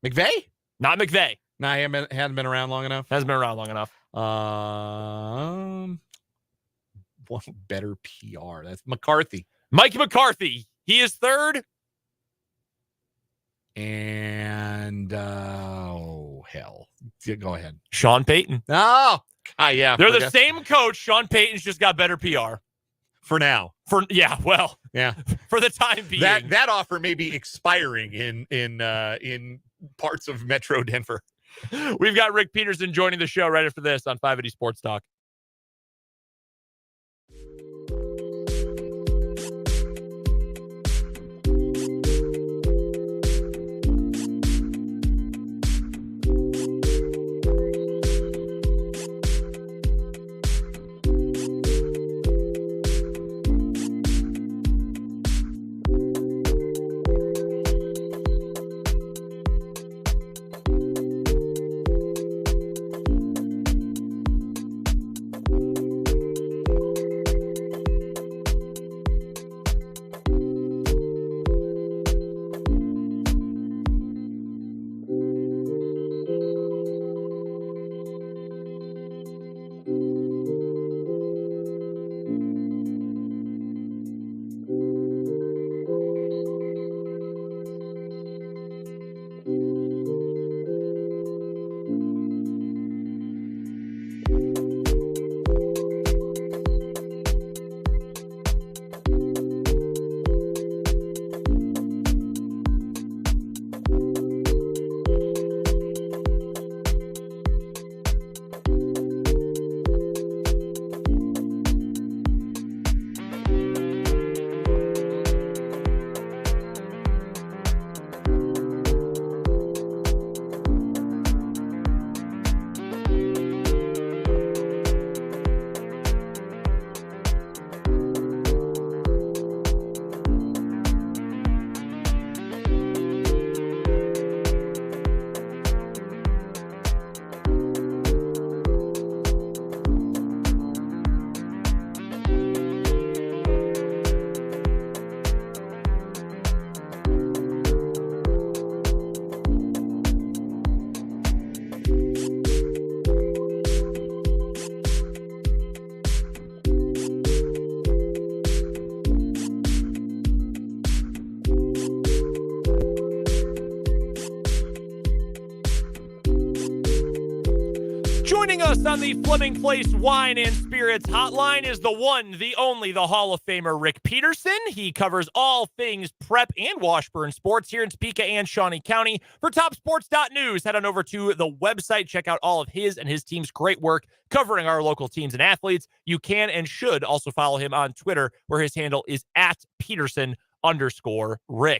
McVay?
Not McVay.
No, he hadn't been around long enough.
Hasn't been around long enough.
One better PR. That's McCarthy.
Mike McCarthy. He is 3rd.
And hell. Go ahead.
Sean Payton.
Oh, yeah.
They're the same coach. Sean Payton's just got better PR.
For now.
For the time being.
That offer may be expiring in parts of Metro Denver.
We've got Rick Peterson joining the show right after this on 580 Sports Talk. on the Fleming Place Wine and Spirits hotline is the one, the only, the Hall of Famer Rick Peterson. He covers all things prep and Washburn sports here in Topeka and Shawnee County. For TopSports.news, head on over to the website. Check out all of his and his team's great work covering our local teams and athletes. You can and should also follow him on Twitter, where his handle is @Peterson_Rick.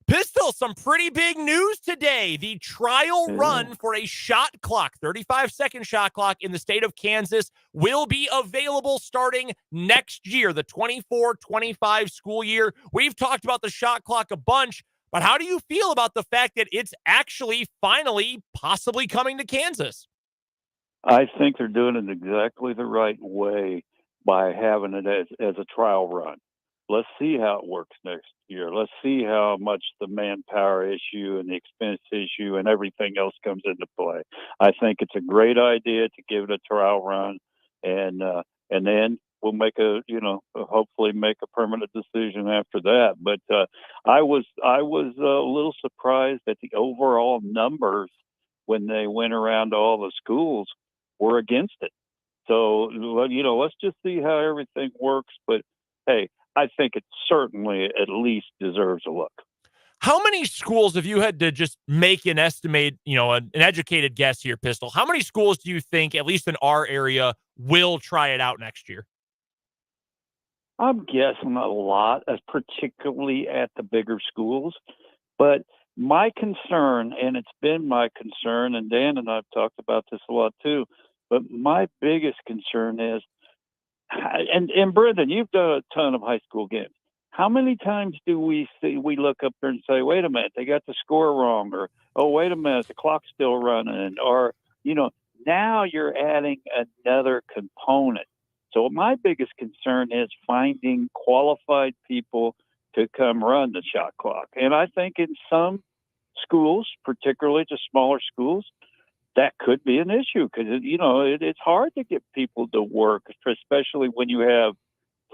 Pistol, some pretty big news today. The trial run for a shot clock, 35-second shot clock in the state of Kansas, will be available starting next year, the 24-25 school year. We've talked about the shot clock a bunch, but how do you feel about the fact that it's actually finally possibly coming to Kansas?
I think they're doing it exactly the right way by having it as a trial run. Let's see how it works next year. Let's see how much the manpower issue and the expense issue and everything else comes into play. I think it's a great idea to give it a trial run, and then we'll hopefully make a permanent decision after that. But I was a little surprised at the overall numbers when they went around to all the schools were against it. So let's just see how everything works. But hey, I think it certainly at least deserves a look.
How many schools, if you had to just make an estimate, an educated guess here, Pistol, how many schools do you think, at least in our area, will try it out next year?
I'm guessing a lot, particularly at the bigger schools. But my concern, and it's been my concern, and Dan and I have talked about this a lot too, but my biggest concern is, and Brendan, you've done a ton of high school games. How many times do we look up there and say, wait a minute, they got the score wrong, or, oh, wait a minute, the clock's still running, or, now you're adding another component. So my biggest concern is finding qualified people to come run the shot clock. And I think in some schools, particularly the smaller schools, that could be an issue because, it's hard to get people to work, especially when you have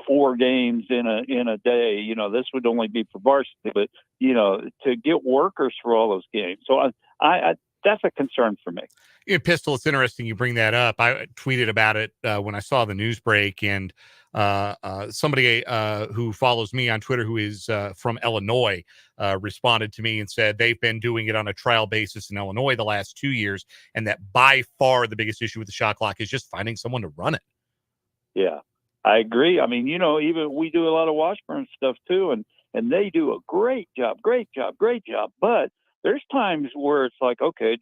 4 games in a day. This would only be for varsity, but, to get workers for all those games. So I that's a concern for me.
Pistol, it's interesting you bring that up. I tweeted about it when I saw the news break, and somebody who follows me on Twitter who is from Illinois responded to me and said they've been doing it on a trial basis in Illinois the last 2 years, and that by far the biggest issue with the shot clock is just finding someone to run it.
Yeah, I agree. I mean, even we do a lot of Washburn stuff too, and they do a great job. But there's times where it's like, okay,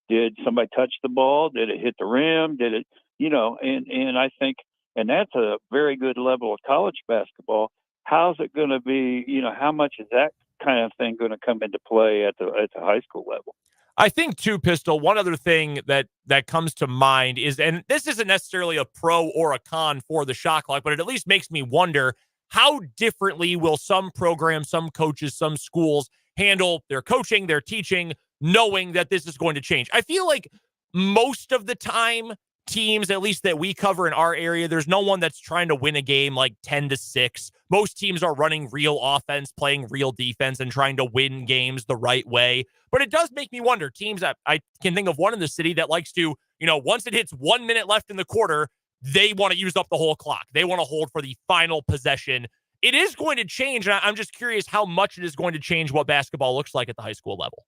did somebody touch the ball? Did it hit the rim? Did it, and I think, and that's a very good level of college basketball. How's it going to be? How much is that kind of thing going to come into play at the high school level?
I think too, Pistol, one other thing that comes to mind is, and this isn't necessarily a pro or a con for the shot clock, but it at least makes me wonder, how differently will some programs, some coaches, some schools handle their coaching, their teaching, knowing that this is going to change? I feel like most of the time, teams, at least that we cover in our area, there's no one that's trying to win a game like 10-6. Most teams are running real offense, playing real defense, and trying to win games the right way. But it does make me wonder, teams that I can think of one in the city that likes to, once it hits 1 minute left in the quarter, they want to use up the whole clock. They want to hold for the final possession. It is going to change, and I'm just curious how much it is going to change what basketball looks like at the high school level.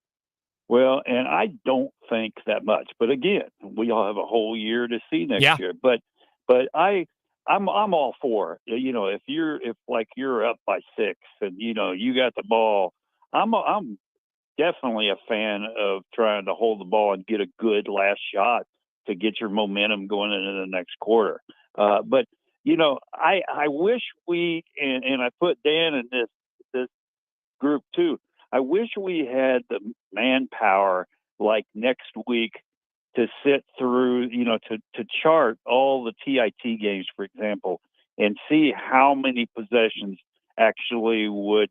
Well, and I don't think that much, but again, we all have a whole year to see next year. But I'm all for it. If you're up by 6 and you got the ball, I'm definitely a fan of trying to hold the ball and get a good last shot to get your momentum going into the next quarter. But I wish we, and I put Dan in this group too. I wish we had the manpower like next week to sit through, to chart all the TIT games, for example, and see how many possessions actually would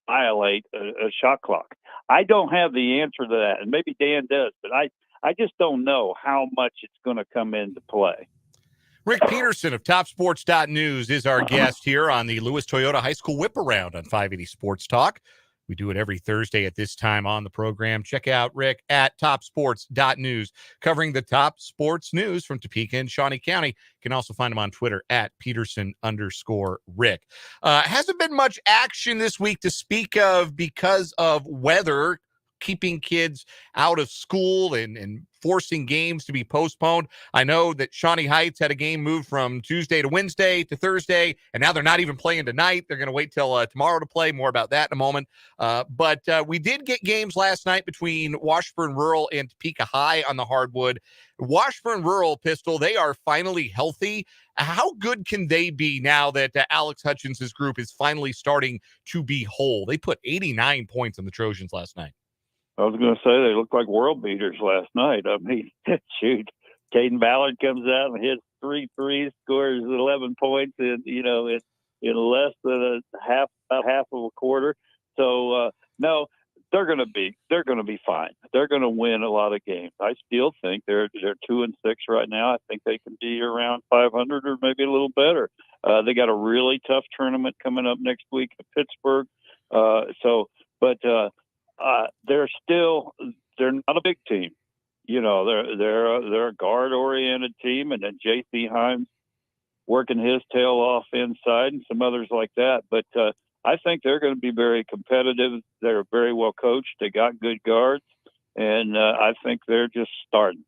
violate a shot clock. I don't have the answer to that, and maybe Dan does, but I just don't know how much it's going to come into play.
Rick Peterson of TopSports.news is our guest here on the Lewis Toyota High School Whiparound on 580 Sports Talk. We do it every Thursday at this time on the program. Check out Rick at TopSports.news, covering the top sports news from Topeka and Shawnee County. You can also find him on Twitter at Peterson_Rick. Hasn't been much action this week to speak of because of weather, keeping kids out of school and forcing games to be postponed. I know that Shawnee Heights had a game moved from Tuesday to Wednesday to Thursday, and now they're not even playing tonight. They're going to wait till tomorrow to play. More about that in a moment. But we did get games last night between Washburn Rural and Topeka High on the hardwood. Washburn Rural, Pistol, they are finally healthy. How good can they be now that Alex Hutchins' group is finally starting to be whole? They put 89 points on the Trojans last night.
I was going to say they looked like world beaters last night. I mean, shoot, Caden Ballard comes out and hits 3 threes, scores 11 points in less than about half of a quarter. So no, they're going to be fine. They're going to win a lot of games. I still think they're 2-6 right now. I think they can be around 500 or maybe a little better. They got a really tough tournament coming up next week in Pittsburgh. They're not a big team. They're a guard oriented team, and then JC Himes working his tail off inside and some others like that. But I think they're going to be very competitive. They're very well coached. They got good guards, and I think they're just starting.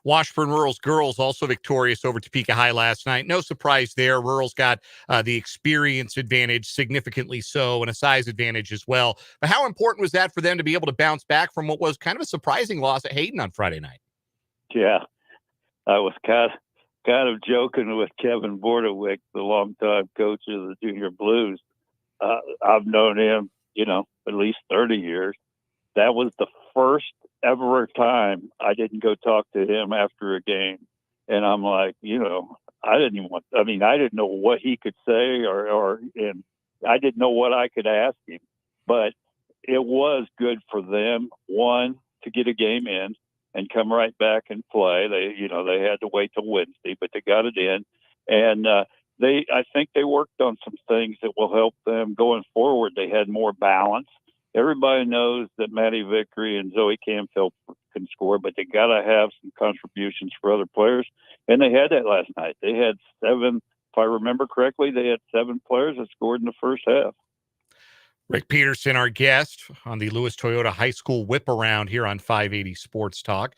Washburn Rural's girls also victorious over Topeka High last night. No surprise there. Rural's got the experience advantage, significantly so, and a size advantage as well. But how important was that for them to be able to bounce back from what was kind of a surprising loss at Hayden on Friday night?
Yeah, I was kind of joking with Kevin Bordewick, the longtime coach of the Junior Blues. I've known him, at least 30 years. That was the first ever time I didn't go talk to him after a game. And I'm like, I didn't know what he could say and I didn't know what I could ask him, but it was good for them, one, to get a game in and come right back and play. They had to wait till Wednesday, but they got it in. And, I think they worked on some things that will help them going forward. They had more balance. Everybody knows that Maddie Vickery and Zoe Camfield can score, but they got to have some contributions for other players. And they had that last night. They had 7, if I remember correctly, they had 7 players that scored in the first half.
Rick Peterson, our guest on the Lewis Toyota High School Whiparound here on 580 Sports Talk.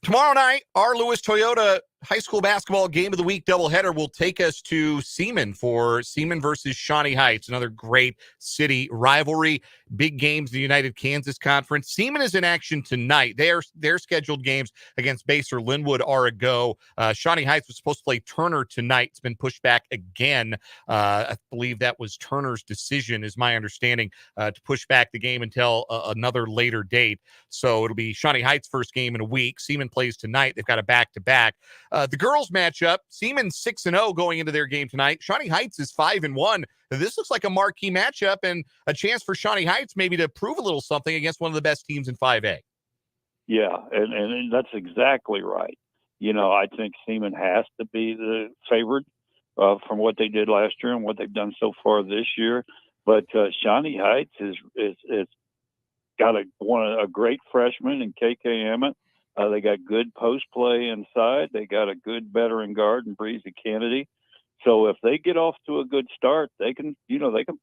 Tomorrow night, our Lewis Toyota High School Basketball Game of the Week doubleheader will take us to Seaman for Seaman versus Shawnee Heights, another great city rivalry. Big games in the United Kansas Conference. Seaman is in action tonight. Their scheduled games against Baser Linwood are a go. Shawnee Heights was supposed to play Turner tonight. It's been pushed back again. I believe that was Turner's decision, is my understanding, to push back the game until another later date. So it'll be Shawnee Heights' first game in a week. Seaman plays tonight. They've got a back-to-back. The girls matchup, Seaman's 6-0 going into their game tonight. Shawnee Heights is 5-1. This looks like a marquee matchup and a chance for Shawnee Heights maybe to prove a little something against one of the best teams in 5A.
Yeah, and that's exactly right. I think Seaman has to be the favorite from what they did last year and what they've done so far this year. But Shawnee Heights is got a great freshman in KK Emmett. They got good post play inside. They got a good veteran guard in Breezy Kennedy. So if they get off to a good start, they can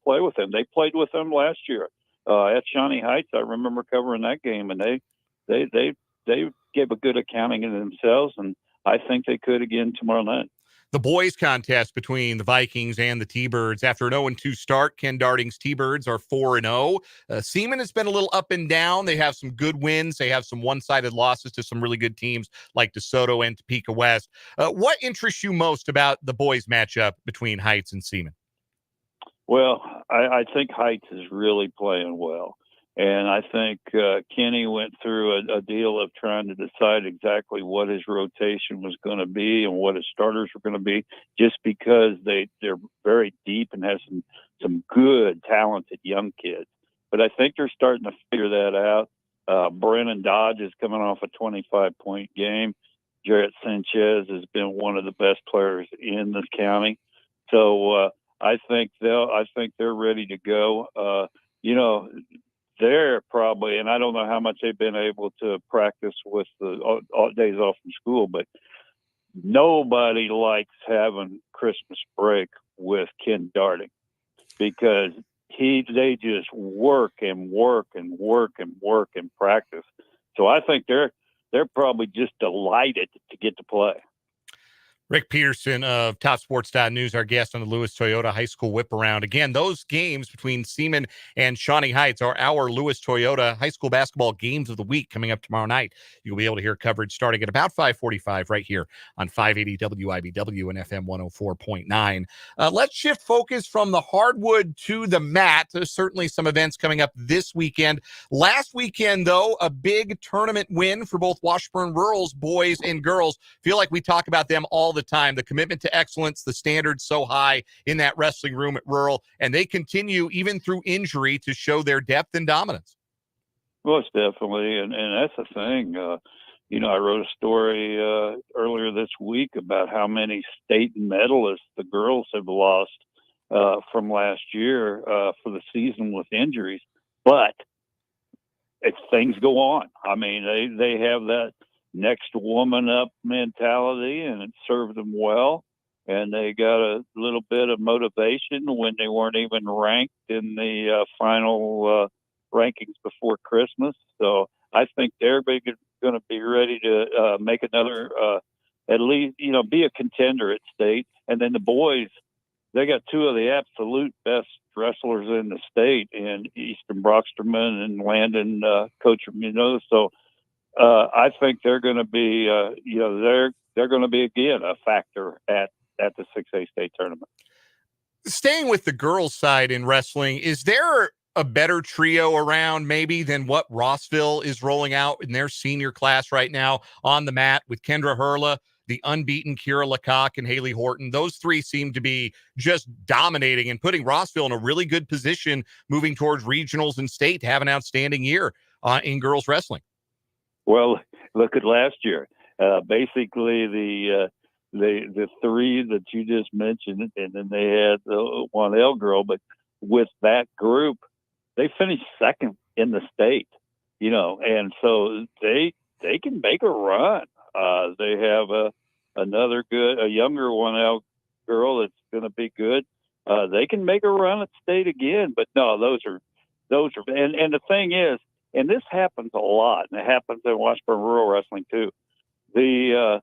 play with them. They played with them last year at Shawnee Heights. I remember covering that game, and they gave a good accounting of themselves, and I think they could again tomorrow night.
The boys contest between the Vikings and the T-Birds. After an 0-2 start, Ken Darting's T-Birds are 4-0. Seaman has been a little up and down. They have some good wins. They have some one-sided losses to some really good teams like DeSoto and Topeka West. What interests you most about the boys matchup between Heights and Seaman?
Well, I think Heights is really playing well. And I think Kenny went through a deal of trying to decide exactly what his rotation was going to be and what his starters were going to be, just because they're very deep and have some good, talented young kids. But I think they're starting to figure that out. Brennan Dodge is coming off a 25-point game. Jarrett Sanchez has been one of the best players in this county. So I think they're ready to go. they're probably, and I don't know how much they've been able to practice with the all days off from school, but nobody likes having Christmas break with Ken Darting because they just work and work and work and work and practice. So I think they're probably just delighted to get to play.
Rick Peterson of TopSports.news, our guest on the Lewis Toyota High School Whiparound. Again, those games between Seaman and Shawnee Heights are our Lewis Toyota High School basketball games of the week coming up tomorrow night. You'll be able to hear coverage starting at about 5:45 right here on 580 WIBW and FM 104.9. Let's shift focus from the hardwood to the mat. There's certainly some events coming up this weekend. Last weekend, though, a big tournament win for both Washburn Rural's boys and girls. Feel like we talk about them all the time. The commitment to excellence, the standards so high in that wrestling room at Rural, and they continue even through injury to show their depth and dominance.
Most definitely, and that's the thing. I wrote a story earlier this week about how many state medalists the girls have lost from last year for the season with injuries, but things go on. I mean, they have that next woman up mentality, and it served them well. And they got a little bit of motivation when they weren't even ranked in the final rankings before Christmas. So I think they're going to be ready to make another, at least, be a contender at state. And then the boys, they got two of the absolute best wrestlers in the state, in Easton Brocksterman and Landon Coach. So I think they're going to be, they're going to be again a factor at the 6A state tournament.
Staying with the girls' side in wrestling, is there a better trio around maybe than what Rossville is rolling out in their senior class right now on the mat with Kendra Hurla, the unbeaten Kira Lecoq, and Haley Horton? Those three seem to be just dominating and putting Rossville in a really good position moving towards regionals and state to have an outstanding year in girls wrestling. Well,
look at last year. Basically, the three that you just mentioned, and then they had the 1L girl, but with that group, they finished second in the state, and so they can make a run. They have a younger 1L girl that's going to be good. They can make a run at state again, but no, those are, and the thing is, and this happens a lot, and it happens in Washburn Rural Wrestling too. The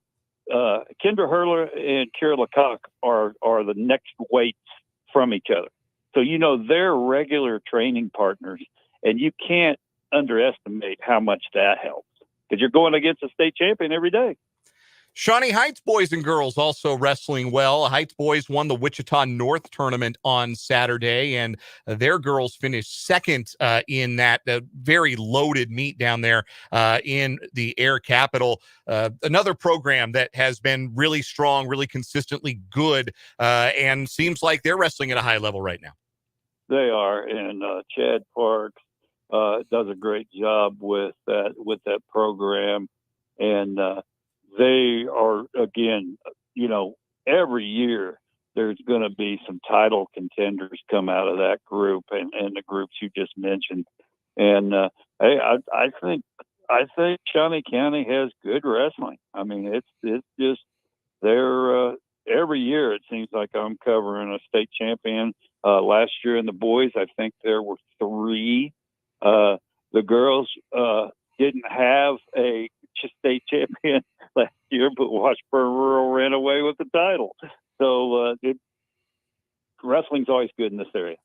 Kendra Hurler and Kira Lecoq are the next weights from each other. So, they're regular training partners, and you can't underestimate how much that helps because you're going against a state champion every day. Shawnee Heights boys and girls also wrestling well. Heights boys won the Wichita North tournament on Saturday, and their girls finished second in that very loaded meet down there in the Air Capital. Another program that has been really strong, really consistently good, and seems like they're wrestling at a high level right now. They are, and Chad Parks does a great job with that program, and they are, again, every year there's going to be some title contenders come out of that group and the groups you just mentioned. And I think Shawnee County has good wrestling. I mean, it's just they're every year it seems like I'm covering a state champion. Last year in the boys, I think there were 3. The girls didn't have a state champion last year, but Washburn Rural ran away with the title. So wrestling's always good in this area.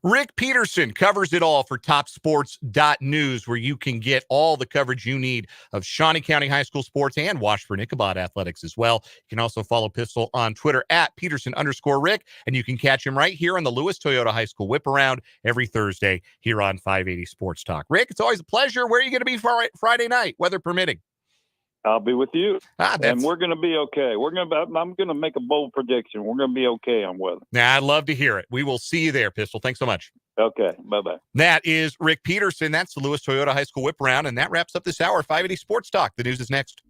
Rick Peterson covers it all for TopSports.news, where you can get all the coverage you need of Shawnee County High School sports and Washburn-Ichabod athletics as well. You can also follow Pistol on Twitter at Peterson_Rick, and you can catch him right here on the Lewis Toyota High School Whiparound every Thursday here on 580 Sports Talk. Rick, it's always a pleasure. Where are you going to be Friday night, weather permitting? I'll be with you, and we're going to be okay. I'm going to make a bold prediction. We're going to be okay on weather. I'd love to hear it. We will see you there, Pistol. Thanks so much. Okay, bye-bye. That is Rick Peterson. That's the Lewis Toyota High School Whiparound, and that wraps up this hour. 580 Sports Talk. The news is next.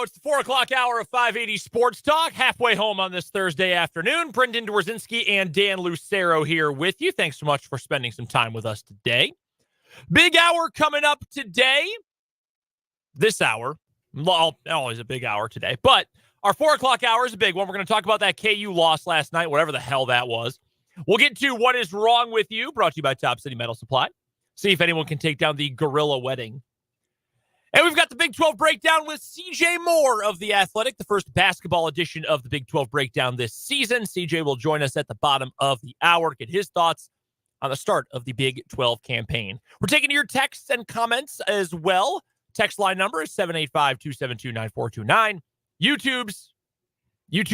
It's the 4 o'clock hour of 580 Sports Talk. Halfway home on this Thursday afternoon. Brendan Dworzinski and Dan Lucero here with you. Thanks so much for spending some time with us today. Big hour coming up today. This hour, well, always a big hour today, but our 4 o'clock hour is a big one. We're going to talk about that KU loss last night, whatever the hell that was. We'll get to what is wrong with you, brought to you by Top City Metal Supply. See if anyone can take down the Gorilla Wedding. And we've got the Big 12 Breakdown with CJ Moore of The Athletic, the first basketball edition of the Big 12 Breakdown this season. CJ will join us at the bottom of the hour to get his thoughts on the start of the Big 12 campaign. We're taking your texts and comments as well. Text line number is 785-272-9429. YouTube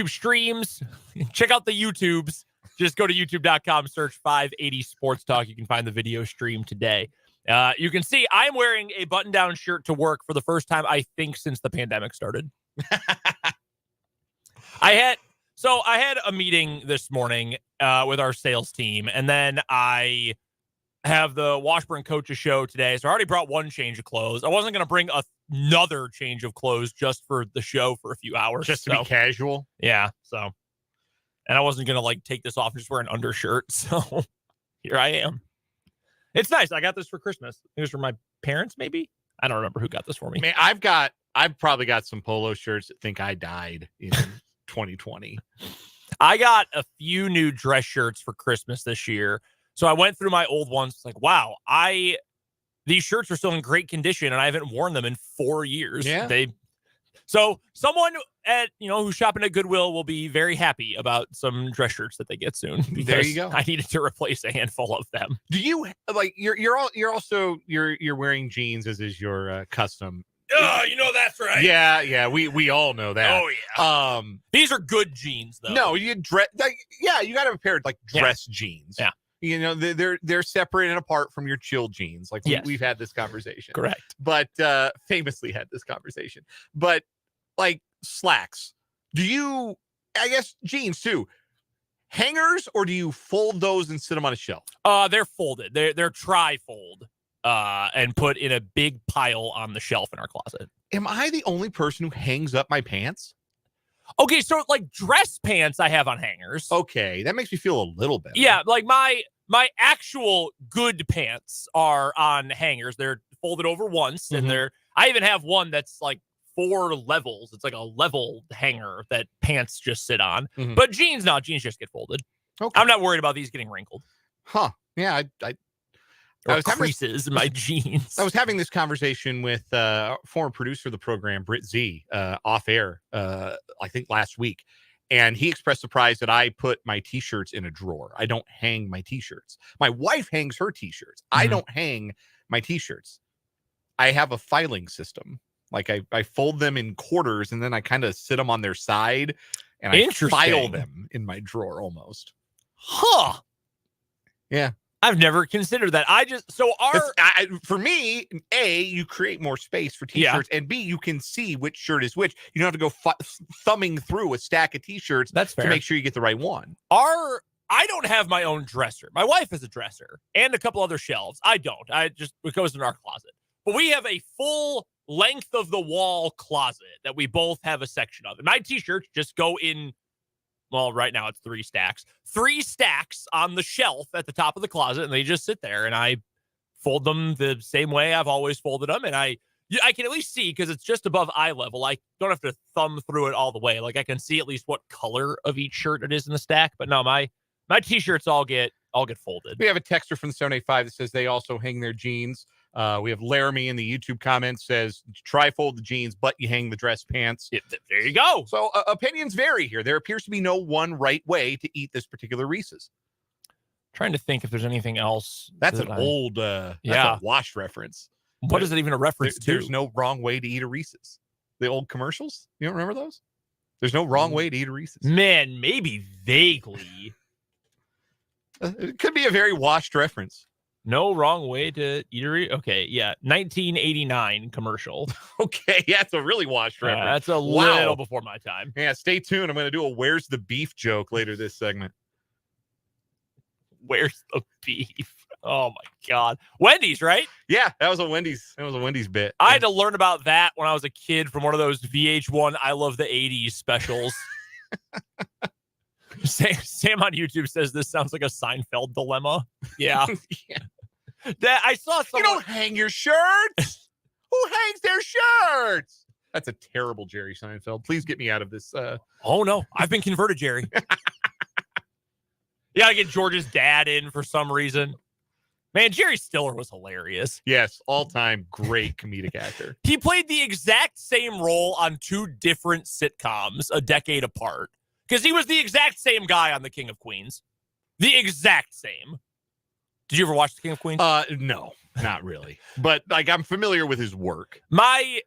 streams. Check out the YouTubes. Just go to youtube.com, search 580 Sports Talk. You can find the video stream today. You can see I'm wearing a button-down shirt to work for the first time, I think, since the pandemic started. I had a meeting this morning with our sales team, and then I have the Washburn Coaches show today, so I already brought one change of clothes. I wasn't going to bring another change of clothes just for the show for a few hours.
Just to be casual?
Yeah, so. And I wasn't going to, take this off and just wear an undershirt, so here I am. It's nice. I got this for Christmas. It was for my parents, maybe? I don't remember who got this for me.
Man, I've probably got some polo shirts that think I died in 2020.
I got a few new dress shirts for Christmas this year. So I went through my old ones. It's like, wow, these shirts are still in great condition, and I haven't worn them in 4 years.
Yeah.
So someone who's shopping at Goodwill will be very happy about some dress shirts that they get soon.
There you go.
I needed to replace a handful of them.
Do you you're also wearing jeans as is your custom?
That's right.
Yeah. We all know that.
Oh yeah. These are good jeans though.
No, you dress you got to have a pair of dress jeans.
Yeah.
They're separated apart from your chill jeans. We've had this conversation.
Correct.
But famously had this conversation. But slacks. Do you, I guess jeans too, hangers, or do you fold those and sit them on a shelf?
They're folded. They're tri-fold and put in a big pile on the shelf in our closet.
Am I the only person who hangs up my pants?
Okay, so dress pants I have on hangers.
Okay, that makes me feel a little better.
Yeah, my actual good pants are on hangers. They're folded over once, and I even have one that's 4 levels. It's like a leveled hanger that pants just sit on. But jeans just get folded. Okay. I'm not worried about these getting wrinkled.
Huh. Yeah, I
was creases in my jeans.
I was having this conversation with former producer of the program, Britt Z, off air, I think last week. And he expressed surprise that I put my T-shirts in a drawer. I don't hang my T-shirts. My wife hangs her T-shirts. I don't hang my T-shirts. I have a filing system. I fold them in quarters, and then I kind of sit them on their side, and I file them in my drawer almost.
Huh.
Yeah.
I've never considered that.
For me, A, you create more space for T-shirts, and B, you can see which shirt is which. You don't have to go thumbing through a stack of T-shirts to make sure you get the right one.
I don't have my own dresser. My wife has a dresser and a couple other shelves. I don't. It goes in our closet. But we have a full length of the wall closet that we both have a section of. And my T-shirts just go in, well, right now it's 3 stacks. 3 stacks on the shelf at the top of the closet, and they just sit there, and I fold them the same way I've always folded them, and I can at least see, because it's just above eye level. I don't have to thumb through it all the way. I can see at least what color of each shirt it is in the stack. But no, my T-shirts all get folded.
We have a texter from the 785 that says they also hang their jeans. We have Laramie in the YouTube comments says, try fold the jeans, but you hang the dress pants.
There you go.
So opinions vary here. There appears to be no one right way to eat this particular Reese's.
Trying to think if there's anything else.
That's old, that's a Wash reference.
What is it even a reference to?
There's no wrong way to eat a Reese's. The old commercials? You don't remember those? There's no wrong way to eat a Reese's.
Man, maybe vaguely.
It could be a very washed reference.
No wrong way to eat a Reese's. Okay, yeah. 1989 commercial.
Okay, yeah, it's a really washed reference.
That's a little before my time.
Yeah, stay tuned. I'm going to do a Where's the Beef joke later this segment.
Where's the beef? Oh my God. Wendy's, right?
Yeah, that was a Wendy's bit.
I had to learn about that when I was a kid from one of those VH1 I Love the 80s specials. Sam on YouTube says this sounds like a Seinfeld dilemma. Yeah.
Yeah.
That I saw someone.
You don't hang your shirts. Who hangs their shirts? That's a terrible Jerry Seinfeld. Please get me out of this.
Oh, no. I've been converted, Jerry. You got to get George's dad in for some reason. Man, Jerry Stiller was hilarious.
Yes, all-time great comedic actor.
He played the exact same role on 2 different sitcoms a decade apart because he was the exact same guy on The King of Queens. The exact same. Did you ever watch The King of Queens?
No, not really. But like I'm familiar with his work.
My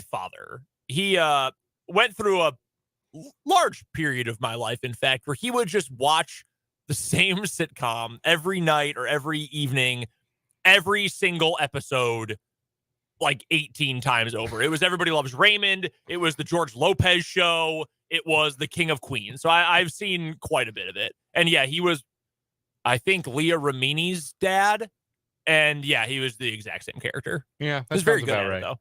father, he went through a large period of my life, in fact, where he would just watch the same sitcom every night or every evening, every single episode, like 18 times over. It was Everybody Loves Raymond. It was the George Lopez Show. It was The King of Queens. So I've seen quite a bit of it. And yeah, he was, I think, Leah Remini's dad. And yeah, he was the exact same character.
Yeah,
He was very good at it, though.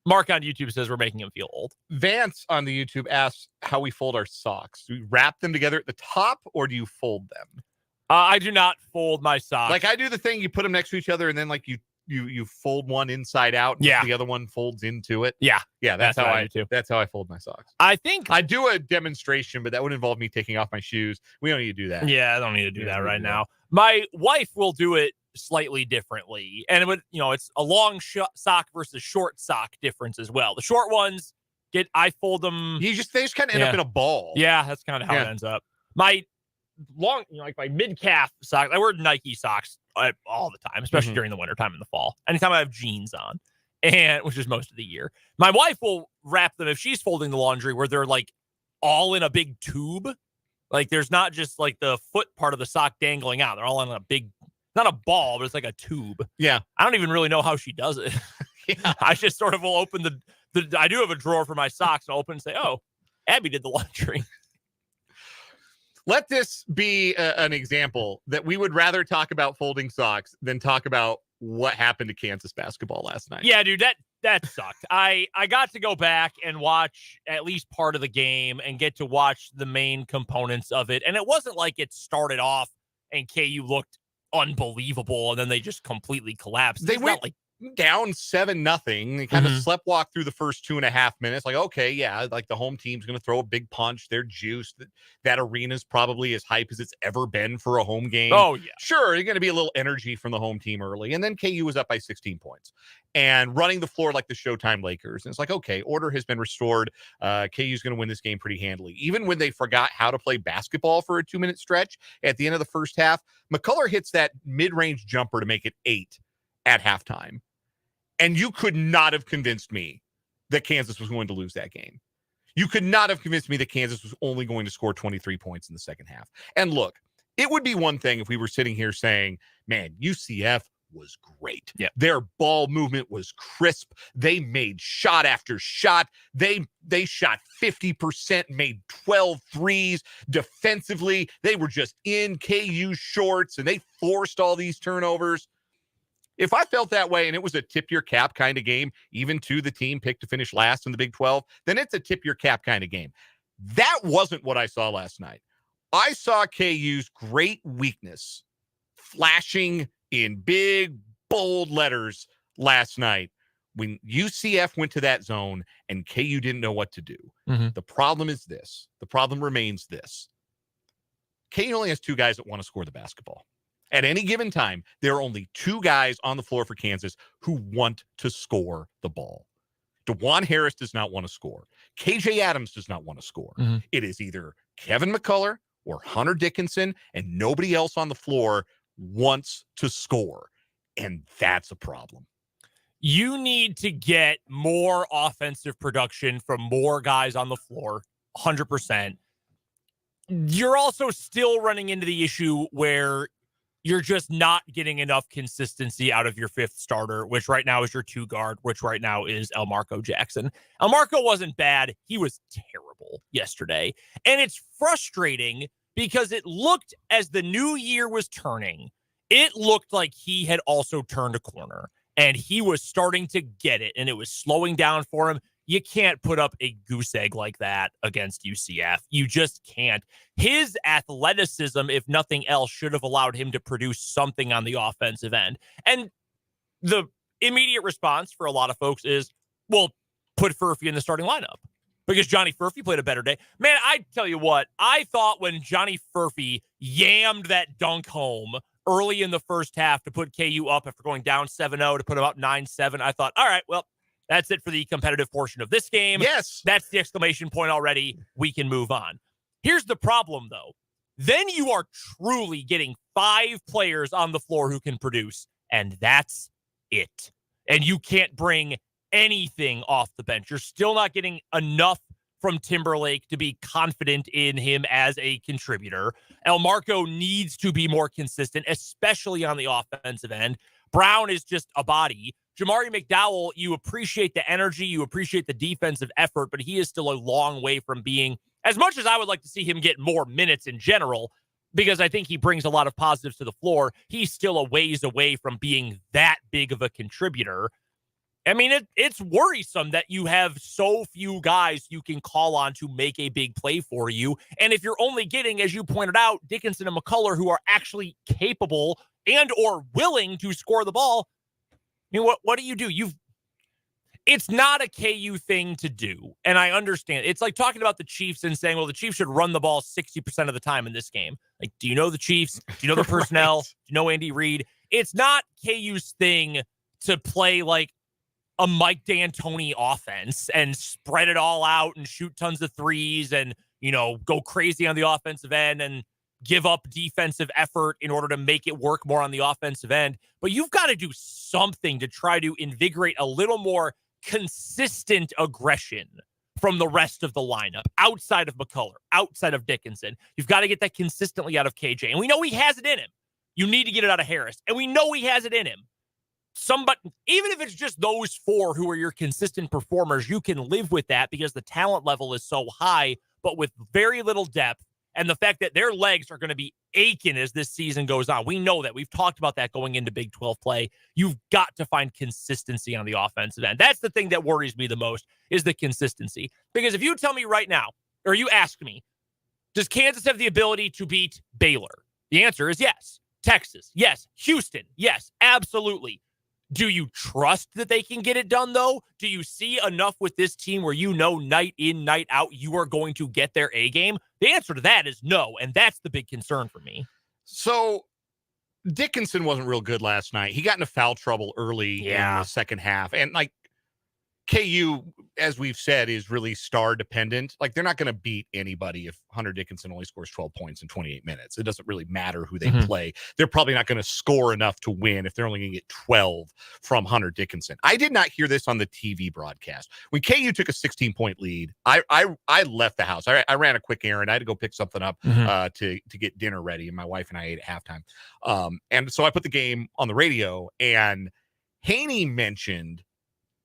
Mark on YouTube says we're making him feel old.
Vance on the YouTube asks how we fold our socks. Do we wrap them together at the top or do you fold them?
I do not fold my socks.
Like I do the thing, you put them next to each other and then like you fold one inside out and
Yeah.
the other one folds into it.
Yeah.
Yeah, that's how
what
I
do too.
that's how I fold my socks.
I think
I do a demonstration, but that would involve me taking off my shoes. We don't need to do that.
Yeah, I don't need to do
Yeah,
that
we
right
do
now. My wife will do it slightly differently, and it would, it's a long sock versus short sock difference as well. The short ones I fold them.
They just kind of end up in a ball.
Yeah, that's kind of how it ends up. My long, like my mid calf socks. I wear Nike socks all the time, especially during the wintertime and the fall. Anytime I have jeans on, and which is most of the year. My wife will wrap them if she's folding the laundry where they're like all in a big tube. Like there's not just like the foot part of the sock dangling out. They're all in a big, not a ball, but it's like a tube.
Yeah.
I don't even really know how she does it.
Yeah.
I just sort of will open the I do have a drawer for my socks and I'll open and say, oh, Abby did the laundry.
Let this be an example that we would rather talk about folding socks than talk about what happened to Kansas basketball last night.
Yeah, dude, that sucked. I got to go back and watch at least part of the game and get to watch the main components of it. And it wasn't like it started off and KU looked unbelievable and then they just completely collapsed.
They went down 7-0. They kind of sleptwalked through the first 2.5 minutes. Like, okay, yeah, like the home team's going to throw a big punch. They're juiced. That arena's probably as hype as it's ever been for a home game.
Oh, yeah.
Sure, you're going to be a little energy from the home team early. And then KU was up by 16 points and running the floor like the Showtime Lakers. And it's like, okay, order has been restored. KU's going to win this game pretty handily. Even when they forgot how to play basketball for a 2-minute stretch at the end of the first half, McCullough hits that mid-range jumper to make it 8 at halftime. And you could not have convinced me that Kansas was going to lose that game. You could not have convinced me that Kansas was only going to score 23 points in the second half. And look, it would be one thing if we were sitting here saying, man, UCF was great.
Yeah.
Their ball movement was crisp. They made shot after shot. They shot 50%, made 12 threes. Defensively, they were just in KU shorts and they forced all these turnovers. If I felt that way and it was a tip your cap kind of game, even to the team picked to finish last in the Big 12, then it's a tip your cap kind of game. That wasn't what I saw last night. I saw KU's great weakness flashing in big, bold letters last night when UCF went to that zone and KU didn't know what to do. The problem is this. The problem remains this. KU only has 2 guys that want to score the basketball. At any given time, there are only 2 guys on the floor for Kansas who want to score the ball. DeJuan Harris does not want to score. KJ Adams does not want to score. It is either Kevin McCullough or Hunter Dickinson, and nobody else on the floor wants to score. And that's a problem.
You need to get more offensive production from more guys on the floor, 100%. You're also still running into the issue where you're just not getting enough consistency out of your 5th starter, which right now is your 2 guard, which right now is Elmarco Jackson. Elmarco wasn't bad. He was terrible yesterday. And it's frustrating because it looked as the new year was turning. it looked like he had also turned a corner and he was starting to get it and it was slowing down for him. You can't put up a goose egg like that against UCF. You just can't. His athleticism, if nothing else, should have allowed him to produce something on the offensive end. And the immediate response for a lot of folks is, well, put Furphy in the starting lineup because Johnny Furphy played a better day. Man, I tell you what, I thought when Johnny Furphy yammed that dunk home early in the first half to put KU up after going down 7-0 to put them up 9-7, I thought, all right, well, that's it for the competitive portion of this game.
Yes.
That's the exclamation point already. We can move on. Here's the problem, though. Then you are truly getting 5 players on the floor who can produce, and that's it. And you can't bring anything off the bench. You're still not getting enough from Timberlake to be confident in him as a contributor. El Marco needs to be more consistent, especially on the offensive end. Brown is just a body. Jamari McDowell, you appreciate the energy, you appreciate the defensive effort, but he is still a long way from being, as much as I would like to see him get more minutes in general, because I think he brings a lot of positives to the floor, he's still a ways away from being that big of a contributor. I mean, it's worrisome that you have so few guys you can call on to make a big play for you. And if you're only getting, as you pointed out, Dickinson and McCullough, who are actually capable and or willing to score the ball, I mean, what do you do? It's not a KU thing to do. And I understand. It's like talking about the Chiefs and saying, well, the Chiefs should run the ball 60% of the time in this game. Like, do you know the Chiefs? Do you know the personnel?
Right.
Do you know Andy Reid? It's not KU's thing to play like a Mike D'Antoni offense and spread it all out and shoot tons of threes and, go crazy on the offensive end and give up defensive effort in order to make it work more on the offensive end. But you've got to do something to try to invigorate a little more consistent aggression from the rest of the lineup, outside of McCullough, outside of Dickinson. You've got to get that consistently out of KJ. And we know he has it in him. You need to get it out of Harris. And we know he has it in him. Somebody, even if it's just those 4 who are your consistent performers, you can live with that because the talent level is so high, but with very little depth. And the fact that their legs are going to be aching as this season goes on. We know that. We've talked about that going into Big 12 play. You've got to find consistency on the offensive end. That's the thing that worries me the most, is the consistency. Because if you tell me right now, or you ask me, does Kansas have the ability to beat Baylor? The answer is yes. Texas, yes. Houston, yes, absolutely. Do you trust that they can get it done, though? Do you see enough with this team where night in, night out, you are going to get their A game? The answer to that is no, and that's the big concern for me.
So Dickinson wasn't real good last night. He got into foul trouble early in the second half. And, KU, as we've said, is really star dependent. Like, they're not going to beat anybody if Hunter Dickinson only scores 12 points in 28 minutes. It doesn't really matter who they play. They're probably not going to score enough to win if they're only going to get 12 from Hunter Dickinson. I did not hear this on the TV broadcast. When KU took a 16-point lead, I left the house. I ran a quick errand. I had to go pick something up to get dinner ready, and my wife and I ate at halftime. And so I put the game on the radio, and Haney mentioned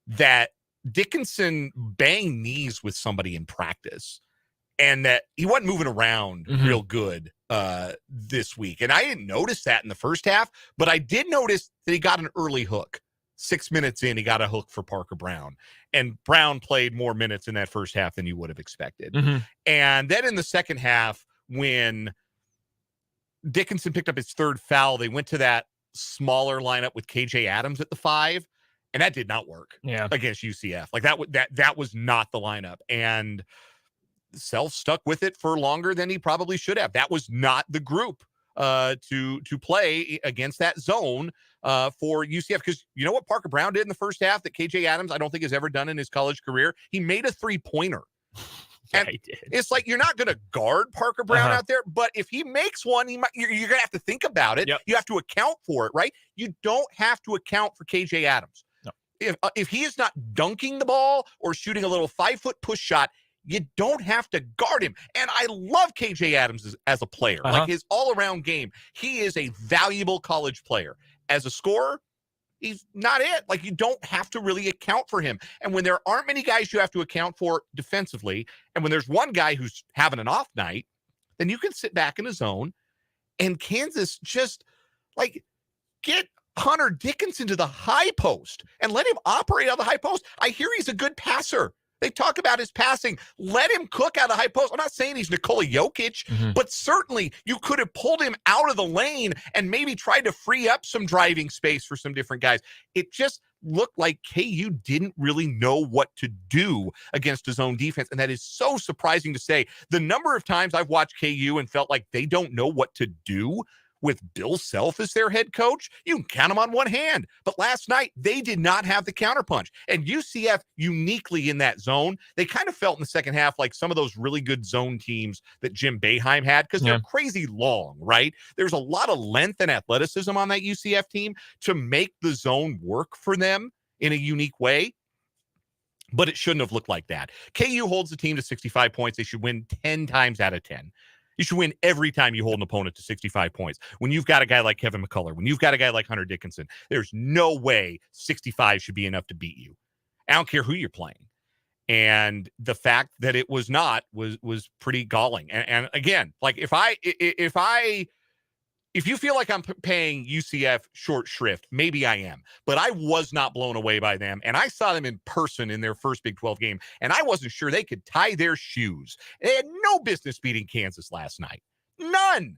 that Dickinson banged knees with somebody in practice and that he wasn't moving around real good this week. And I didn't notice that in the first half, but I did notice that he got an early hook. 6 minutes in, he got a hook for Parker Brown. And Brown played more minutes in that first half than you would have expected. And then in the second half, when Dickinson picked up his 3rd foul, they went to that smaller lineup with KJ Adams at the 5. And that did not work against UCF. Like that was not the lineup. And Self stuck with it for longer than he probably should have. That was not the group to play against that zone for UCF. Because you know what Parker Brown did in the first half that KJ Adams I don't think has ever done in his college career? He made a 3-pointer.
Yeah,
and
he did.
It's like you're not going to guard Parker Brown out there, but if he makes one, you're going to have to think about it.
Yep.
You have to account for it, right? You don't have to account for KJ Adams. If he is not dunking the ball or shooting a little 5-foot push shot, you don't have to guard him. And I love KJ Adams as a player. Like his all-around game, he is a valuable college player. As a scorer, he's not it. Like, you don't have to really account for him. And when there aren't many guys you have to account for defensively, and when there's one guy who's having an off night, then you can sit back in a zone. And Kansas just, like, get Hunter Dickinson to the high post and let him operate on the high post. I hear he's a good passer. They talk about his passing. Let him cook out of the high post. I'm not saying he's Nikola Jokic, but certainly you could have pulled him out of the lane and maybe tried to free up some driving space for some different guys. It just looked like KU didn't really know what to do against his own defense, and that is so surprising to say. The number of times I've watched KU and felt like they don't know what to do with Bill Self as their head coach, you can count them on one hand. But last night, they did not have the counterpunch. And UCF uniquely in that zone, they kind of felt in the second half like some of those really good zone teams that Jim Boeheim had, because they're crazy long, right? There's a lot of length and athleticism on that UCF team to make the zone work for them in a unique way. But it shouldn't have looked like that. KU holds the team to 65 points. They should win 10 times out of 10. You should win every time you hold an opponent to 65 points. When you've got a guy like Kevin McCullough, when you've got a guy like Hunter Dickinson, there's no way 65 should be enough to beat you. I don't care who you're playing. And the fact that it was not was pretty galling. And again, like if you feel like I'm paying UCF short shrift, maybe I am, but I was not blown away by them. And I saw them in person in their first Big 12 game, and I wasn't sure they could tie their shoes. They had no business beating Kansas last night. None.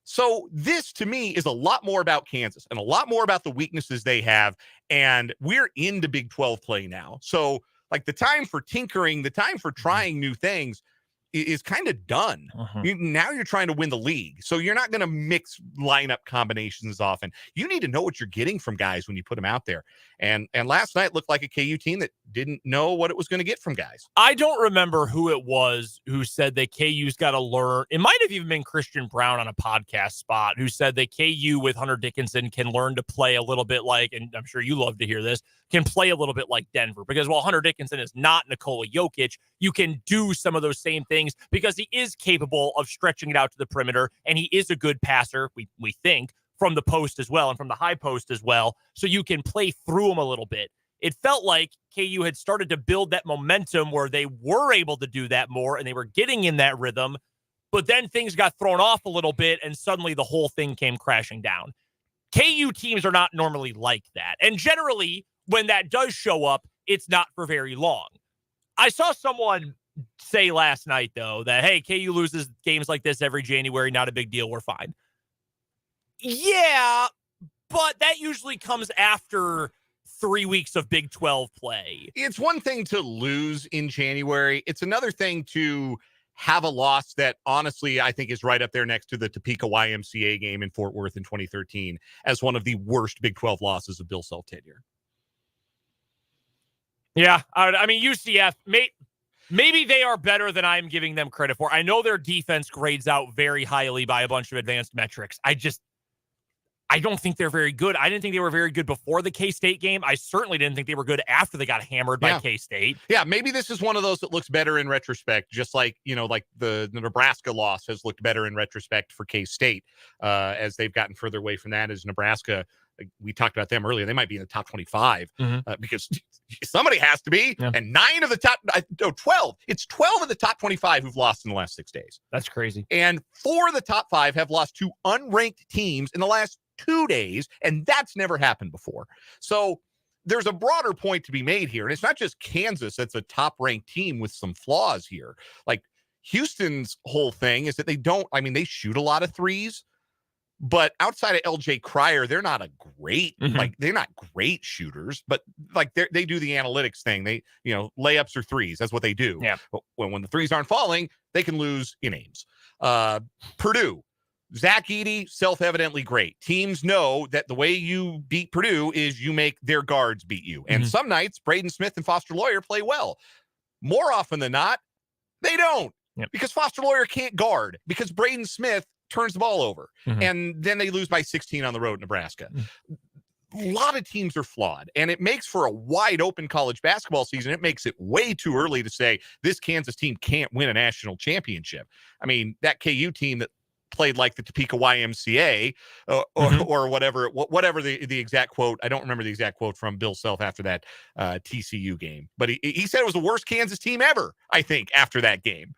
So this, to me, is a lot more about Kansas and a lot more about the weaknesses they have. And we're into Big 12 play now. So, like, the time for tinkering, the time for trying new things is kind of done. Now you're trying to win the league. So you're not going to mix lineup combinations often. You need to know what you're getting from guys when you put them out there. And last night looked like a KU team that didn't know what it was going to get from guys.
I don't remember who it was who said that KU's got to learn. It might have even been Christian Brown on a podcast spot who said that KU with Hunter Dickinson can learn to play a little bit like, and I'm sure you love to hear this, can play a little bit like Denver. Because while Hunter Dickinson is not Nikola Jokic, you can do some of those same things because he is capable of stretching it out to the perimeter, and he is a good passer, we think, from the post as well and from the high post as well, so you can play through him a little bit. It felt like KU had started to build that momentum where they were able to do that more, and they were getting in that rhythm, but then things got thrown off a little bit, and suddenly the whole thing came crashing down. KU teams are not normally like that, and generally, when that does show up, it's not for very long. I saw someone say last night, though, that, hey, KU loses games like this every January, not a big deal, we're fine. Yeah, but that usually comes after 3 weeks of Big 12 play.
It's one thing to lose in January. It's another thing to have a loss that, honestly, I think is right up there next to the Topeka YMCA game in Fort Worth in 2013 as one of the worst Big 12 losses of Bill Self tenure.
Yeah, I mean, UCF, maybe they are better than I'm giving them credit for. I know their defense grades out very highly by a bunch of advanced metrics. I don't think they're very good. I didn't think they were very good before the K-State game. I certainly didn't think they were good after they got hammered by K-State.
Yeah, maybe this is one of those that looks better in retrospect, just like, like the Nebraska loss has looked better in retrospect for K-State as they've gotten further away from that. As Nebraska, we talked about them earlier, they might be in the top 25 because somebody has to be. Yeah. And 12. It's 12 of the top 25 who've lost in the last 6 days.
That's crazy.
And 4 of the top 5 have lost to unranked teams in the last 2 days, and that's never happened before. So there's a broader point to be made here, and it's not just Kansas that's a top-ranked team with some flaws here. Like, Houston's whole thing is that they shoot a lot of threes, but outside of LJ Cryer, they're not they're not great shooters, but they do the analytics thing. They, layups or threes, that's what they do.
Yeah.
But when the threes aren't falling, they can lose in Ames. Purdue, Zach Edey, self-evidently great. Teams know that the way you beat Purdue is you make their guards beat you. And some nights, Braden Smith and Foster Loyer play well. More often than not, they don't.
Yep.
Because Foster Loyer can't guard. Because Braden Smith turns the ball over. And then they lose by 16 on the road in Nebraska. A lot of teams are flawed, and it makes for a wide open college basketball season. It makes it way too early to say this Kansas team can't win a national championship. I mean, that KU team that played like the Topeka YMCA or whatever the exact quote. I don't remember the exact quote from Bill Self after that TCU game, but he said it was the worst Kansas team ever, I think, after that game.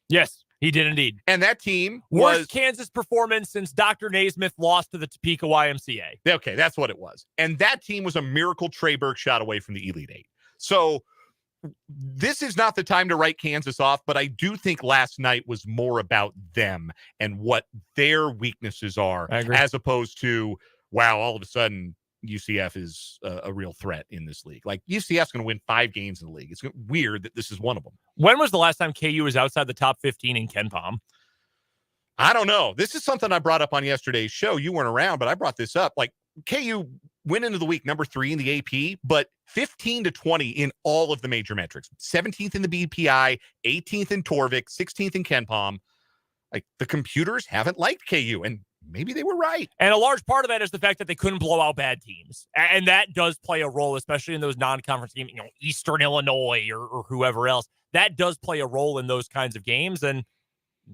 Yes. He did indeed.
And that team
Worst Kansas performance since Dr. Naismith lost to the Topeka YMCA.
Okay, that's what it was. And that team was a miracle Trey Burke shot away from the Elite Eight. So this is not the time to write Kansas off, but I do think last night was more about them and what their weaknesses are, as opposed to, wow, all of a sudden UCF is a real threat in this league. Like, UCF's going to win 5 games in the league. It's weird that this is one of them.
When was the last time KU was outside the top 15 in KenPom?
I don't know. This is something I brought up on yesterday's show. You weren't around, but I brought this up. Like, KU went into the week number 3 in the AP, but 15 to 20 in all of the major metrics. 17th in the BPI, 18th in Torvik, 16th in KenPom. Like, the computers haven't liked KU, and maybe they were right.
And a large part of that is the fact that they couldn't blow out bad teams. And that does play a role, especially in those non-conference games, Eastern Illinois or whoever else. That does play a role in those kinds of games. And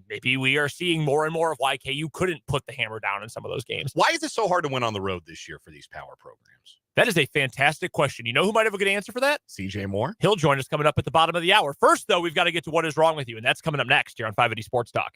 maybe we are seeing more and more of why KU couldn't put the hammer down in some of those games.
Why is it so hard to win on the road this year for these power programs?
That is a fantastic question. You know who might have a good answer for that?
CJ Moore.
He'll join us coming up at the bottom of the hour. First, though, we've got to get to what is wrong with you, and that's coming up next here on 580 Sports Talk.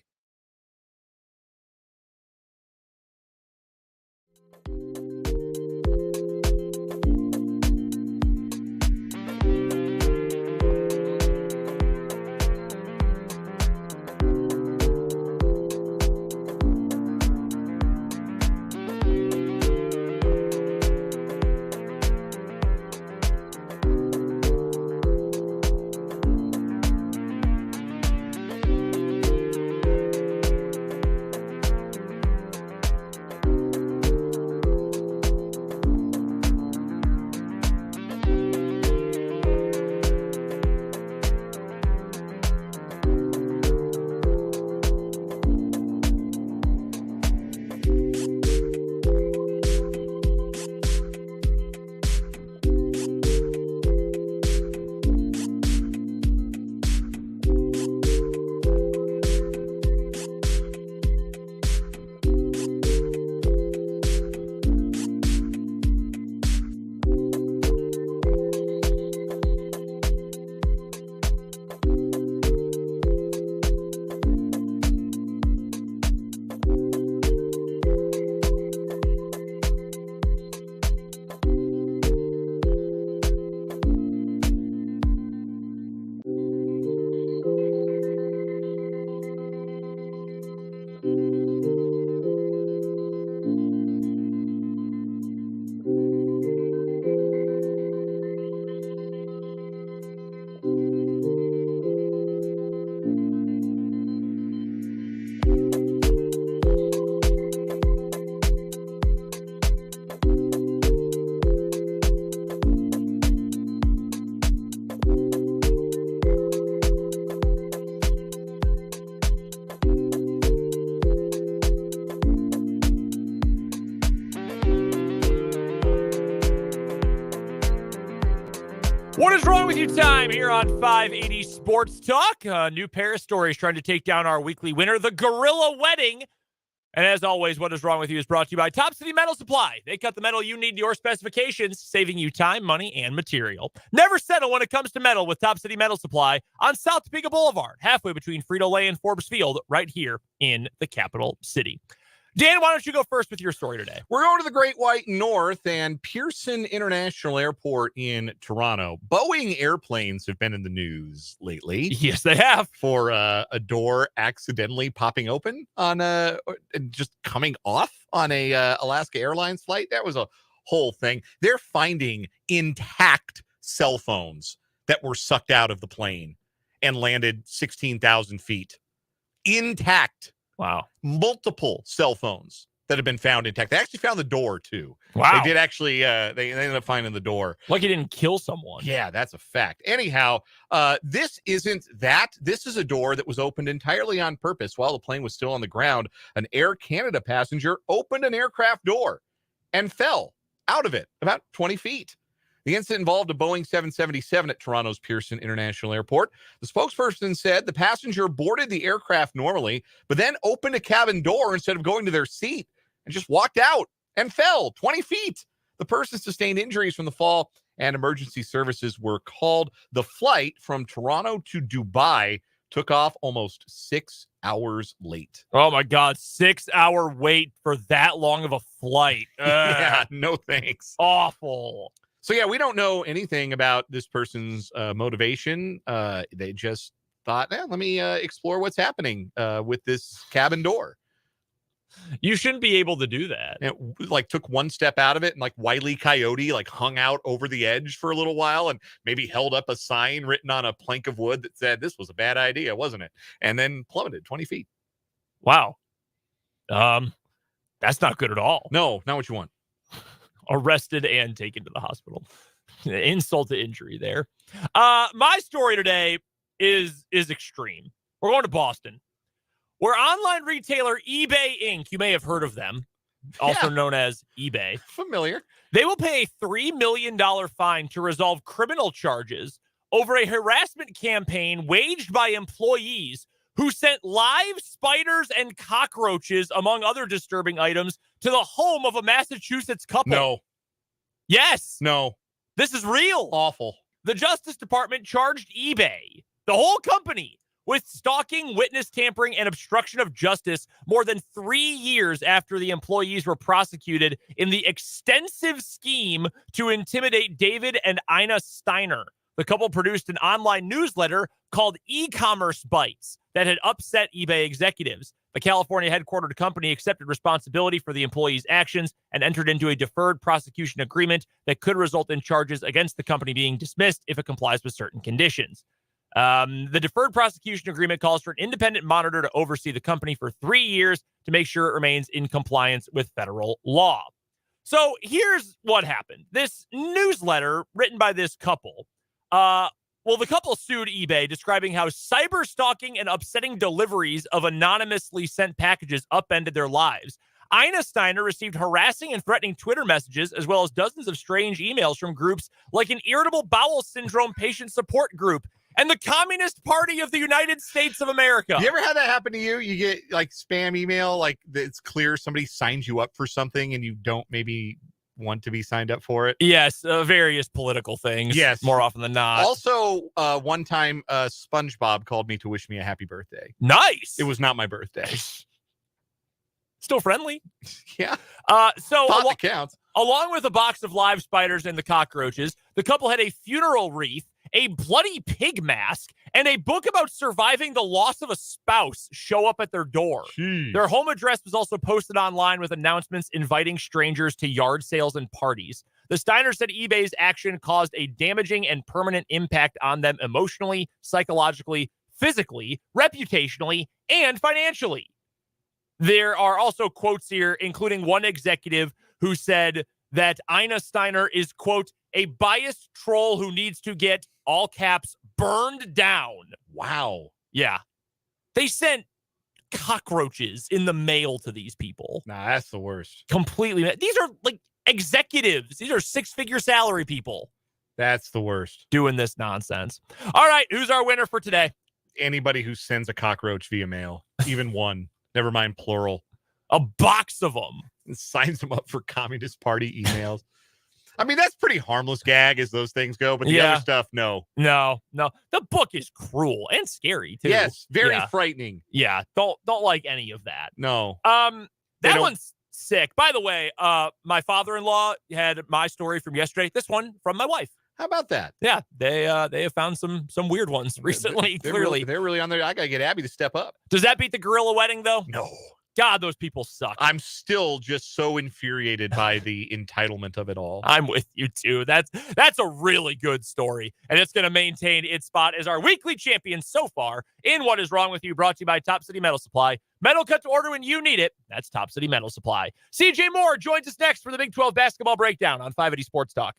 What is wrong with you time here on 580 Sports Talk? A new pair of stories trying to take down our weekly winner, the Gorilla Wedding. And as always, What is Wrong with You is brought to you by Top City Metal Supply. They cut the metal you need to your specifications, saving you time, money, and material. Never settle when it comes to metal with Top City Metal Supply on South Topeka Boulevard, halfway between Frito-Lay and Forbes Field, right here in the capital city. Dan, why don't you go first with your story today?
We're going to the Great White North and Peterson International Airport in Toronto. Boeing airplanes have been in the news lately.
Yes, they have.
For a door accidentally popping open on just coming off on a Alaska Airlines flight. That was a whole thing. They're finding intact cell phones that were sucked out of the plane and landed 16,000 feet. Intact.
Wow.
Multiple cell phones that have been found intact. They actually found the door, too.
Wow.
They did actually, they ended up finding the door.
Like he didn't kill someone.
Yeah, that's a fact. Anyhow, this isn't that. This is a door that was opened entirely on purpose while the plane was still on the ground. An Air Canada passenger opened an aircraft door and fell out of it about 20 feet. The incident involved a Boeing 777 at Toronto's Pearson International Airport. The spokesperson said the passenger boarded the aircraft normally, but then opened a cabin door instead of going to their seat and just walked out and fell 20 feet. The person sustained injuries from the fall and emergency services were called. The flight from Toronto to Dubai took off almost 6 hours late.
Oh my God, 6-hour wait for that long of a flight.
Yeah, no thanks.
Awful.
So yeah, we don't know anything about this person's motivation. They just thought, let me explore what's happening with this cabin door.
You shouldn't be able to do that.
And it, like, took one step out of it, and like Wile E. Coyote like hung out over the edge for a little while and maybe held up a sign written on a plank of wood that said, "This was a bad idea, wasn't it?" And then plummeted 20 feet.
Wow. That's not good at all.
No, not what you want.
Arrested and taken to the hospital. Insult to injury there. My story today is extreme. We're going to Boston, where online retailer eBay Inc., you may have heard of them, also known as eBay.
Familiar.
They will pay a $3 million fine to resolve criminal charges over a harassment campaign waged by employees who sent live spiders and cockroaches, among other disturbing items, to the home of a Massachusetts couple.
No.
Yes.
No.
This is real.
Awful.
The Justice Department charged eBay, the whole company, with stalking, witness tampering, and obstruction of justice more than 3 years after the employees were prosecuted in the extensive scheme to intimidate David and Ina Steiner. The couple produced an online newsletter called E-Commerce Bites that had upset eBay executives. The California headquartered company accepted responsibility for the employees' actions and entered into a deferred prosecution agreement that could result in charges against the company being dismissed if it complies with certain conditions. The deferred prosecution agreement calls for an independent monitor to oversee the company for 3 years to make sure it remains in compliance with federal law. So here's what happened. This newsletter written by this couple, the couple sued eBay, describing how cyber stalking and upsetting deliveries of anonymously sent packages upended their lives. Ina Steiner received harassing and threatening Twitter messages, as well as dozens of strange emails from groups like an irritable bowel syndrome patient support group and the Communist Party of the United States of America.
You ever had that happen to you? You get like spam email, like it's clear somebody signs you up for something and you don't maybe want to be signed up for it?
Yes, various political things.
Yes.
More often than not.
Also, one time SpongeBob called me to wish me a happy birthday.
Nice.
It was not my birthday.
Still friendly.
Yeah.
So
Thought that counts.
Along with a box of live spiders and the cockroaches, the couple had a funeral wreath, a bloody pig mask, and a book about surviving the loss of a spouse show up at their door.
Jeez.
Their home address was also posted online with announcements inviting strangers to yard sales and parties. The Steiners said eBay's action caused a damaging and permanent impact on them emotionally, psychologically, physically, reputationally, and financially. There are also quotes here, including one executive who said that Ina Steiner is, quote, a biased troll who needs to get, all caps, burned down.
Wow.
Yeah. They sent cockroaches in the mail to these people.
Nah, that's the worst.
Completely. These are like executives. These are 6-figure salary people.
That's the worst.
Doing this nonsense. All right. Who's our winner for today?
Anybody who sends a cockroach via mail, even one, never mind plural.
A box of them.
And signs them up for Communist Party emails. I mean, that's pretty harmless gag as those things go, but the other stuff, no.
No. The book is cruel and scary too.
Yes, very frightening.
Yeah, don't like any of that.
No.
That one's sick. By the way, my father-in-law had my story from yesterday. This one from my wife.
How about that?
Yeah, they have found some weird ones recently. Clearly,
they're really on there. I gotta get Abby to step up.
Does that beat the gorilla wedding though?
No.
God, those people suck.
I'm still just so infuriated by the entitlement of it all.
I'm with you too. That's a really good story, and it's going to maintain its spot as our weekly champion so far in What Is Wrong With You, brought to you by Top City Metal Supply. Metal cut to order when you need it. That's Top City Metal Supply. CJ Moore joins us next for the Big 12 basketball breakdown on 580 Sports Talk.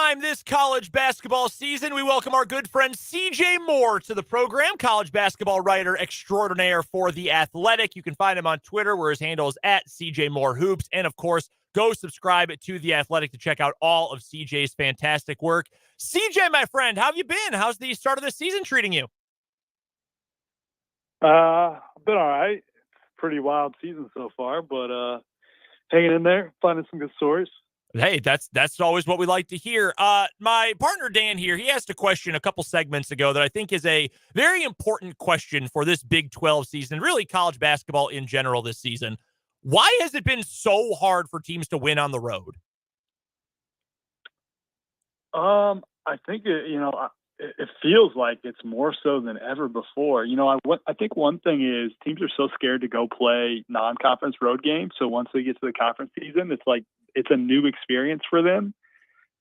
time this college basketball season, we welcome our good friend CJ Moore to the program, college basketball writer extraordinaire for The Athletic. You can find him on Twitter, where his handle is at CJ Moore Hoops. And, of course, go subscribe to The Athletic to check out all of CJ's fantastic work. CJ, my friend, how have you been? How's the start of the season treating you?
I've been all right. Pretty wild season so far, but hanging in there, finding some good stories.
Hey, that's always what we like to hear. My partner Dan here, he asked a question a couple segments ago that I think is a very important question for this Big 12 season, really college basketball in general this season. Why has it been so hard for teams to win on the road?
I think it feels like it's more so than ever before. I think one thing is teams are so scared to go play non-conference road games. So once they get to the conference season, it's like it's a new experience for them.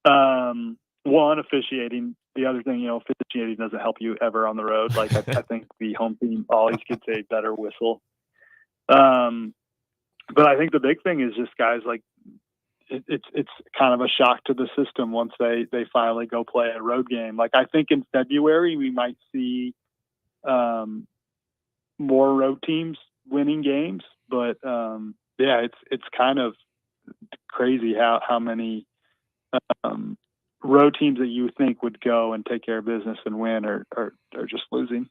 One, officiating. The other thing, officiating doesn't help you ever on the road. Like I think the home team always gets a better whistle. But I think the big thing is just guys like it's kind of a shock to the system once they finally go play a road game. Like I think in February we might see more road teams winning games, but it's kind of crazy how many road teams that you think would go and take care of business and win are just losing.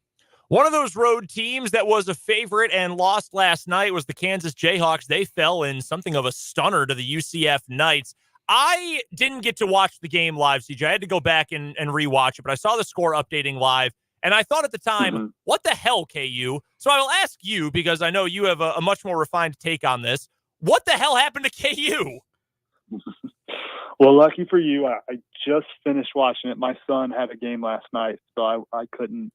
One of those road teams that was a favorite and lost last night was the Kansas Jayhawks. They fell in something of a stunner to the UCF Knights. I didn't get to watch the game live, CJ. I had to go back and rewatch it, but I saw the score updating live, and I thought at the time, what the hell, KU? So I will ask you, because I know you have a much more refined take on this. What the hell happened to KU?
Well, lucky for you, I just finished watching it. My son had a game last night, so I couldn't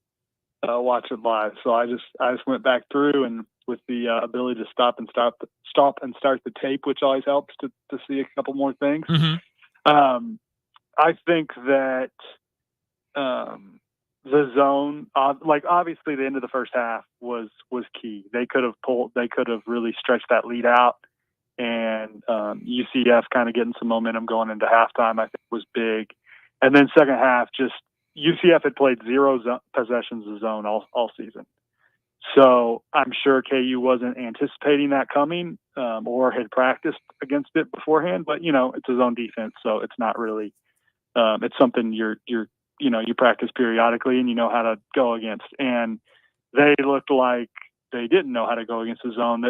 watch it live. So I just went back through, and with the ability to stop and start the tape, which always helps to see a couple more things. I think that the zone, obviously the end of the first half was key. They could have really stretched that lead out, and UCF kind of getting some momentum going into halftime, I think was big. And then second half, just UCF had played 0 possessions of zone all season. So I'm sure KU wasn't anticipating that coming or had practiced against it beforehand. But, it's a zone defense, so it's not really it's something you practice periodically and you know how to go against. And they looked like they didn't know how to go against the zone.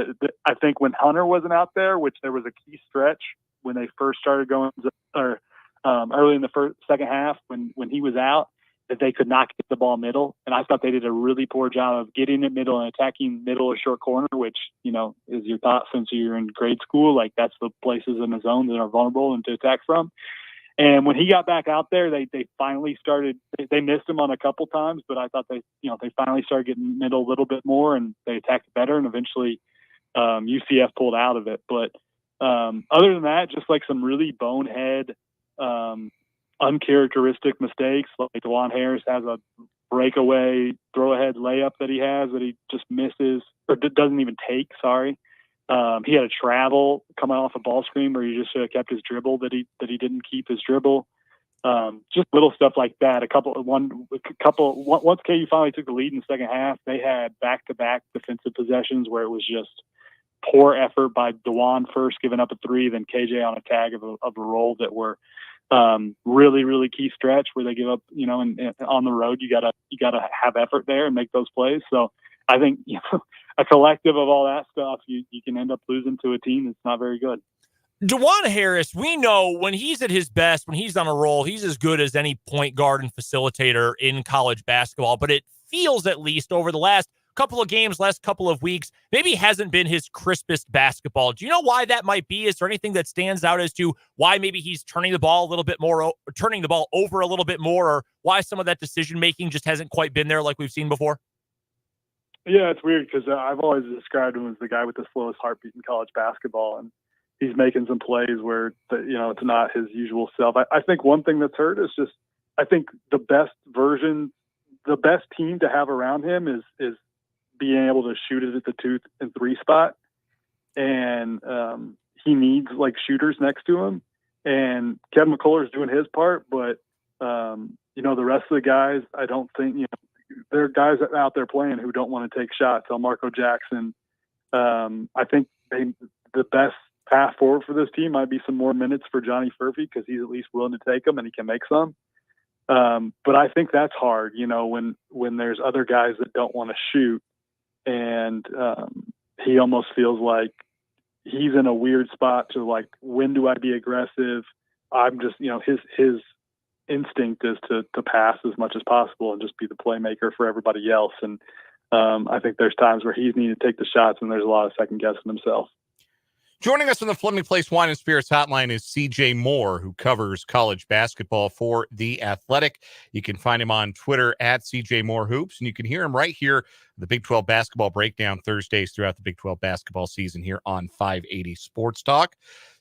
I think when Hunter wasn't out there, which there was a key stretch when they first started going, or early in the second half when he was out, that they could not get the ball middle. And I thought they did a really poor job of getting it middle and attacking middle or short corner, which, is your thought since you're in grade school. Like that's the places in the zone that are vulnerable and to attack from. And when he got back out there, they finally started, they missed him on a couple times, but I thought they finally started getting middle a little bit more and they attacked better. And eventually UCF pulled out of it. But other than that, just like some really bonehead, uncharacteristic mistakes. Like DeJuan Harris has a breakaway throw-ahead layup that he has that he just misses or doesn't even take. Sorry, he had a travel coming off a ball screen where he just should have kept his dribble that he didn't keep his dribble. Just little stuff like that. Once KU finally took the lead in the second half, they had back-to-back defensive possessions where it was just poor effort by DeJuan first giving up a three, then KJ on a tag of a roll that were really, really key stretch where they give up, and on the road, you gotta have effort there and make those plays. So I think, a collective of all that stuff, you can end up losing to a team that's not very good.
DeJuan Harris, we know when he's at his best, when he's on a roll, he's as good as any point guard and facilitator in college basketball, but it feels at least over the last couple of games, last couple of weeks, maybe hasn't been his crispest basketball. Do you know why that might be? Is there anything that stands out as to why maybe he's turning the ball a little bit more, or turning the ball over a little bit more, or why some of that decision-making just hasn't quite been there like we've seen before?
Yeah, it's weird because I've always described him as the guy with the slowest heartbeat in college basketball, and he's making some plays where, it's not his usual self. I think one thing that's hurt is just, I think the best team to have around him is being able to shoot it at the 2 and 3 spot. And he needs like shooters next to him. And Kevin McCullough's doing his part, but the rest of the guys, I don't think, there are guys out there playing who don't want to take shots. Marco Jackson. I think the best path forward for this team might be some more minutes for Johnny Furphy because he's at least willing to take them and he can make some. But I think that's hard, when there's other guys that don't want to shoot, and he almost feels like he's in a weird spot to like, when do I be aggressive? I'm just, his instinct is to pass as much as possible and just be the playmaker for everybody else. And I think there's times where he's needed to take the shots, and there's a lot of second guessing himself.
Joining us on the Fleming Place Wine and Spirits Hotline is CJ Moore, who covers college basketball for The Athletic. You can find him on Twitter at CJ Moore Hoops, and you can hear him right here, the Big 12 Basketball Breakdown Thursdays throughout the Big 12 basketball season here on 580 Sports Talk.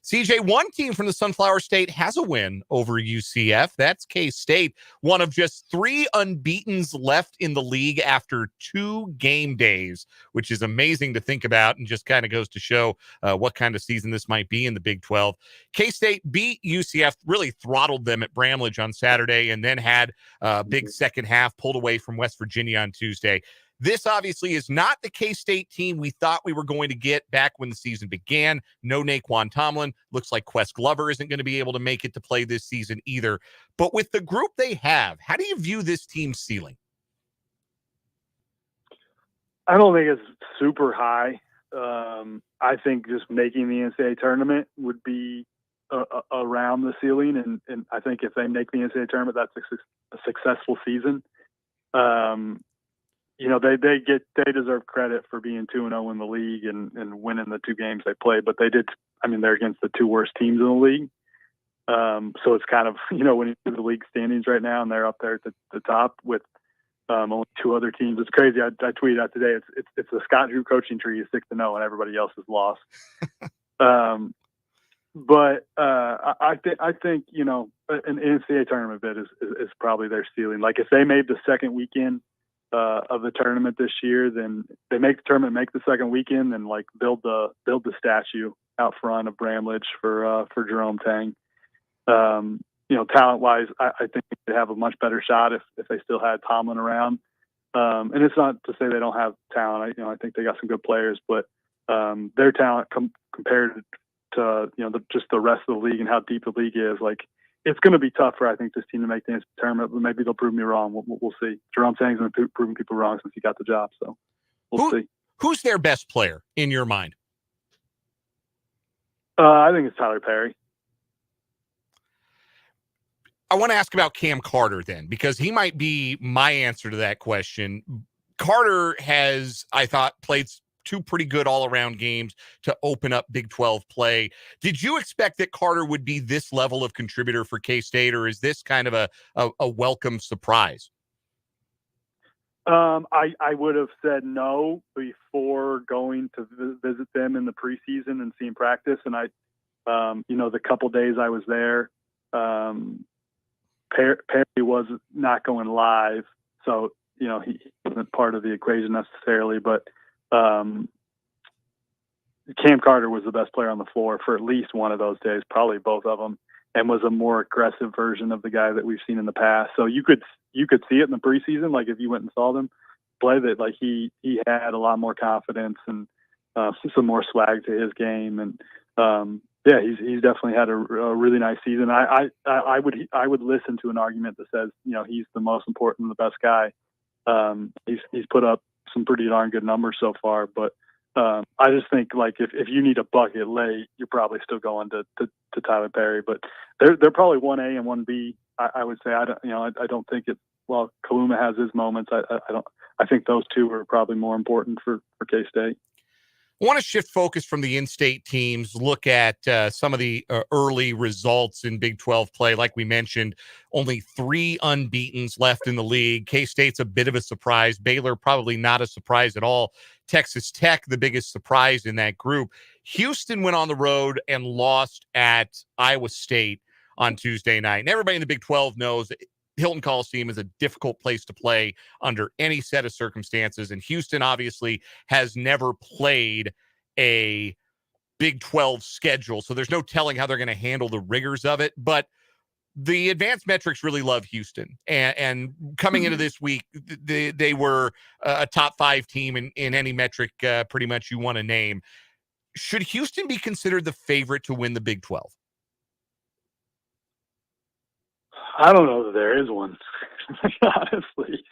CJ, one team from the Sunflower State has a win over UCF. That's K-State, one of just 3 unbeatens left in the league after 2 game days, which is amazing to think about and just kind of goes to show what kind of season this might be in the Big 12. K-State beat UCF, really throttled them at Bramlage on Saturday, and then had a big second half, pulled away from West Virginia on Tuesday. This obviously is not the K-State team we thought we were going to get back when the season began. No Naquan Tomlin. Looks like Quest Glover isn't going to be able to make it to play this season either. But with the group they have, how do you view this team's ceiling?
I don't think it's super high. I think just making the NCAA tournament would be around the ceiling. And I think if they make the NCAA tournament, that's a successful season. They deserve credit for being 2-0 in the league and winning the 2 games they played, but they're against the 2 worst teams in the league. So it's kind of, when you do the league standings right now and they're up there at the top with only 2 other teams. It's crazy. I tweeted out today. It's the Scott Drew coaching tree is 6-0 and everybody else is lost. But I think, an NCAA tournament bid is probably their ceiling. Like if they made the second weekend of the tournament this year, then they make the tournament, make the second weekend, and like build the statue out front of Bramlage for Jerome Tang. Talent wise, I think they have a much better shot if they still had Tomlin around. And it's not to say they don't have talent. I think they got some good players, but their talent compared to just the rest of the league and how deep the league is, like it's going to be tough for, I think, this team to make the tournament, but maybe they'll prove me wrong. We'll see. Jerome Tang's been proving people wrong since he got the job, so we'll see.
Who's their best player in your mind?
I think it's Tyler Perry.
I want to ask about Cam Carter then, because he might be my answer to that question. Carter has, I thought, played 2 pretty good all-around games to open up Big 12 play. Did you expect that Carter would be this level of contributor for K-State, or is this kind of a welcome surprise?
I would have said no before going to visit them in the preseason and seeing practice. And the couple days I was there, Perry was not going live. So, he wasn't part of the equation necessarily, but Cam Carter was the best player on the floor for at least one of those days, probably both of them, and was a more aggressive version of the guy that we've seen in the past. So you could see it in the preseason, like if you went and saw them play, that like he had a lot more confidence and some more swag to his game, and he's definitely had a really nice season. I would listen to an argument that says he's the most important and the best guy. He's put up some pretty darn good numbers so far, but I just think like if you need a bucket late, you're probably still going to Tyler Perry. But they're probably 1A and 1B. I would say I don't think it. Well, Kaluma has his moments. I think those 2 are probably more important for K-State.
I want to shift focus from the in-state teams, look at some of the early results in Big 12 play. Like we mentioned, only 3 unbeatens left in the league. K-State's a bit of a surprise. Baylor, probably not a surprise at all. Texas Tech, the biggest surprise in that group. Houston went on the road and lost at Iowa State on Tuesday night. And everybody in the Big 12 knows that Hilton Coliseum is a difficult place to play under any set of circumstances. And Houston obviously has never played a Big 12 schedule, so there's no telling how they're going to handle the rigors of it. But the advanced metrics really love Houston, and coming into this week, they were a top 5 team in any metric pretty much you want to name. Should Houston be considered the favorite to win the Big 12?
I don't know that there is one. Honestly,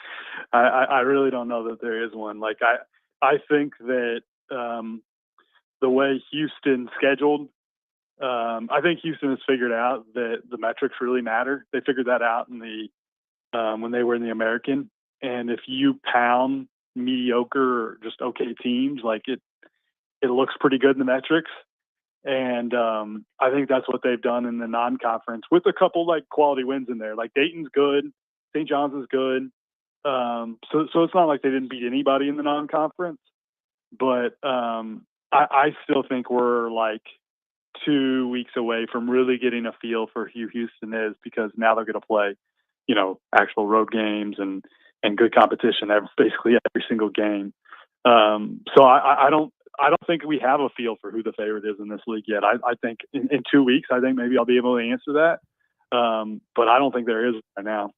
I really don't know that there is one. Like I think that the way Houston scheduled, I think Houston has figured out that the metrics really matter. They figured that out in the when they were in the American. And if you pound mediocre or just okay teams, like it looks pretty good in the metrics. And I think that's what they've done in the non-conference with a couple like quality wins in there. Like Dayton's good, St. John's is good. So it's not like they didn't beat anybody in the non-conference. But I still think we're like 2 weeks away from really getting a feel for who Houston is, because now they're going to play, actual road games and good competition basically every single game. So I don't think we have a feel for who the favorite is in this league yet. I think in 2 weeks, I think maybe I'll be able to answer that. But I don't think there is right now.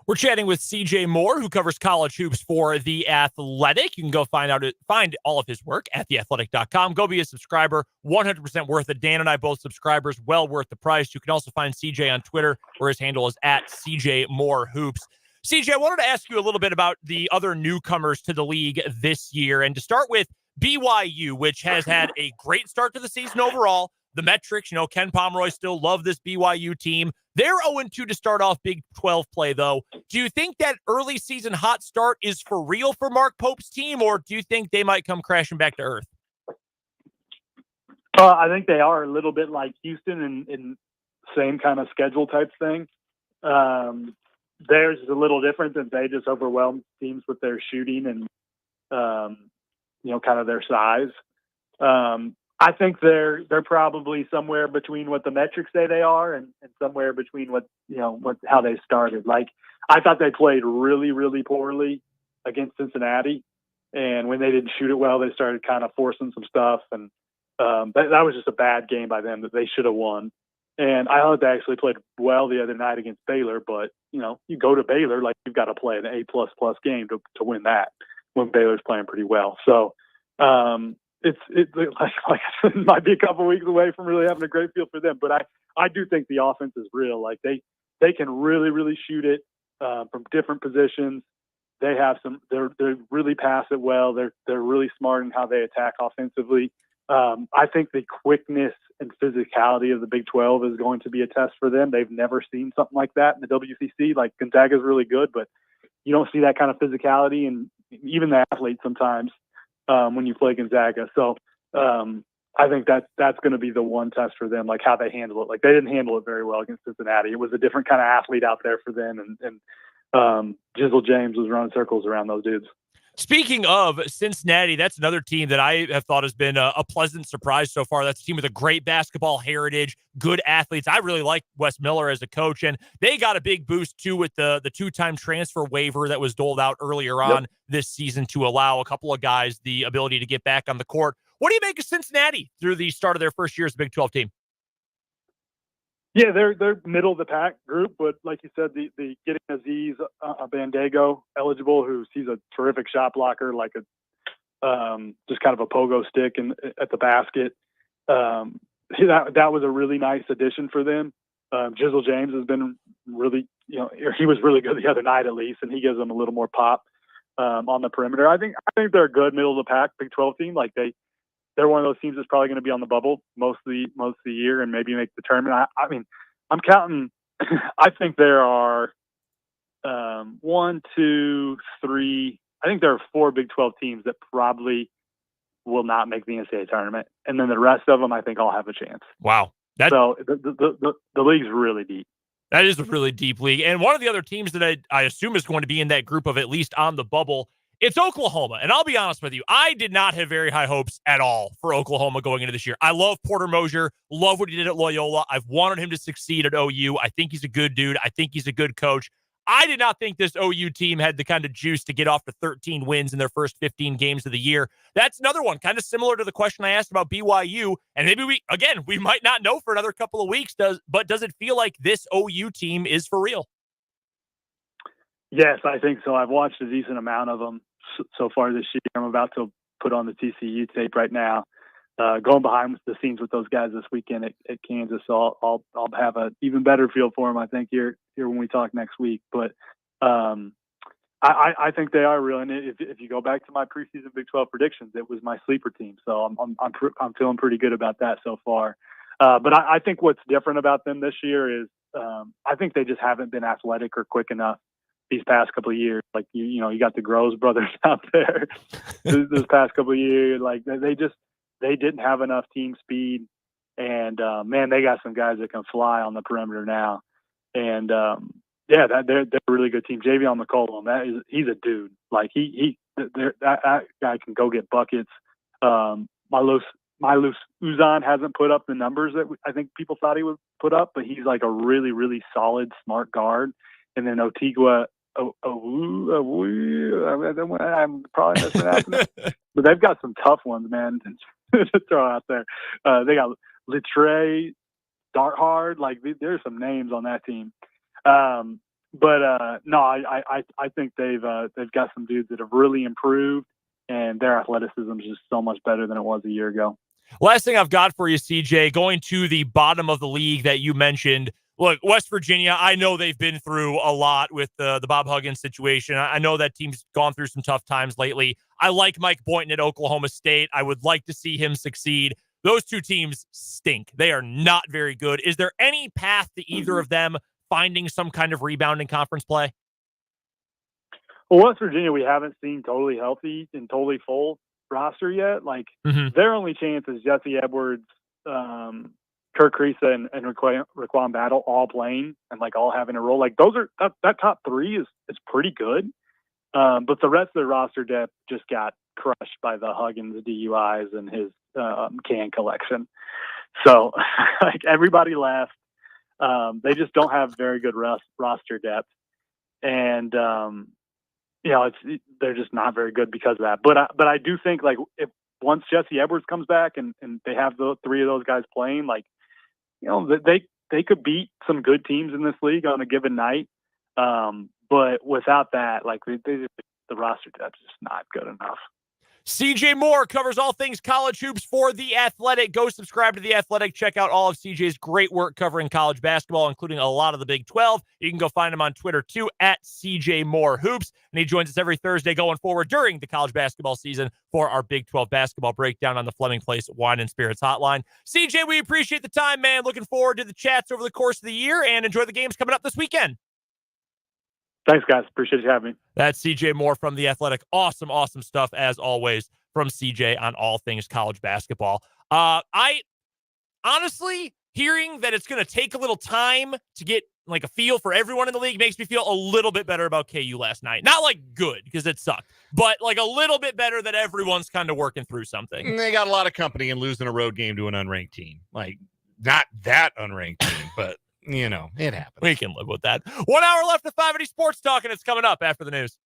We're chatting with CJ Moore, who covers college hoops for The Athletic. You can go find all of his work at theathletic.com. Go be a subscriber, 100% worth it. Dan and I both subscribers, well worth the price. You can also find CJ on Twitter, where his handle is at CJ Moore Hoops. CJ, I wanted to ask you a little bit about the other newcomers to the league this year, and to start with BYU, which has had a great start to the season overall. The metrics, Ken Pomeroy still love this BYU team. They're 0-2 to start off Big 12 play, though. Do you think that early season hot start is for real for Mark Pope's team, or do you think they might come crashing back to earth?
I think they are a little bit like Houston in same kind of schedule type thing. Theirs is a little different, than they just overwhelmed teams with their shooting and, kind of their size. I think they're probably somewhere between what the metrics say they are and somewhere between how they started. Like, I thought they played really, really poorly against Cincinnati. And when they didn't shoot it well, they started kind of forcing some stuff. And that was just a bad game by them that they should have won. And I thought they actually played well the other night against Baylor. But, you go to Baylor, like, you've got to play an A++ game to win that when Baylor's playing pretty well. So, it's like it might be a couple weeks away from really having a great feel for them, but I do think the offense is real. Like they can really, really shoot it from different positions. They have they really pass it well. They're really smart in how they attack offensively. I think the quickness and physicality of the Big 12 is going to be a test for them. They've never seen something like that in the WCC. Like, Gonzaga's really good, but you don't see that kind of physicality, and even the athletes sometimes. When you play Gonzaga. So I think that's going to be the one test for them, like how they handle it. Like, they didn't handle it very well against Cincinnati. It was a different kind of athlete out there for them. And Jizzle James was running circles around those dudes.
Speaking of Cincinnati, that's another team that I have thought has been a pleasant surprise so far. That's a team with a great basketball heritage, good athletes. I really like Wes Miller as a coach, and they got a big boost, too, with the two-time transfer waiver that was doled out earlier on this season to allow a couple of guys the ability to get back on the court. What do you make of Cincinnati through the start of their first year as a Big 12 team?
Yeah, they're middle of the pack group, but like you said, the getting Aziz Bandago eligible, he's a terrific shot blocker, like just kind of a pogo stick at the basket. That was a really nice addition for them. Jizzle James has been really, he was really good the other night at least, and he gives them a little more pop on the perimeter. I think they're a good middle of the pack Big 12 team. Like they're one of those teams that's probably going to be on the bubble most of the year and maybe make the tournament. I mean, I'm counting. I think there are 1, 2, 3. I think there are 4 Big 12 teams that probably will not make the NCAA tournament, and then the rest of them I think all have a chance.
Wow,
so the league's really deep.
That is a really deep league, and one of the other teams that I assume is going to be in that group of at least on the bubble. It's Oklahoma, and I'll be honest with you, I did not have very high hopes at all for Oklahoma going into this year. I love Porter Moser, love what he did at Loyola. I've wanted him to succeed at OU. I think he's a good dude. I think he's a good coach. I did not think this OU team had the kind of juice to get off to 13 wins in their first 15 games of the year. That's another one, kind of similar to the question I asked about BYU. And maybe we might not know for another couple of weeks, but does it feel like this OU team is for real?
Yes, I think so. I've watched a decent amount of them so far this year. I'm about to put on the TCU tape right now. Going behind the scenes with those guys this weekend at Kansas, so I'll have an even better feel for them, I think, here when we talk next week. But I think they are real. And if you go back to my preseason Big 12 predictions, it was my sleeper team. So I'm feeling pretty good about that so far. But I think what's different about them this year is I think they just haven't been athletic or quick enough these past couple of years. Like, you got the Groves brothers out there this past couple of years. Like, they didn't have enough team speed. And, man, they got some guys that can fly on the perimeter now. And, they're a really good team. Javion McCollum, he's a dude. Like, that guy can go get buckets. Milus Uzan hasn't put up the numbers that I think people thought he would put up, but he's like a really, really solid, smart guard. And then Otigua, I'm probably mispronouncing it, but they've got some tough ones, man, to throw out there. They got Litre, Darthard. Like, there's some names on that team. No, I think they've got some dudes that have really improved, and their athleticism is just so much better than it was a year ago.
Last thing I've got for you, CJ, going to the bottom of the league that you mentioned. Look, West Virginia, I know they've been through a lot with the Bob Huggins situation. I know that team's gone through some tough times lately. I like Mike Boynton at Oklahoma State. I would like to see him succeed. Those two teams stink. They are not very good. Is there any path to either of them finding some kind of rebound in conference play?
Well, West Virginia, we haven't seen totally healthy and totally full roster yet. Like, their only chance is Jesse Edwards, Kirk Creesa, and Raquan Battle all playing and like all having a role. Like, that top three is pretty good. But the rest of the roster depth just got crushed by the Huggins DUIs and his can collection. So like, everybody left. They just don't have very good roster depth. And, they're just not very good because of that. But I do think, like, if once Jesse Edwards comes back and they have the three of those guys playing, like, they could beat some good teams in this league on a given night. But without that, like, the roster depth is just not good enough.
CJ Moore covers all things college hoops for The Athletic. Go subscribe to The Athletic. Check out all of CJ's great work covering college basketball, including a lot of the Big 12. You can go find him on Twitter, too, at CJ Moore Hoops. And he joins us every Thursday going forward during the college basketball season for our Big 12 basketball breakdown on the Fleming Place Wine and Spirits Hotline. CJ, we appreciate the time, man. Looking forward to the chats over the course of the year, and enjoy the games coming up this weekend.
Thanks, guys. Appreciate you having me.
That's CJ Moore from The Athletic. Awesome stuff, as always, from CJ on all things college basketball. I honestly, hearing that it's going to take a little time to get like a feel for everyone in the league makes me feel a little bit better about KU last night. Not like good, because it sucked, but like a little bit better that everyone's kind of working through something.
They got a lot of company and losing a road game to an unranked team. Like, not that unranked team, but it happens.
We can live with that. 1 hour left of 580 Sports Talk, and it's coming up after the news.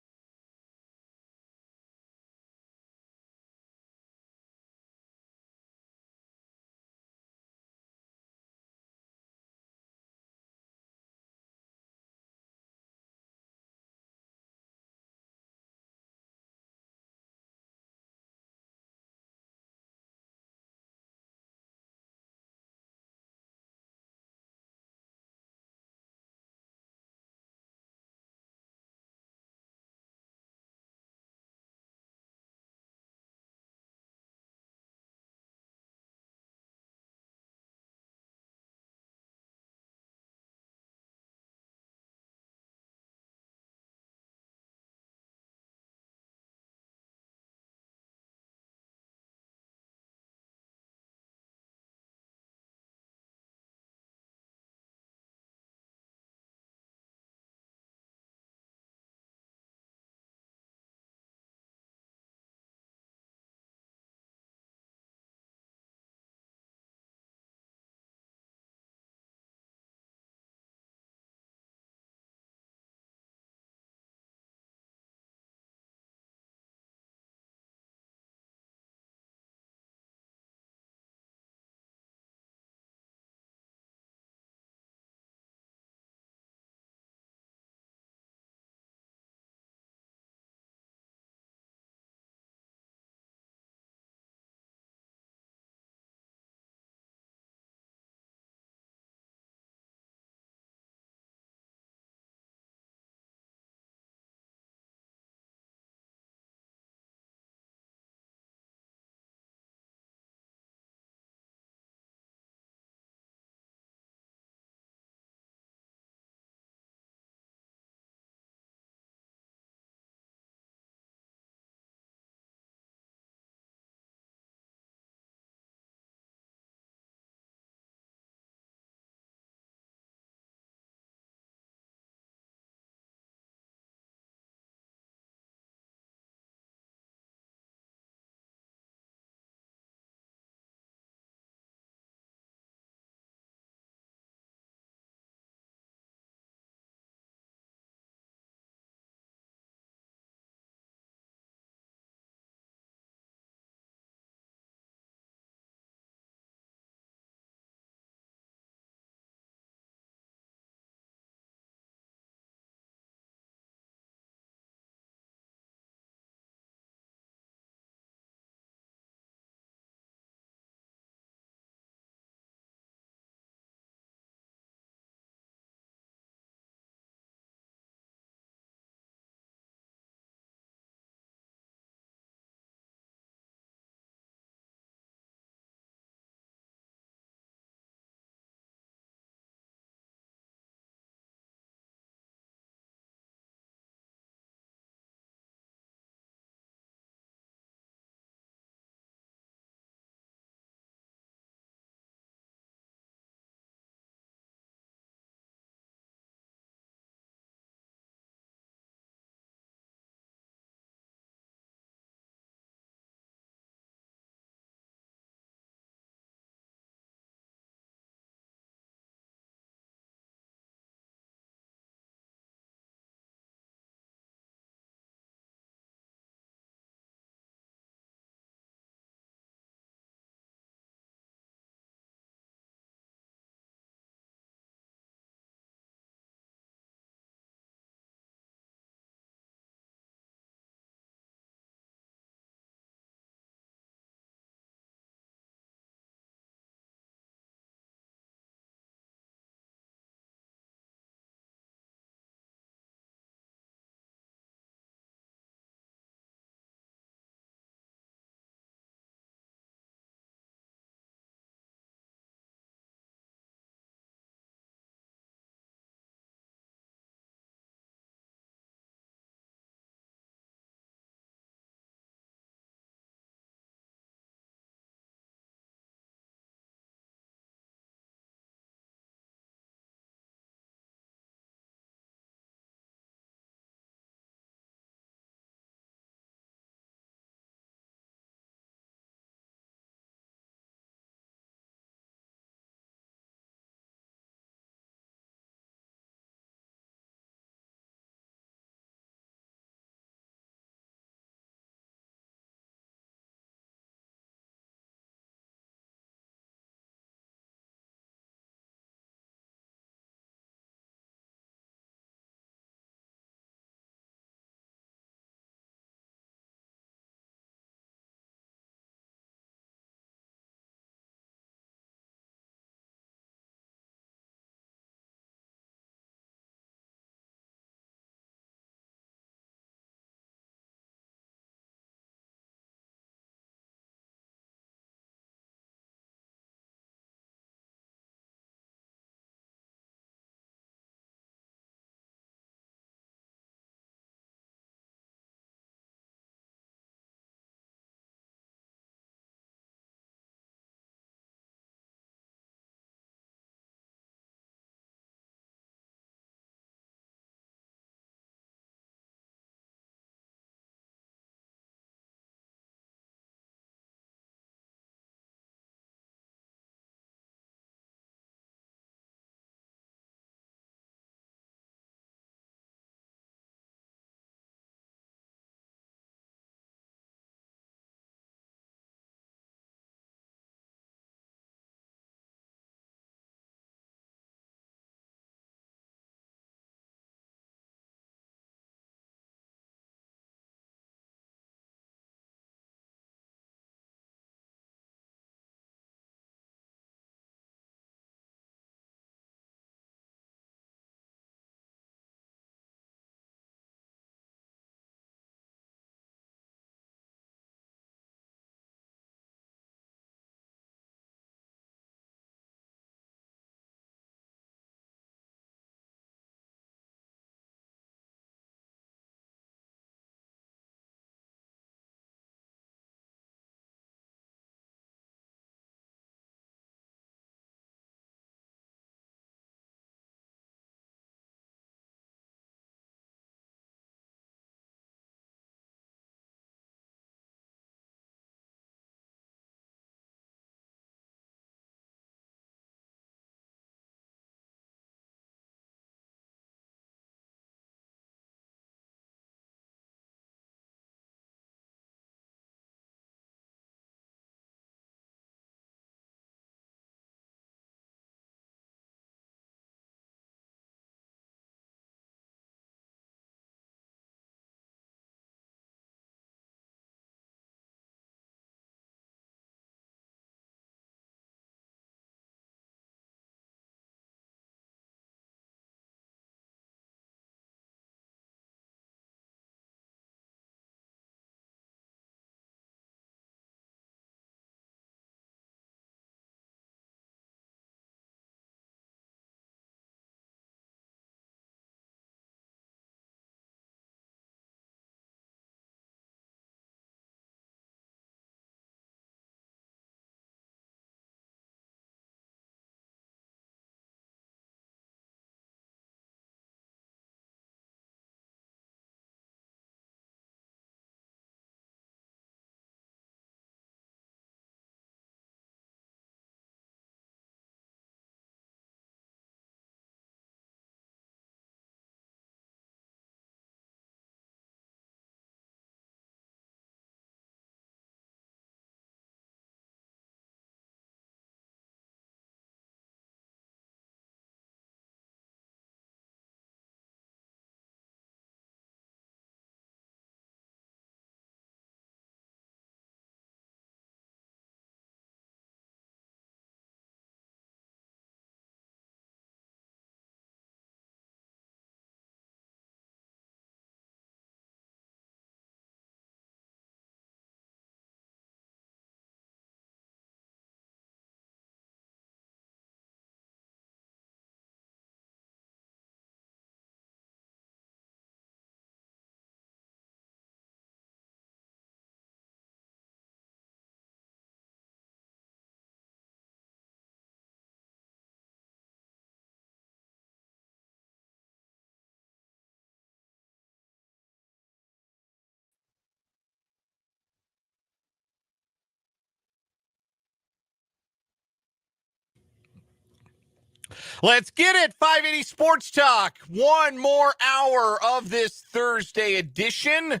Let's get it. 580 Sports Talk. One more hour of this Thursday edition.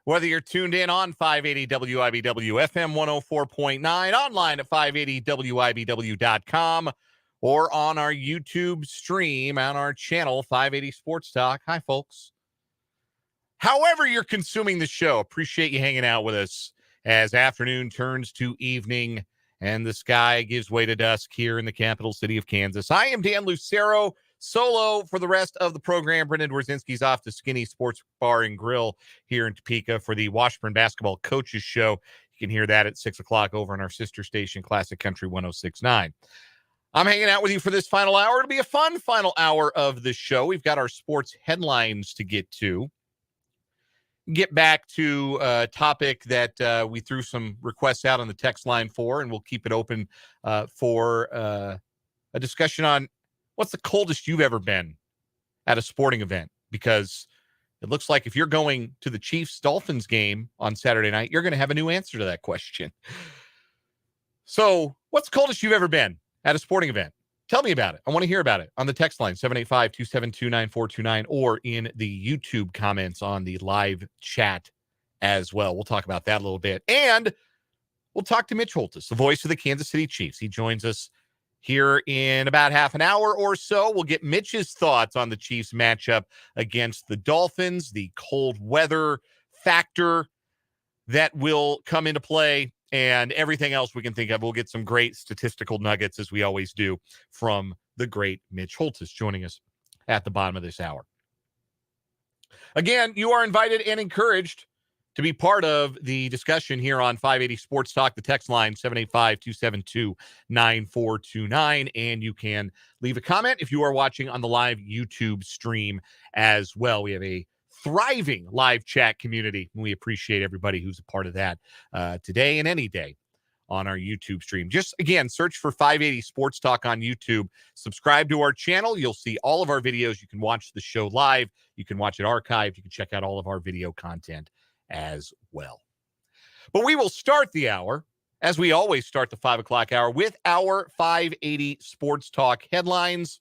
Whether you're tuned in on 580 WIBW FM 104.9, online at 580WIBW.com, or on our YouTube stream on our channel, 580 Sports Talk. Hi, folks. However you're consuming the show, appreciate you hanging out with us as afternoon turns to evening and the sky gives way to dusk here in the capital city of Kansas. I am Dan Lucero, solo for the rest of the program. Brendan Dworzinski's off to Skinny Sports Bar and Grill here in Topeka for the Washburn Basketball Coaches Show. You can hear that at 6 o'clock over on our sister station, Classic Country 106.9. I'm hanging out with you for this final hour. It'll be a fun final hour of the show. We've got our sports headlines to get to. Get back to a topic that we threw some requests out on the text line for, and we'll keep it open for a discussion on what's the coldest you've ever been at a sporting event, because it looks like if you're going to the Chiefs-Dolphins game on Saturday night, you're going to have a new answer to that question. So what's the coldest you've ever been at a sporting event? Tell me about it. I want to hear about it on the text line, 785-272-9429, or in the YouTube comments on the live chat as well. We'll talk about that a little bit. And we'll talk to Mitch Holthus, the voice of the Kansas City Chiefs. He joins us here in about half an hour or so. We'll get Mitch's thoughts on the Chiefs matchup against the Dolphins, the cold weather factor that will come into play, and everything else we can think of. We'll get some great statistical nuggets, as we always do, from the great Mitch Holthus joining us at the bottom of this hour. Again, you are invited and encouraged to be part of the discussion here on 580 Sports Talk. The text line, 785-272-9429. And you can leave a comment if you are watching on the live YouTube stream as well. We have a thriving live chat community, and we appreciate everybody who's a part of that today and any day on our YouTube stream. Just, again, search for 580 Sports Talk on YouTube. Subscribe to our channel. You'll see all of our videos. You can watch the show live. You can watch it archived. You can check out all of our video content as well. But we will start the hour, as we always start the 5 o'clock hour, with our 580 Sports Talk headlines.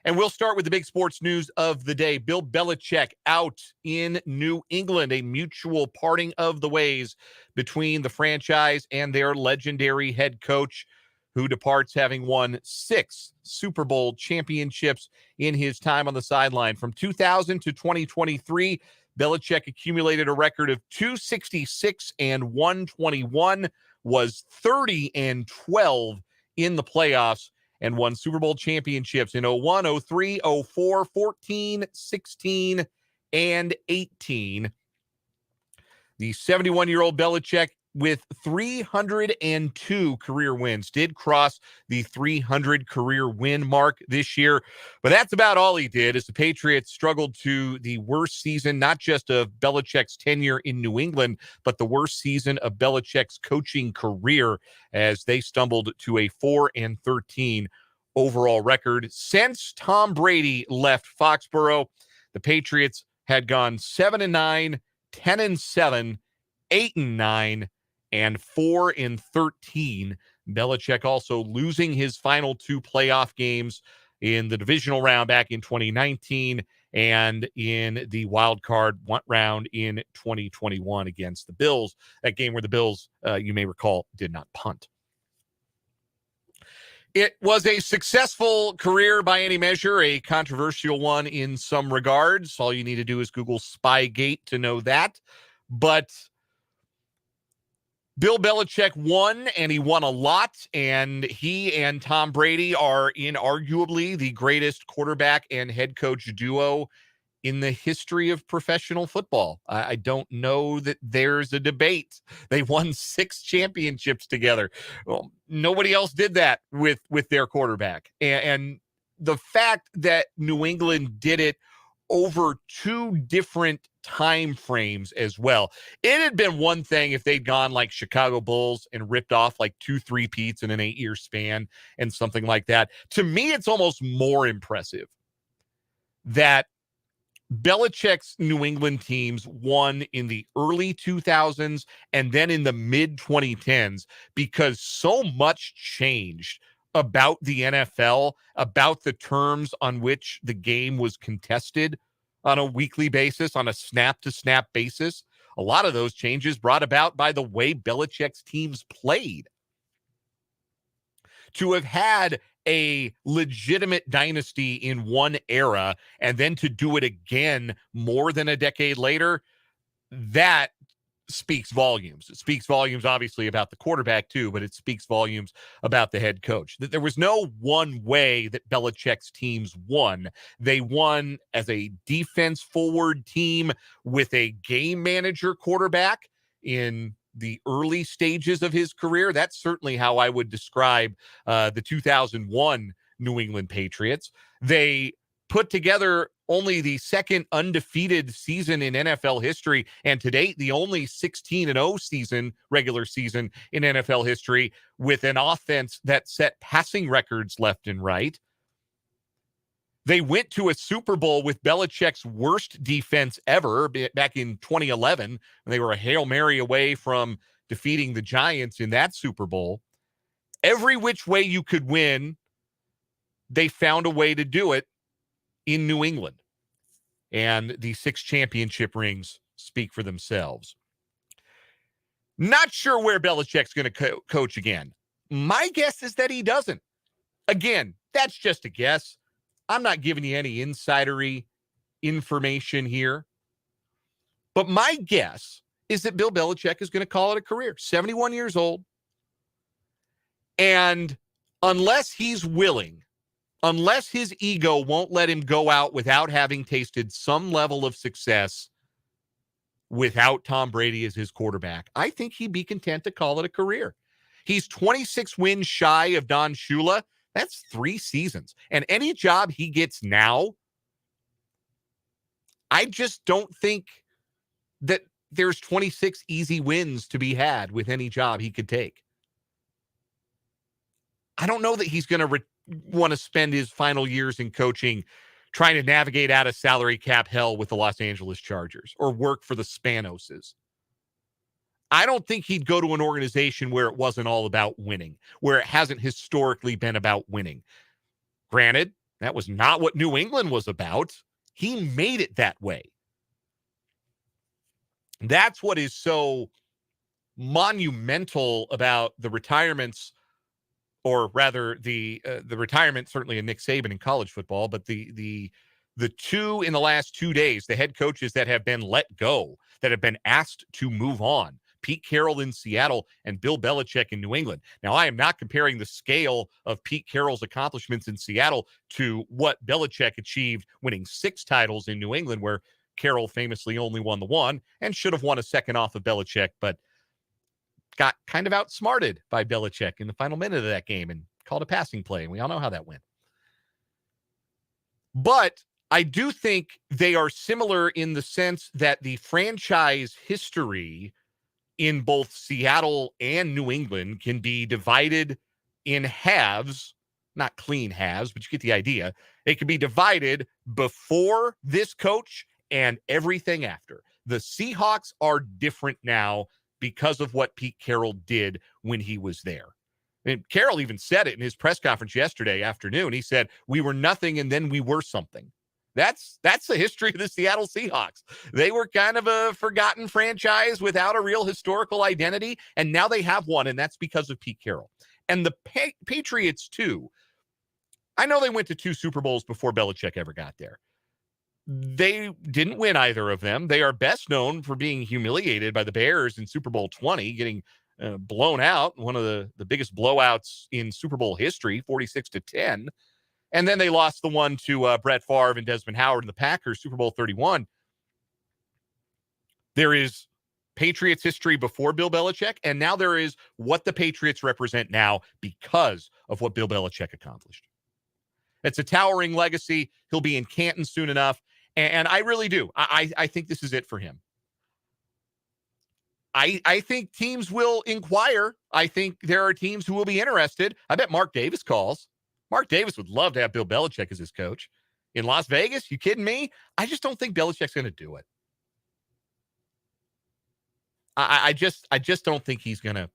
And we'll start with the big sports news of the day. Bill Belichick out in New England, a mutual parting of the ways between the franchise and their legendary head coach, who departs having won 6 Super Bowl championships in his time on the sideline. From 2000 to 2023, Belichick accumulated a record of 266 and 121, was 30 and 12 in the playoffs, and won Super Bowl championships in 01, 03, 04, 14, 16, and 18. The 71-year-old Belichick, with 302 career wins, did cross the 300 career win mark this year. But that's about all he did, as the Patriots struggled to the worst season, not just of Belichick's tenure in New England, but the worst season of Belichick's coaching career, as they stumbled to a 4-13 overall record. Since Tom Brady left Foxborough, the Patriots had gone 7-9, 10-7, 8-9, and 4-13. Belichick also losing his final 2 playoff games in the divisional round back in 2019 and in the wild card round in 2021 against the Bills. That game where the Bills, you may recall, did not punt. It was a successful career by any measure, a controversial one in some regards. All you need to do is Google Spygate to know that. But Bill Belichick won, and he won a lot, and he and Tom Brady are inarguably the greatest quarterback and head coach duo in the history of professional football. I don't know that there's a debate. They won 6 championships together. Well, nobody else did that with their quarterback. And the fact that New England did it over 2 different time frames as well. It had been one thing if they'd gone like Chicago Bulls and ripped off like 2 3-peats in an 8-year span and something like that. To me, it's almost more impressive that Belichick's New England teams won in the early 2000s and then in the mid 2010s, because so much changed about the NFL, about the terms on which the game was contested on a weekly basis, on a snap-to-snap basis. A lot of those changes brought about by the way Belichick's teams played. To have had a legitimate dynasty in one era and then to do it again more than a decade later, that speaks volumes. It speaks volumes, obviously, about the quarterback, too, but it speaks volumes about the head coach. That there was no one way that Belichick's teams won. They won as a defense-forward team with a game manager quarterback in the early stages of his career. That's certainly how I would describe the 2001 New England Patriots. They put together only the second undefeated season in NFL history, and to date, the only 16-0 season, regular season in NFL history, with an offense that set passing records left and right. They went to a Super Bowl with Belichick's worst defense ever back in 2011. They were a Hail Mary away from defeating the Giants in that Super Bowl. Every which way you could win, they found a way to do it in New England. And the 6 championship rings speak for themselves. Not sure where Belichick's going to coach again. My guess is that he doesn't. Again, that's just a guess. I'm not giving you any insidery information here. But my guess is that Bill Belichick is going to call it a career. 71 years old. And unless he's willing, unless his ego won't let him go out without having tasted some level of success without Tom Brady as his quarterback, I think he'd be content to call it a career. He's 26 wins shy of Don Shula. That's 3 seasons. And any job he gets now, I just don't think that there's 26 easy wins to be had with any job he could take. I don't know that he's going to want to spend his final years in coaching trying to navigate out of salary cap hell with the Los Angeles Chargers or work for the Spanoses. I don't think he'd go to an organization where it wasn't all about winning, where it hasn't historically been about winning. Granted, that was not what New England was about. He made it that way. That's what is so monumental about the retirements, or rather the retirement, certainly in Nick Saban in college football, but the 2 in the last 2 days, the head coaches that have been let go, that have been asked to move on. Pete Carroll in Seattle and Bill Belichick in New England. Now, I am not comparing the scale of Pete Carroll's accomplishments in Seattle to what Belichick achieved winning 6 titles in New England, where Carroll famously only won the 1 and should have won a second off of Belichick, but got kind of outsmarted by Belichick in the final minute of that game and called a passing play. And we all know how that went. But I do think they are similar in the sense that the franchise history in both Seattle and New England can be divided in halves, not clean halves, but you get the idea. It can be divided before this coach and everything after. The Seahawks are different now because of what Pete Carroll did when he was there. And Carroll even said it in his press conference yesterday afternoon. He said, we were nothing and then we were something. That's the history of the Seattle Seahawks. They were kind of a forgotten franchise without a real historical identity, and now they have one, and that's because of Pete Carroll. And the Patriots, too. I know they went to 2 Super Bowls before Belichick ever got there. They didn't win either of them. They are best known for being humiliated by the Bears in Super Bowl 20, getting blown out, one of the biggest blowouts in Super Bowl history, 46-10. And then they lost the one to Brett Favre and Desmond Howard and the Packers, Super Bowl 31. There is Patriots history before Bill Belichick, and now there is what the Patriots represent now because of what Bill Belichick accomplished. It's a towering legacy. He'll be in Canton soon enough, and I really do. I think this is it for him. I think teams will inquire. I think there are teams who will be interested. I bet Mark Davis calls. Mark Davis would love to have Bill Belichick as his coach. In Las Vegas, you kidding me? I just don't think Belichick's going to do it. I just don't think he's going to.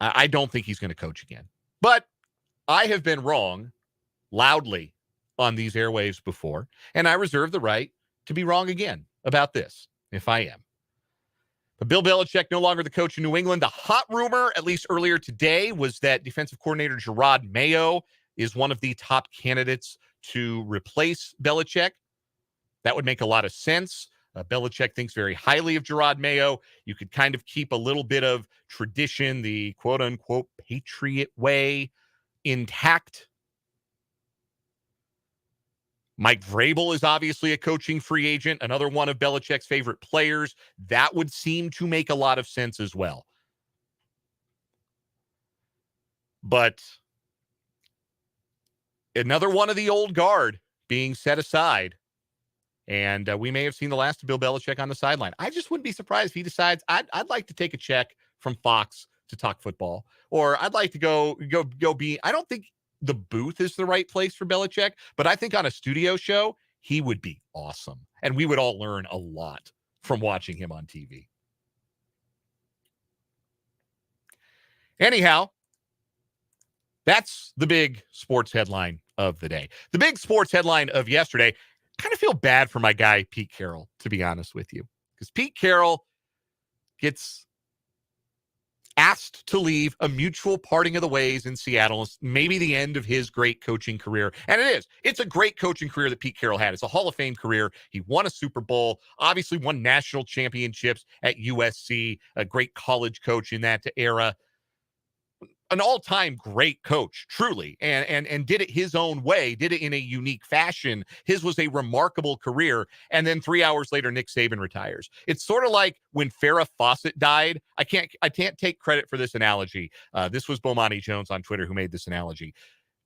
I don't think he's going to coach again. But I have been wrong loudly on these airwaves before, and I reserve the right to be wrong again about this, if I am. But Bill Belichick no longer the coach in New England. The hot rumor, at least earlier today, was that defensive coordinator Gerard Mayo is one of the top candidates to replace Belichick. That would make a lot of sense. Belichick thinks very highly of Gerard Mayo. You could kind of keep a little bit of tradition, the quote-unquote Patriot way, intact. Mike Vrabel is obviously a coaching free agent, another one of Belichick's favorite players. That would seem to make a lot of sense as well. But another one of the old guard being set aside. And we may have seen the last of Bill Belichick on the sideline. I just wouldn't be surprised if he decides I'd like to take a check from Fox to talk football, or I'd like to go be. I don't think the booth is the right place for Belichick, but I think on a studio show he would be awesome, and we would all learn a lot from watching him on TV. Anyhow, that's the big sports headline of the day. The big sports headline of yesterday. Kind of feel bad for my guy, Pete Carroll, to be honest with you, because Pete Carroll gets asked to leave, a mutual parting of the ways in Seattle, maybe the end of his great coaching career. And it is. It's a great coaching career that Pete Carroll had. It's a Hall of Fame career. He won a Super Bowl, obviously won national championships at USC, a great college coach in that era. An all-time great coach, truly, and did it his own way, did it in a unique fashion. His was a remarkable career, and then 3 hours later, Nick Saban retires. It's sort of like when Farrah Fawcett died. I can't take credit for this analogy. This was Bomani Jones on Twitter who made this analogy.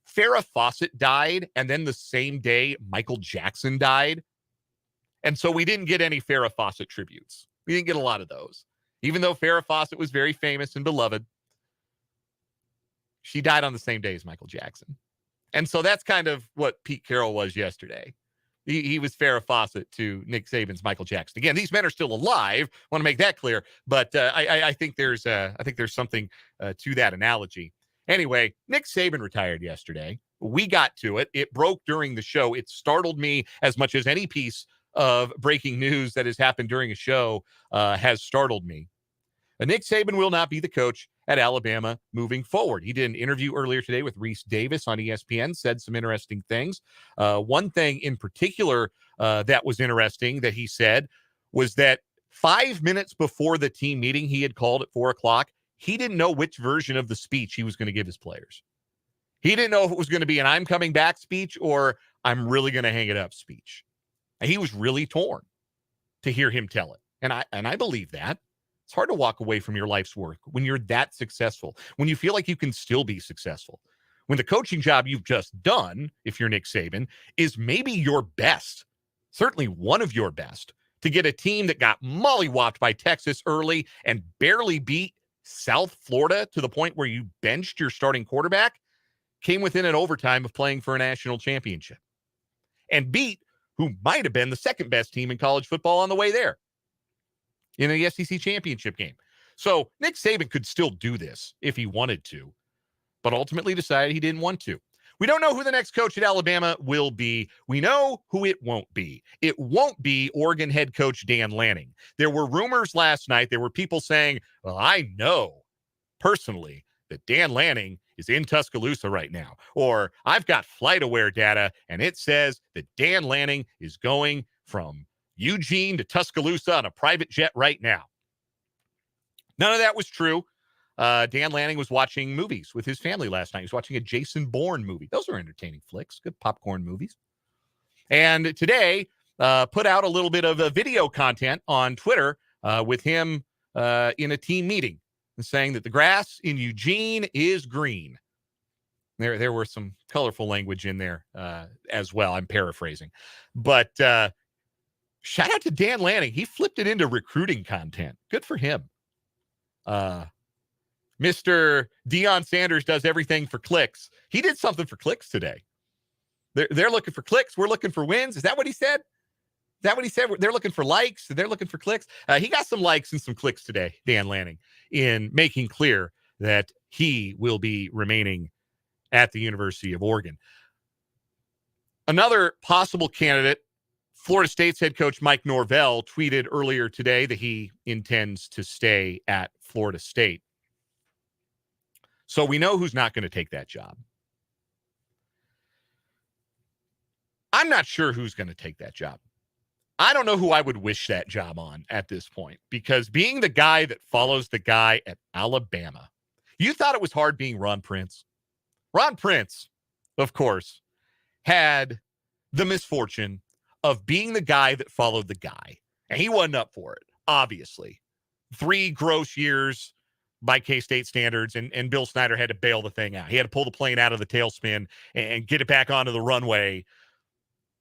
Farrah Fawcett died, and then the same day, Michael Jackson died. And so we didn't get any Farrah Fawcett tributes. We didn't get a lot of those. Even though Farrah Fawcett was very famous and beloved, she died on the same day as Michael Jackson. And so that's kind of what Pete Carroll was yesterday. He was Farrah Fawcett to Nick Saban's Michael Jackson. Again, these men are still alive. Want to make that clear. But I think there's something to that analogy. Anyway, Nick Saban retired yesterday. We got to it. It broke during the show. It startled me as much as any piece of breaking news that has happened during a show has startled me. Nick Saban will not be the coach at Alabama moving forward. He did an interview earlier today with Reese Davis on ESPN, said some interesting things. One thing in particular that was interesting that he said was that 5 minutes before the team meeting he had called at 4:00, he didn't know which version of the speech he was going to give his players. He didn't know if it was going to be an I'm coming back speech or I'm really going to hang it up speech. And he was really torn to hear him tell it. And I believe that. It's hard to walk away from your life's work when you're that successful, when you feel like you can still be successful, when the coaching job you've just done, if you're Nick Saban, is maybe your best, certainly one of your best, to get a team that got mollywopped by Texas early and barely beat South Florida to the point where you benched your starting quarterback, came within an overtime of playing for a national championship, and beat who might have been the second best team in college football on the way there in the SEC championship game. So Nick Saban could still do this if he wanted to, but ultimately decided he didn't want to. We don't know who the next coach at Alabama will be. We know who it won't be. It won't be Oregon head coach Dan Lanning. There were rumors last night. There were people saying, well, I know personally that Dan Lanning is in Tuscaloosa right now. Or I've got FlightAware data, and it says that Dan Lanning is going from Eugene to Tuscaloosa on a private jet right now. None of that was true. Dan Lanning was watching movies with his family last night. He was watching a Jason Bourne movie. Those are entertaining flicks, good popcorn movies. And today, put out a little bit of video content on Twitter with him in a team meeting and saying that the grass in Eugene is green. There were some colorful language in there as well. I'm paraphrasing. But shout out to Dan Lanning. He flipped it into recruiting content. Good for him. Mr. Deion Sanders does everything for clicks. He did something for clicks today. They're looking for clicks. We're looking for wins. Is that what he said? Is that what he said? They're looking for likes. They're looking for clicks. He got some likes and some clicks today, Dan Lanning, in making clear that he will be remaining at the University of Oregon. Another possible candidate, Florida State's head coach Mike Norvell, tweeted earlier today that he intends to stay at Florida State. So we know who's not going to take that job. I'm not sure who's going to take that job. I don't know who I would wish that job on at this point, because being the guy that follows the guy at Alabama, you thought it was hard being Ron Prince. Ron Prince, of course, had the misfortune of being the guy that followed the guy, and he wasn't up for it, obviously. 3 gross years by K-State standards, and Bill Snyder had to bail the thing out. He had to pull the plane out of the tailspin and get it back onto the runway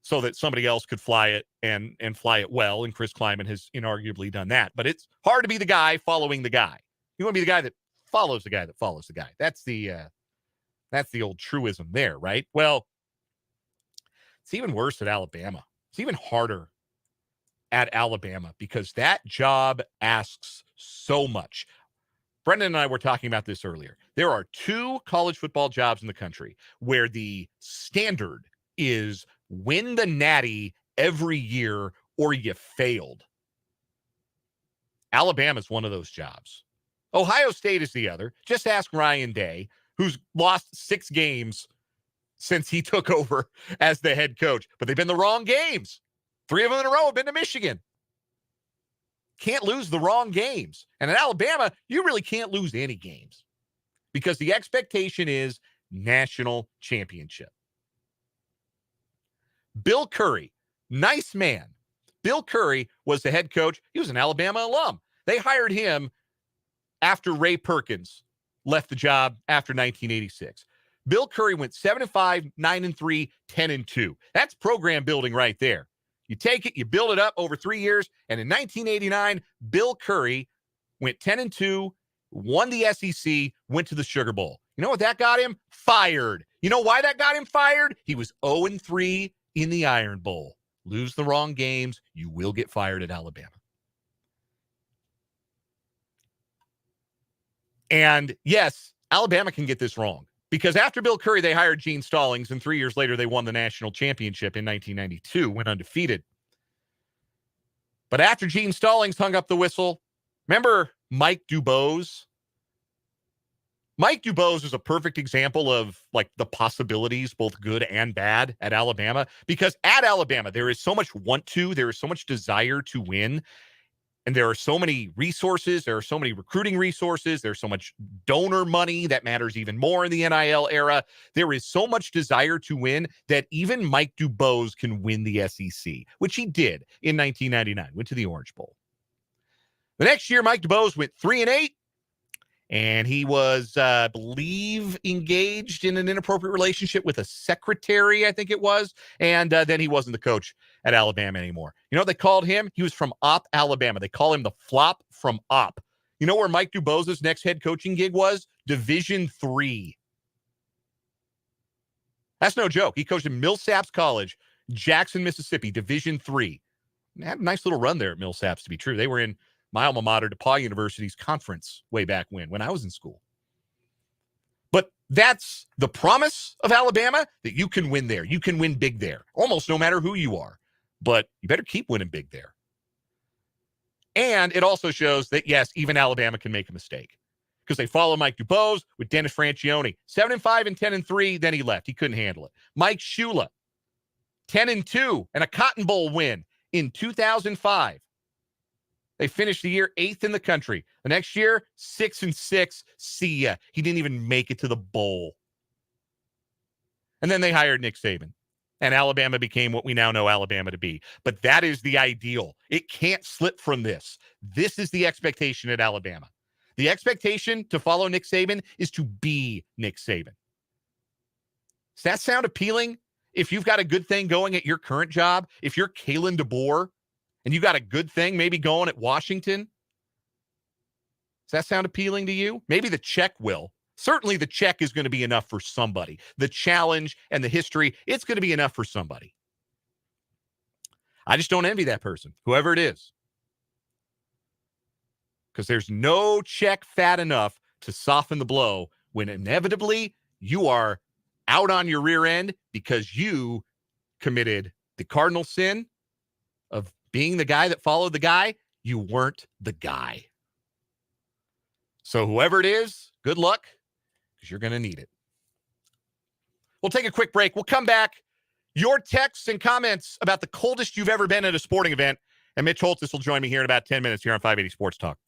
so that somebody else could fly it and fly it well, and Chris Kleiman has inarguably done that. But it's hard to be the guy following the guy. You want to be the guy that follows the guy that follows the guy. That's the old truism there, right? Well, it's even worse at Alabama. It's even harder at Alabama because that job asks so much. Brendan and I were talking about this earlier. There are 2 college football jobs in the country where the standard is win the Natty every year or you failed. Alabama's one of those jobs. Ohio State is the other. Just ask Ryan Day, who's lost 6 games since he took over as the head coach. But they've been the wrong games. 3 of them in a row have been to Michigan. Can't lose the wrong games. And at Alabama, you really can't lose any games because the expectation is national championship. Bill Curry, nice man. Bill Curry was the head coach. He was an Alabama alum. They hired him after Ray Perkins left the job after 1986. Bill Curry went 7-5, 9-3, 10-2. That's program building right there. You take it, you build it up over 3 years, and in 1989, Bill Curry went 10-2, won the SEC, went to the Sugar Bowl. You know what that got him? Fired. You know why that got him fired? He was 0-3 in the Iron Bowl. Lose the wrong games, you will get fired at Alabama. And yes, Alabama can get this wrong because after Bill Curry, they hired Gene Stallings, and 3 years later, they won the national championship in 1992, went undefeated. But after Gene Stallings hung up the whistle, remember Mike DuBose? Mike DuBose is a perfect example of like the possibilities, both good and bad, at Alabama, because at Alabama, there is so much want to, there is so much desire to win. And there are so many resources. There are so many recruiting resources. There's so much donor money that matters even more in the NIL era. There is so much desire to win that even Mike DuBose can win the SEC, which he did in 1999, went to the Orange Bowl. The next year, Mike DuBose went 3-8, and he was, I believe, engaged in an inappropriate relationship with a secretary, I think it was, and then he wasn't the coach at Alabama anymore. You know what they called him? He was from Opp, Alabama. They call him the flop from Opp. You know where Mike DuBose's next head coaching gig was? Division III. That's no joke. He coached at Millsaps College, Jackson, Mississippi, Division III. And had a nice little run there at Millsaps, to be true. They were in my alma mater, DePauw University's conference way back when I was in school. But that's the promise of Alabama, that you can win there. You can win big there, almost no matter who you are. But you better keep winning big there. And it also shows that, yes, even Alabama can make a mistake because they follow Mike DuBose with Dennis Franchione. 7-5 and 10-3, then he left. He couldn't handle it. Mike Shula, 10-2 and a Cotton Bowl win in 2005. They finished the year 8th in the country. The next year, 6-6. See ya. He didn't even make it to the bowl. And then they hired Nick Saban. And Alabama became what we now know Alabama to be. But that is the ideal. It can't slip from this. This is the expectation at Alabama. The expectation to follow Nick Saban is to be Nick Saban. Does that sound appealing? If you've got a good thing going at your current job, if you're Kalen DeBoer, and you got a good thing maybe going at Washington, does that sound appealing to you? Maybe the check will. Certainly the check is going to be enough for somebody. The challenge and the history, it's going to be enough for somebody. I just don't envy that person, whoever it is. Because there's no check fat enough to soften the blow when inevitably you are out on your rear end because you committed the cardinal sin of being the guy that followed the guy. You weren't the guy. So whoever it is, good luck, because you're going to need it. We'll take a quick break. We'll come back. Your texts and comments about the coldest you've ever been at a sporting event. And Mitch Holthus will join me here in about 10 minutes here on 580 Sports Talk.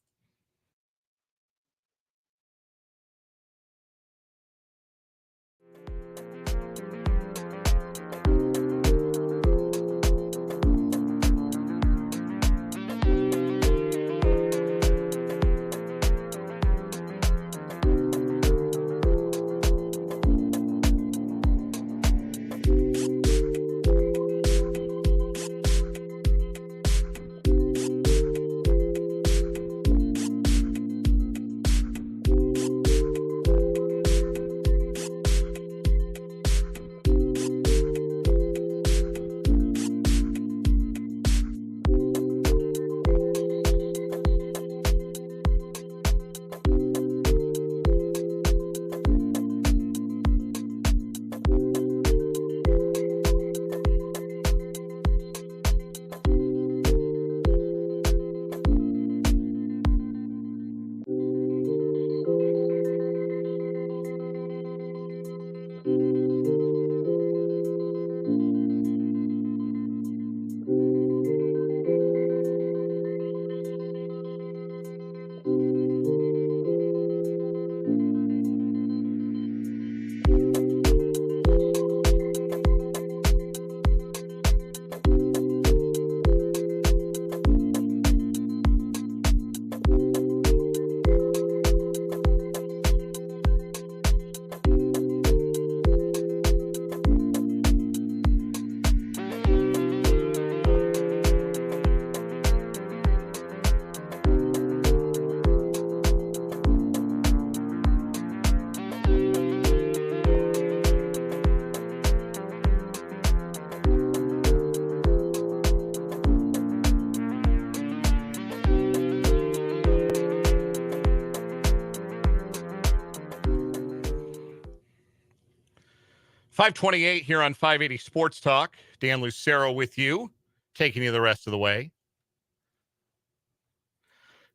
.528 here on 580 Sports Talk. Dan Lucero with you, taking you the rest of the way.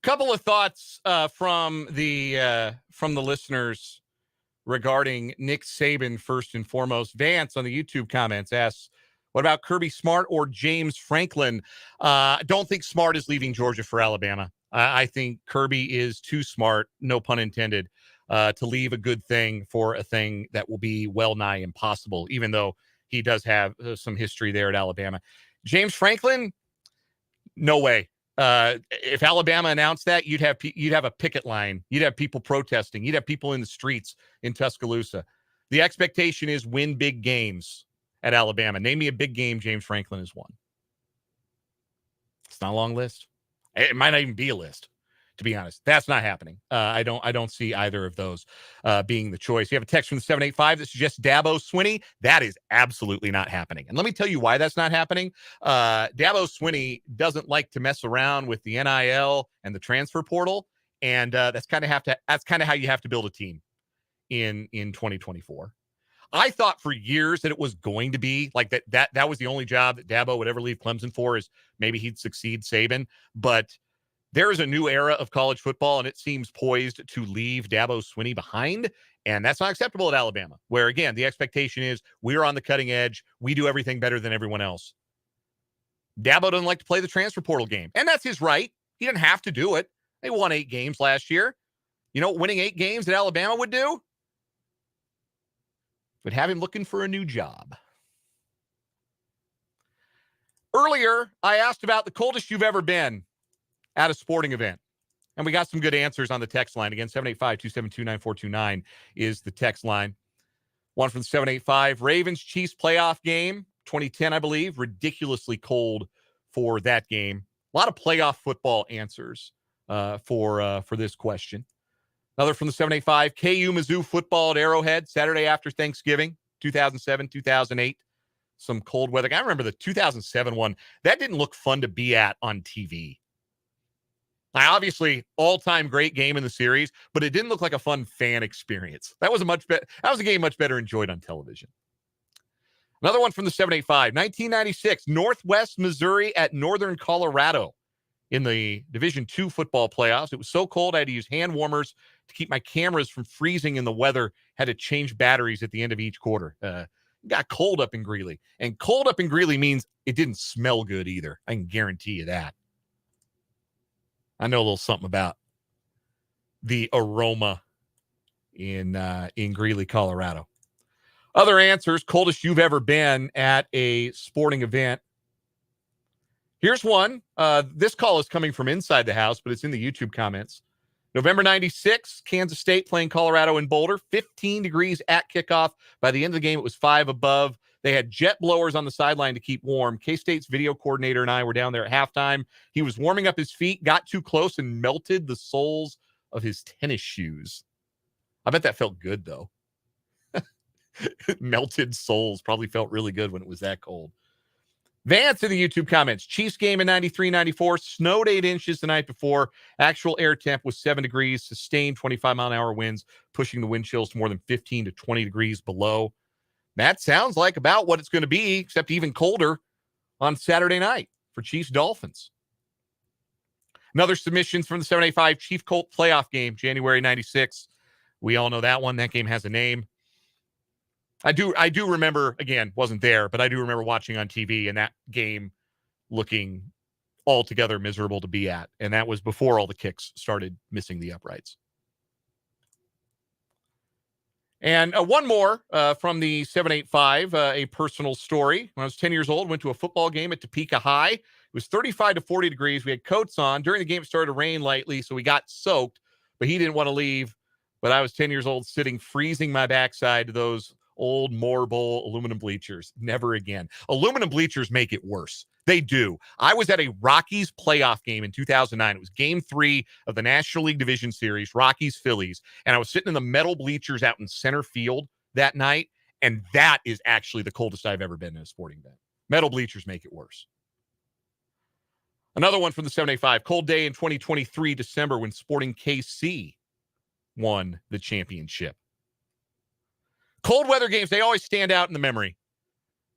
Couple of thoughts from the listeners regarding Nick Saban first and foremost. Vance on the YouTube comments asks, what about Kirby Smart or James Franklin? Don't think Smart is leaving Georgia for Alabama. I think Kirby is too smart, no pun intended, to leave a good thing for a thing that will be well nigh impossible, even though he does have some history there at Alabama. James Franklin, no way. If Alabama announced that, you'd have a picket line. You'd have people protesting. You'd have people in the streets in Tuscaloosa. The expectation is win big games at Alabama. Name me a big game James Franklin has won. It's not a long list. It might not even be a list, to be honest. That's not happening. I don't see either of those being the choice. You have a text from the 785 that suggests Dabo Swinney. That is absolutely not happening. And let me tell you why that's not happening. Dabo Swinney doesn't like to mess around with the NIL and the transfer portal. And that's kind of how you have to build a team in 2024. I thought for years that it was going to be like that was the only job that Dabo would ever leave Clemson for, is maybe he'd succeed Saban. But there is a new era of college football, and it seems poised to leave Dabo Swinney behind. And that's not acceptable at Alabama, where, again, the expectation is we're on the cutting edge. We do everything better than everyone else. Dabo doesn't like to play the transfer portal game, and that's his right. He didn't have to do it. They won 8 games last year. You know what winning 8 games at Alabama would do? Would have him looking for a new job. Earlier, I asked about the coldest you've ever been at a sporting event, and we got some good answers on the text line. Again, 785-272-9429 is the text line. One from 785, Ravens Chiefs playoff game, 2010, I believe. Ridiculously cold for that game. A lot of playoff football answers for this question. Another from the 785, KU Mizzou football at Arrowhead, Saturday after Thanksgiving, 2007, 2008. Some cold weather. I remember the 2007 one. That didn't look fun to be at on TV. Obviously, all-time great game in the series, but it didn't look like a fun fan experience. That was a game much better enjoyed on television. Another one from the 785, 1996, Northwest Missouri at Northern Colorado in the Division II football playoffs. It was so cold I had to use hand warmers to keep my cameras from freezing in the weather. Had to change batteries at the end of each quarter. Got cold up in Greeley. And cold up in Greeley means it didn't smell good either. I can guarantee you that. I know a little something about the aroma in Greeley, Colorado. Other answers, coldest you've ever been at a sporting event. Here's one. This call is coming from inside the house, but it's in the YouTube comments. November 96, Kansas State playing Colorado in Boulder, 15 degrees at kickoff. By the end of the game, it was 5 above. They had jet blowers on the sideline to keep warm. K-State's video coordinator and I were down there at halftime. He was warming up his feet, got too close, and melted the soles of his tennis shoes. I bet that felt good, though. Melted soles probably felt really good when it was that cold. Vance in the YouTube comments. Chiefs game in 93-94. Snowed 8 inches the night before. Actual air temp was 7 degrees. Sustained 25-mile-an-hour winds, pushing the wind chills to more than 15 to 20 degrees below. That sounds like about what it's going to be, except even colder on Saturday night for Chiefs-Dolphins. Another submission from the 785 Chief-Colt playoff game, January 96. We all know that one. That game has a name. I do remember, again, wasn't there, but I do remember watching on TV and that game looking altogether miserable to be at. And that was before all the kicks started missing the uprights. And one more from the 785, a personal story. When I was 10 years old, went to a football game at Topeka High. It was 35 to 40 degrees. We had coats on. During the game, it started to rain lightly, so we got soaked, but he didn't want to leave. But I was 10 years old, sitting, freezing my backside to those old Moore Bowl aluminum bleachers. Never again. Aluminum bleachers make it worse. They do. I was at a Rockies playoff game in 2009. It was game 3 of the National League Division Series, Rockies-Phillies, and I was sitting in the metal bleachers out in center field that night, and that is actually the coldest I've ever been in a sporting event. Metal bleachers make it worse. Another one from the 785. Cold day in 2023, December, when Sporting KC won the championship. Cold weather games, they always stand out in the memory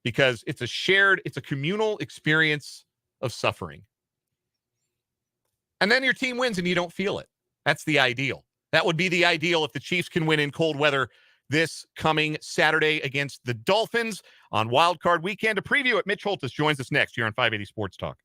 because it's a communal experience of suffering. And then your team wins and you don't feel it. That's the ideal. That would be the ideal if the Chiefs can win in cold weather this coming Saturday against the Dolphins on Wild Card Weekend. To preview it, Mitch Holthus joins us next here on 580 Sports Talk.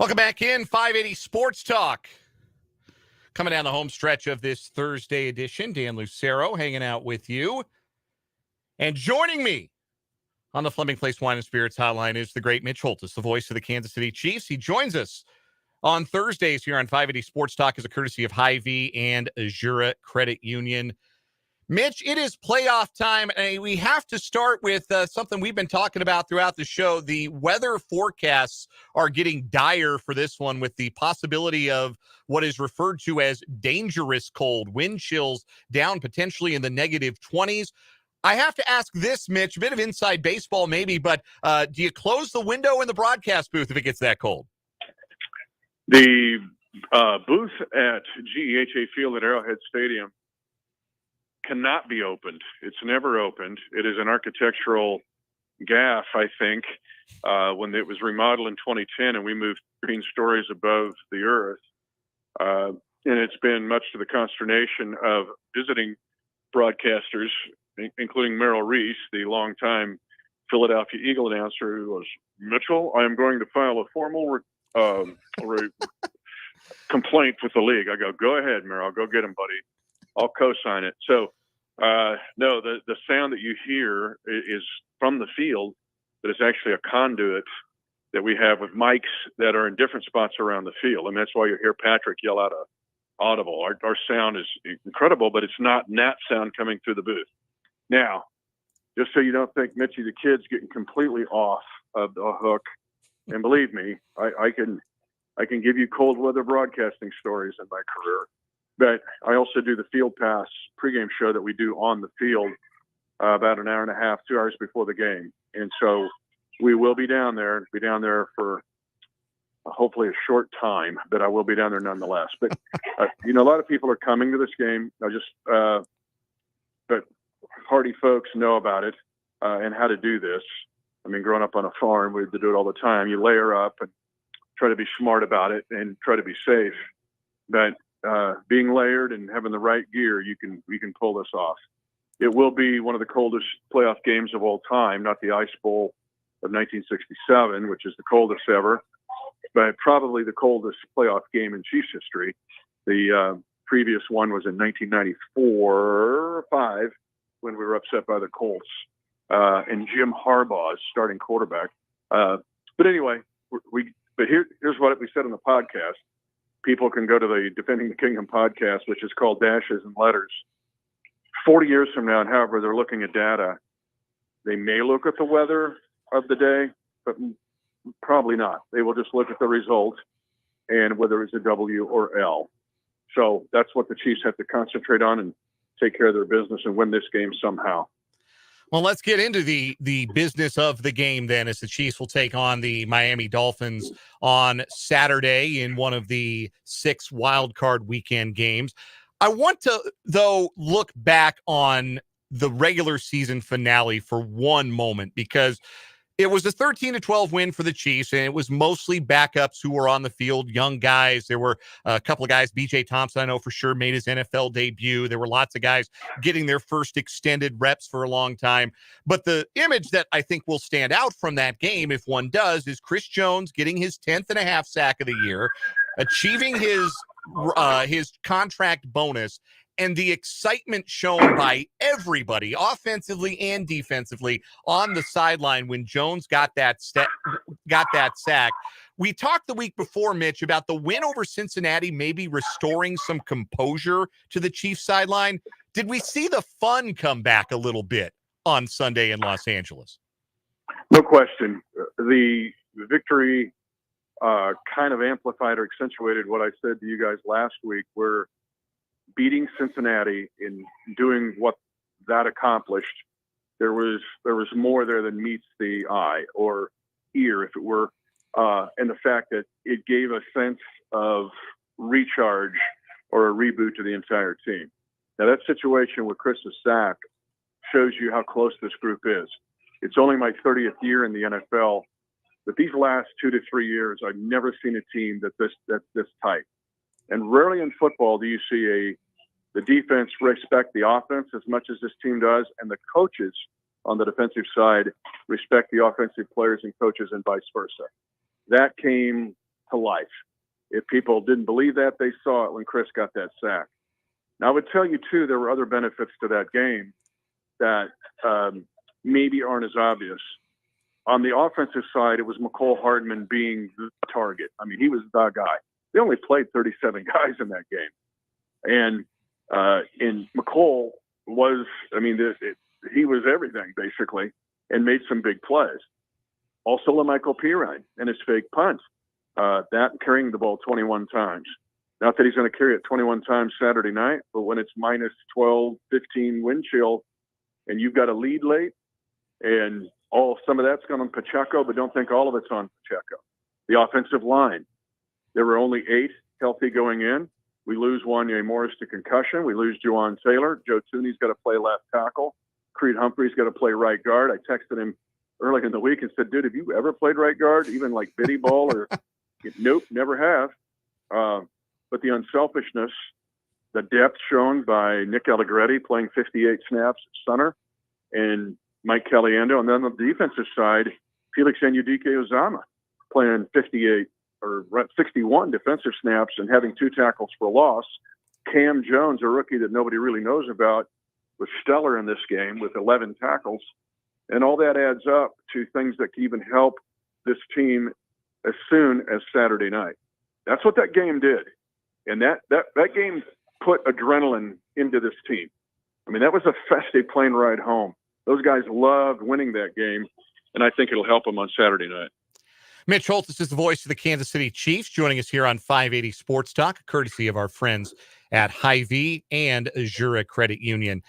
Welcome back in 580 Sports Talk. Coming down the home stretch of this Thursday edition, Dan Lucero hanging out with you. And joining me on the Fleming Place Wine and Spirits hotline is the great Mitch Holthus, the voice of the Kansas City Chiefs. He joins us on Thursdays here on 580 Sports Talk as a courtesy of Hy-Vee and Azura Credit Union. Mitch, it is playoff time, and we have to start with something we've been talking about throughout the show. The weather forecasts are getting dire for this one, with the possibility of what is referred to as dangerous cold, wind chills down potentially in the negative 20s. I have to ask this, Mitch, a bit of inside baseball maybe, but do you close the window in the broadcast booth if it gets that cold?
The booth at GEHA Field at Arrowhead Stadium cannot be opened. It's never opened. It is an architectural gaffe, I think, when it was remodeled in 2010 and we moved 13 stories above the earth. And it's been much to the consternation of visiting broadcasters, including Merrill Reese, the longtime Philadelphia Eagle announcer, who was, Mitchell, I am going to file a formal complaint with the league. I go ahead, Merrill, go get him, buddy. I'll co-sign it. So, no, the sound that you hear is from the field, but it's actually a conduit that we have with mics that are in different spots around the field. And that's why you hear Patrick yell out audible. Our sound is incredible, but it's not gnat sound coming through the booth. Now, just so you don't think Mitchie the kid's getting completely off of the hook, and believe me, I can give you cold weather broadcasting stories in my career. But I also do the Field Pass pregame show that we do on the field about an hour and a half, 2 hours before the game. And so we will be down there for hopefully a short time, but I will be down there nonetheless. But, a lot of people are coming to this game. But hardy folks know about it and how to do this. I mean, growing up on a farm, we had to do it all the time. You layer up and try to be smart about it and try to be safe. But being layered and having the right gear, you can pull this off. It will be one of the coldest playoff games of all time, not the Ice Bowl of 1967, which is the coldest ever, but probably the coldest playoff game in Chiefs history. The previous one was in 1994-5 when we were upset by the Colts and Jim Harbaugh's starting quarterback. But anyway, here's what we said on the podcast. People can go to the Defending the Kingdom podcast, which is called Dashes and Letters. 40 years from now, and however they're looking at data, they may look at the weather of the day, but probably not. They will just look at the result and whether it's a W or L. So that's what the Chiefs have to concentrate on and take care of their business and win this game somehow.
Well, let's get into the business of the game then, as the Chiefs will take on the Miami Dolphins on Saturday in one of the 6 wild card weekend games. I want to, though, look back on the regular season finale for one moment, because it was a 13-12 win for the Chiefs, and it was mostly backups who were on the field, young guys. There were a couple of guys. B.J. Thompson, I know for sure, made his NFL debut. There were lots of guys getting their first extended reps for a long time. But the image that I think will stand out from that game, if one does, is Chris Jones getting his 10th and a half sack of the year, achieving his contract bonus, and the excitement shown by everybody, offensively and defensively, on the sideline when Jones got that sack. We talked the week before, Mitch, about the win over Cincinnati maybe restoring some composure to the Chiefs sideline. Did we see the fun come back a little bit on Sunday in Los Angeles?
No question. The victory kind of amplified or accentuated what I said to you guys last week, where beating Cincinnati and doing what that accomplished, there was more there than meets the eye or ear, if it were, and the fact that it gave a sense of recharge or a reboot to the entire team. Now, that situation with Chris's sack shows you how close this group is. It's only my 30th year in the NFL, but these last 2 to 3 years, I've never seen a team that's this tight. And rarely in football do you see the defense respect the offense as much as this team does, and the coaches on the defensive side respect the offensive players and coaches, and vice versa. That came to life. If people didn't believe that, they saw it when Chris got that sack. Now, I would tell you, too, there were other benefits to that game that maybe aren't as obvious. On the offensive side, it was McCole Hardman being the target. I mean, he was the guy. They only played 37 guys in that game. And McCole was, he was everything, basically, and made some big plays. Also, LaMichael Pirine and his fake punt, that carrying the ball 21 times. Not that he's going to carry it 21 times Saturday night, but when it's minus 12, 15 wind chill, and you've got a lead late, and some of that's gone on Pacheco, but don't think all of it's on Pacheco. The offensive line, there were only 8 healthy going in. We lose Wanye Morris to concussion. We lose Juwan Taylor. Joe Tooney's got to play left tackle. Creed Humphrey's got to play right guard. I texted him early in the week and said, dude, have you ever played right guard, even like biddy ball? Or nope, never have. But the unselfishness, the depth shown by Nick Allegretti playing 58 snaps at center, and Mike Caliendo. And then on the defensive side, Felix Anudike-Uzomah playing 58 or 61 defensive snaps and having 2 tackles for loss. Cam Jones, a rookie that nobody really knows about, was stellar in this game with 11 tackles. And all that adds up to things that can even help this team as soon as Saturday night. That's what that game did. And that game put adrenaline into this team. I mean, that was a festive plane ride home. Those guys loved winning that game, and I think it'll help them on Saturday night.
Mitch Holthus is the voice of the Kansas City Chiefs, joining us here on 580 Sports Talk, courtesy of our friends at Hy-Vee and Azura Credit Union.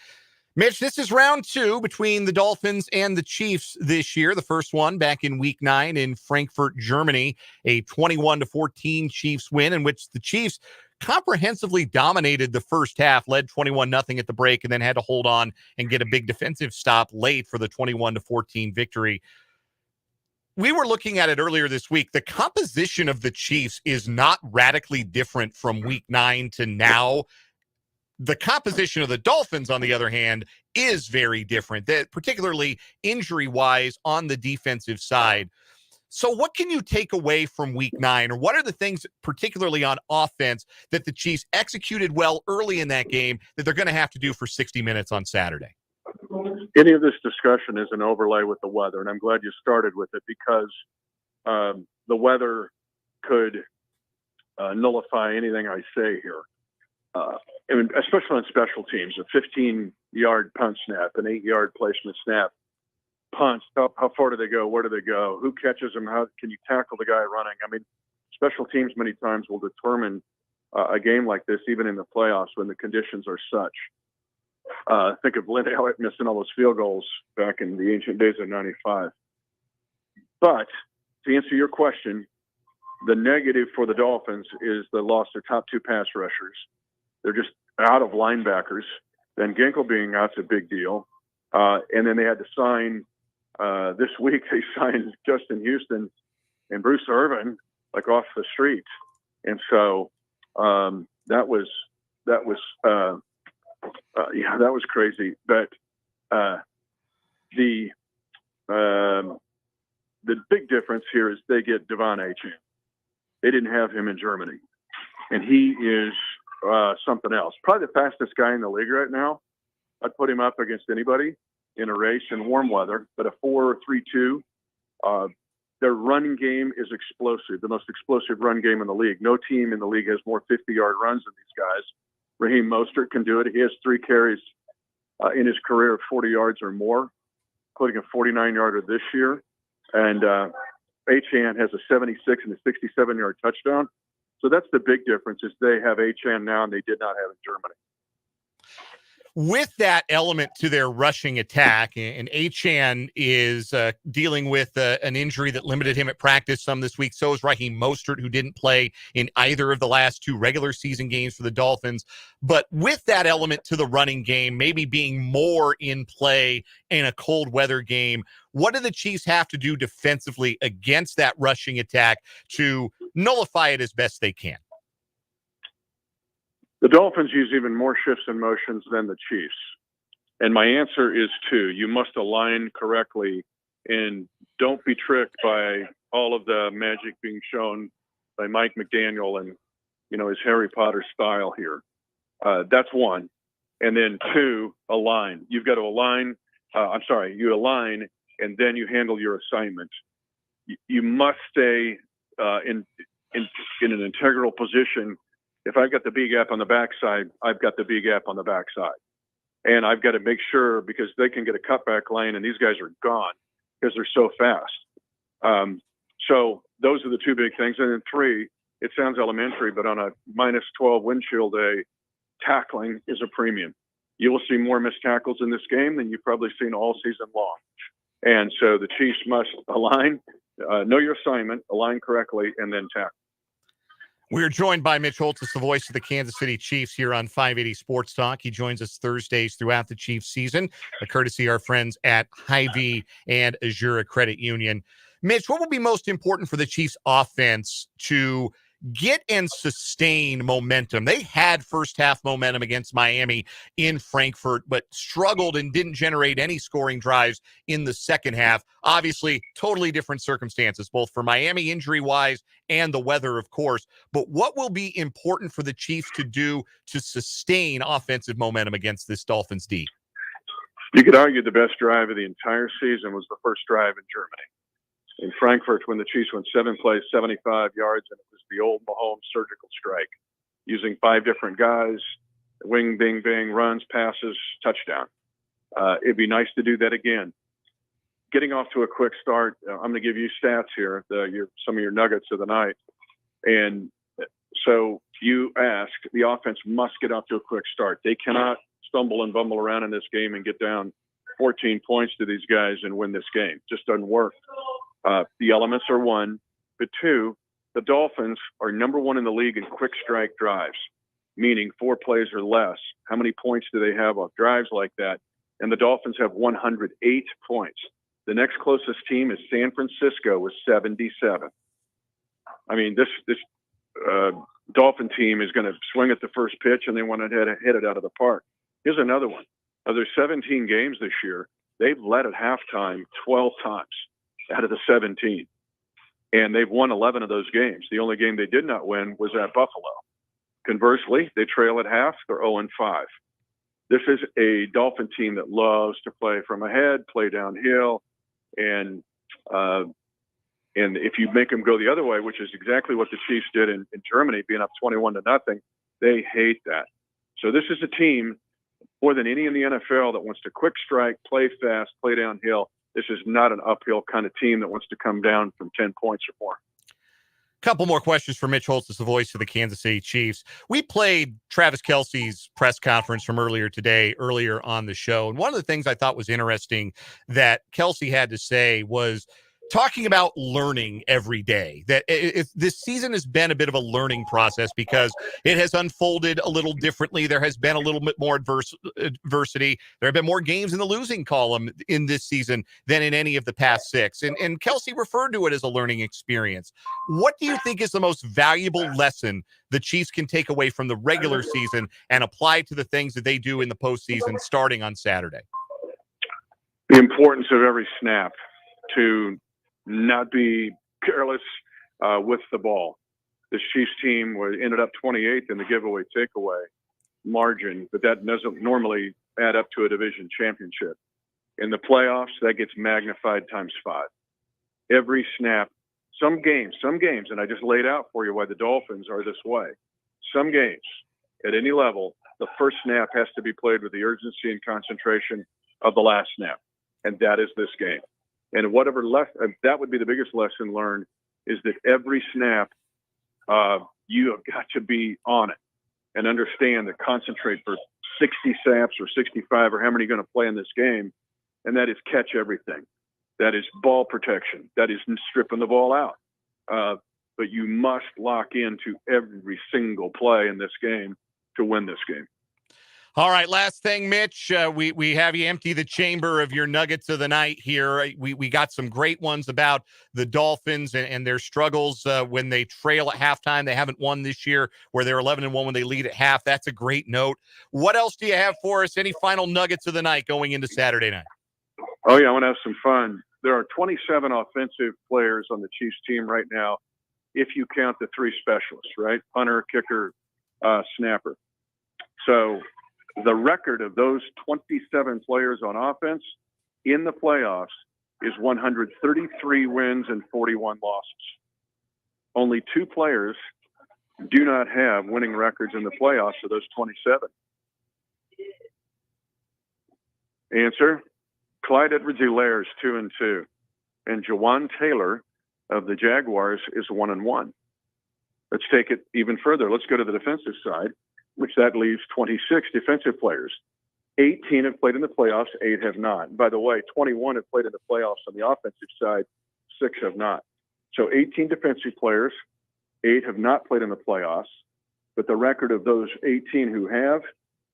Mitch, this is round 2 between the Dolphins and the Chiefs this year. The first one back in Week 9 in Frankfurt, Germany, a 21-14 Chiefs win in which the Chiefs comprehensively dominated the first half, led 21-0 at the break, and then had to hold on and get a big defensive stop late for the 21-14 victory. We were looking at it earlier this week. The composition of the Chiefs is not radically different from Week 9 to now. The composition of the Dolphins, on the other hand, is very different, that particularly injury-wise on the defensive side. So what can you take away from Week 9, or what are the things, particularly on offense, that the Chiefs executed well early in that game that they're going to have to do for 60 minutes on Saturday?
Any of this discussion is an overlay with the weather, and I'm glad you started with it because the weather could nullify anything I say here. Especially on special teams, a 15-yard punt snap, an 8-yard placement snap, punts, how far do they go? Where do they go? Who catches them? How can you tackle the guy running? I mean, special teams many times will determine a game like this, even in the playoffs when the conditions are such. Think of Lynn Elliott missing all those field goals back in the ancient days of '95. But to answer your question, the negative for the Dolphins is they lost their top 2 pass rushers. They're just out of linebackers. Then Ginkle being out's a big deal. And then they had to sign this week. They signed Justin Houston and Bruce Irvin like off the street, and so that was crazy. But the big difference here is they get Devon Achane. They didn't have him in Germany, and he is something else. Probably the fastest guy in the league right now. I'd put him up against anybody in a race in warm weather, but a 4.32. Their running game is explosive, the most explosive run game in the league. No team in the league has more 50-yard runs than these guys. Raheem Mostert can do it. He has 3 carries in his career of 40 yards or more, including a 49-yarder this year. And Achane has a 76 and a 67-yard touchdown. So that's the big difference is they have Achane now and they did not have in Germany.
With that element to their rushing attack, and Achane is dealing with an injury that limited him at practice some this week. So is Raheem Mostert, who didn't play in either of the last 2 regular season games for the Dolphins. But with that element to the running game, maybe being more in play in a cold weather game, what do the Chiefs have to do defensively against that rushing attack to nullify it as best they can?
The Dolphins use even more shifts and motions than the Chiefs. And my answer is 2. You must align correctly and don't be tricked by all of the magic being shown by Mike McDaniel and, his Harry Potter style here. That's one. And then two, align. You've got to align. You align and then you handle your assignment. You must stay in an integral position. If I've got the B gap on the backside, I've got the B gap on the backside. And I've got to make sure, because they can get a cutback lane and these guys are gone because they're so fast. So those are the two big things. And then three, it sounds elementary, but on a -12 wind chill day, tackling is a premium. You will see more missed tackles in this game than you've probably seen all season long. And so the Chiefs must align, know your assignment, align correctly, and then tackle.
We're joined by Mitch Holthus, the voice of the Kansas City Chiefs here on 580 Sports Talk. He joins us Thursdays throughout the Chiefs season, courtesy our friends at Hy-Vee and Azura Credit Union. Mitch, what will be most important for the Chiefs offense to get and sustain momentum? They had first half momentum against Miami in Frankfurt, but struggled and didn't generate any scoring drives in the second half. Obviously, totally different circumstances, both for Miami injury-wise and the weather, of course. But what will be important for the Chiefs to do to sustain offensive momentum against this Dolphins D?
You could argue the best drive of the entire season was the first drive in Germany. In Frankfurt, when the Chiefs went 7 plays, 75 yards, and it was the old Mahomes surgical strike, using 5 different guys, wing, bing, bing, runs, passes, touchdown. It'd be nice to do that again. Getting off to a quick start, I'm going to give you stats here, some of your nuggets of the night. And so you asked, the offense must get off to a quick start. They cannot stumble and bumble around in this game and get down 14 points to these guys and win this game. Just doesn't work. The elements are one, but two, the Dolphins are number one in the league in quick strike drives, meaning 4 plays or less. How many points do they have off drives like that? And the Dolphins have 108 points. The next closest team is San Francisco with 77. I mean, this Dolphin team is going to swing at the first pitch and they want to hit it out of the park. Here's another one. Of their 17 games this year, they've led at halftime 12 times out of the 17. And they've won 11 of those games. The only game they did not win was at Buffalo. Conversely, they trail at half. They're 0-5. This is a Dolphin team that loves to play from ahead, play downhill, and if you make them go the other way, which is exactly what the Chiefs did in Germany, being up 21-0, they hate that. So this is a team, more than any in the NFL, that wants to quick strike, play fast, play downhill. This is not an uphill kind of team that wants to come down from 10 points or more.
Couple more questions for Mitch Holthus, the voice of the Kansas City Chiefs. We played Travis Kelce's press conference from earlier on the show. And one of the things I thought was interesting that Kelce had to say was talking about learning every day, that this season has been a bit of a learning process because it has unfolded a little differently. There has been a little bit more adversity. There have been more games in the losing column in this season than in any of the past 6. And Kelce referred to it as a learning experience. What do you think is the most valuable lesson the Chiefs can take away from the regular season and apply to the things that they do in the postseason starting on Saturday?
The importance of every snap, to not be careless with the ball. The Chiefs team ended up 28th in the giveaway takeaway margin, but that doesn't normally add up to a division championship. In the playoffs, that gets magnified times 5. Every snap, some games, and I just laid out for you why the Dolphins are this way. Some games, at any level, the first snap has to be played with the urgency and concentration of the last snap, and that is this game. And whatever that would be the biggest lesson learned, is that every snap, you have got to be on it and understand that concentrate for 60 snaps or 65 or how many you're going to play in this game. And that is catch everything. That is ball protection. That is stripping the ball out. But you must lock into every single play in this game to win this game.
All right, last thing, Mitch. We have you empty the chamber of your nuggets of the night here. We got some great ones about the Dolphins and their struggles when they trail at halftime. They haven't won this year, where they're 11-1 when they lead at half. That's a great note. What else do you have for us? Any final nuggets of the night going into Saturday night?
Oh, yeah, I want to have some fun. There are 27 offensive players on the Chiefs team right now. if you count the 3 specialists, right? Punter, kicker, snapper. So the record of those 27 players on offense in the playoffs is 133 wins and 41 losses. Only 2 players do not have winning records in the playoffs of those 27. Answer, Clyde Edwards-Helaire is 2-2, and Jawan Taylor of the Jaguars is 1-1. Let's take it even further. Let's go to the defensive side, which that leaves 26 defensive players. 18 have played in the playoffs, 8 have not. By the way, 21 have played in the playoffs on the offensive side, 6 have not. So 18 defensive players, 8 have not played in the playoffs, but the record of those 18 who have,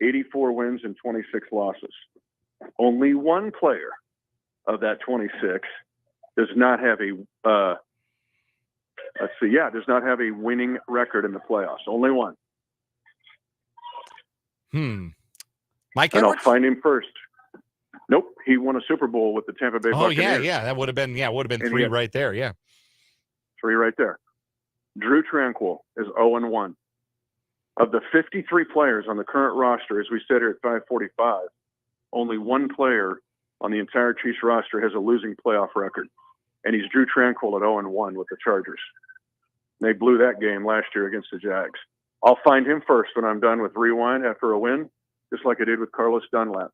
84 wins and 26 losses. Only 1 player of that 26 does not have a does not have a winning record in the playoffs. Only 1.
Mike
and
Edwards?
I'll find him first. Nope, he won a Super Bowl with the Tampa Bay Buccaneers.
Yeah, that would have been 3 right there. Yeah,
3 right there. Drew Tranquill is 0-1. Of the 53 players on the current roster, as we said here at 5:45, only 1 player on the entire Chiefs roster has a losing playoff record, and he's Drew Tranquill at 0-1 with the Chargers. They blew that game last year against the Jags. I'll find him first when I'm done with Rewind after a win, just like I did with Carlos Dunlap.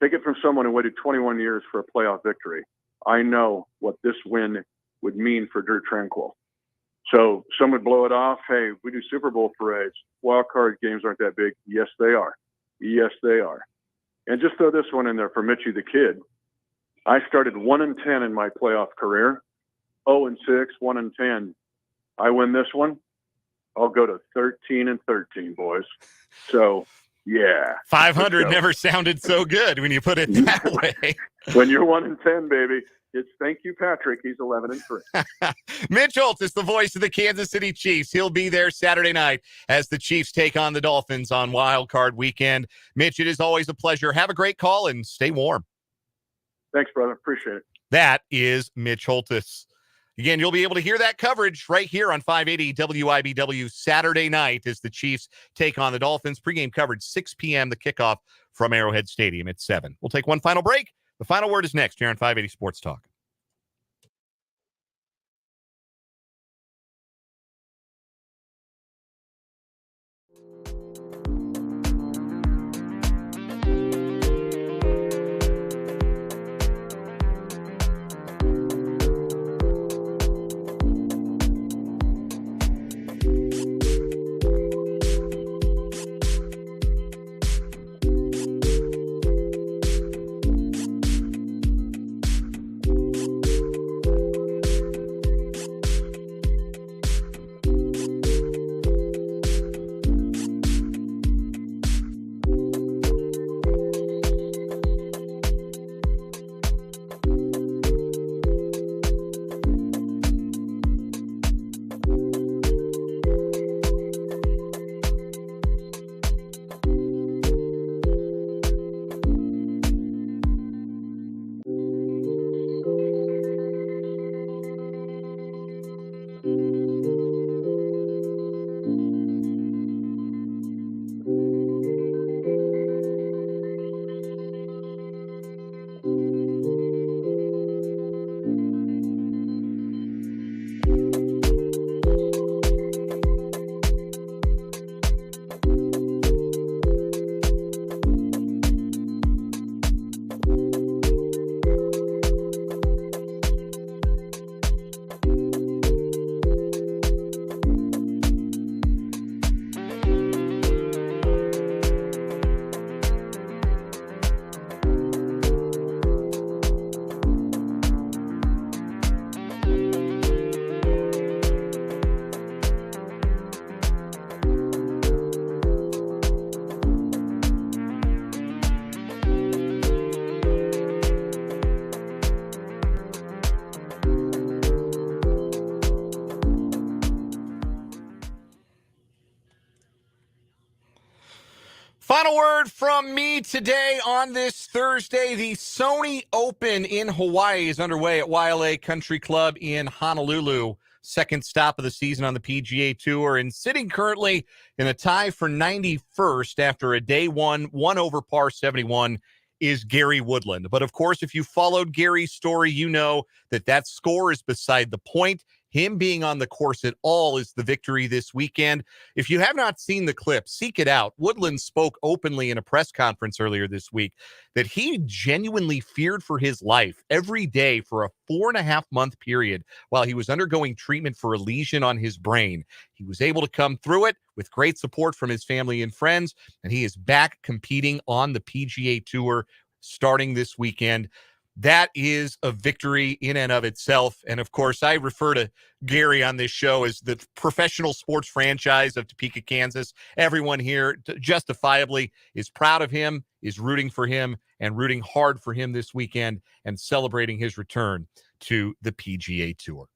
Take it from someone who waited 21 years for a playoff victory. I know what this win would mean for Drew Tranquill. So some would blow it off. Hey, we do Super Bowl parades. Wild card games aren't that big. Yes, they are. Yes, they are. And just throw this one in there for Mitchie the Kid. I started 1-10 in my playoff career. 0-6, 1-10. I win this one, I'll go to 13-13, boys. So, yeah.
500 never sounded so good when you put it that way.
When you're 1-10, baby, it's thank you, Patrick. He's 11-3.
Mitch Holthus, the voice of the Kansas City Chiefs. He'll be there Saturday night as the Chiefs take on the Dolphins on Wild Card Weekend. Mitch, it is always a pleasure. Have a great call and stay warm.
Thanks, brother. Appreciate it.
That is Mitch Holthus. Again, you'll be able to hear that coverage right here on 580 WIBW Saturday night as the Chiefs take on the Dolphins. Pregame coverage 6 p.m., the kickoff from Arrowhead Stadium at 7. We'll take one final break. The final word is next here on 580 Sports Talk. Final word from me today on this Thursday. The Sony Open in Hawaii is underway at Wailea Country Club in Honolulu. second stop of the season on the PGA Tour, and sitting currently in a tie for 91st after a day one over par 71 is Gary Woodland. But of course, if you followed Gary's story, you know that score is beside the point. Him being on the course at all is the victory this weekend. If you have not seen the clip, seek it out. Woodland spoke openly in a press conference earlier this week that he genuinely feared for his life every day for a 4.5-month period while he was undergoing treatment for a lesion on his brain. He was able to come through it with great support from his family and friends, and he is back competing on the PGA Tour starting this weekend. That is a victory in and of itself. And of course, I refer to Gary on this show as the professional sports franchise of Topeka, Kansas. Everyone here justifiably is proud of him, is rooting for him, and rooting hard for him this weekend and celebrating his return to the PGA Tour.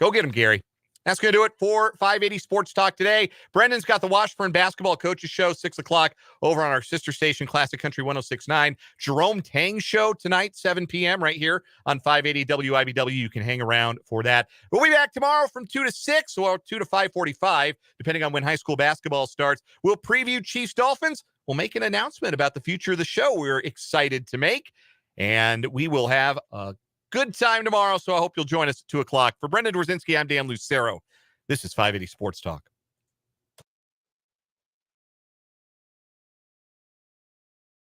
Go get him, Gary. That's going to do it for 580 Sports Talk today. Brendan's got the Washburn Basketball Coaches Show, 6 o'clock, over on our sister station, Classic Country 106.9. Jerome Tang Show tonight, 7 p.m., right here on 580 WIBW. You can hang around for that. We'll be back tomorrow from 2 to 6 or 2 to 5:45, depending on when high school basketball starts. We'll preview Chiefs-Dolphins. We'll make an announcement about the future of the show we're excited to make, and we will have a good time tomorrow, so I hope you'll join us at 2 o'clock. For Brendan Dworzinski, I'm Dan Lucero. This is 580 Sports Talk.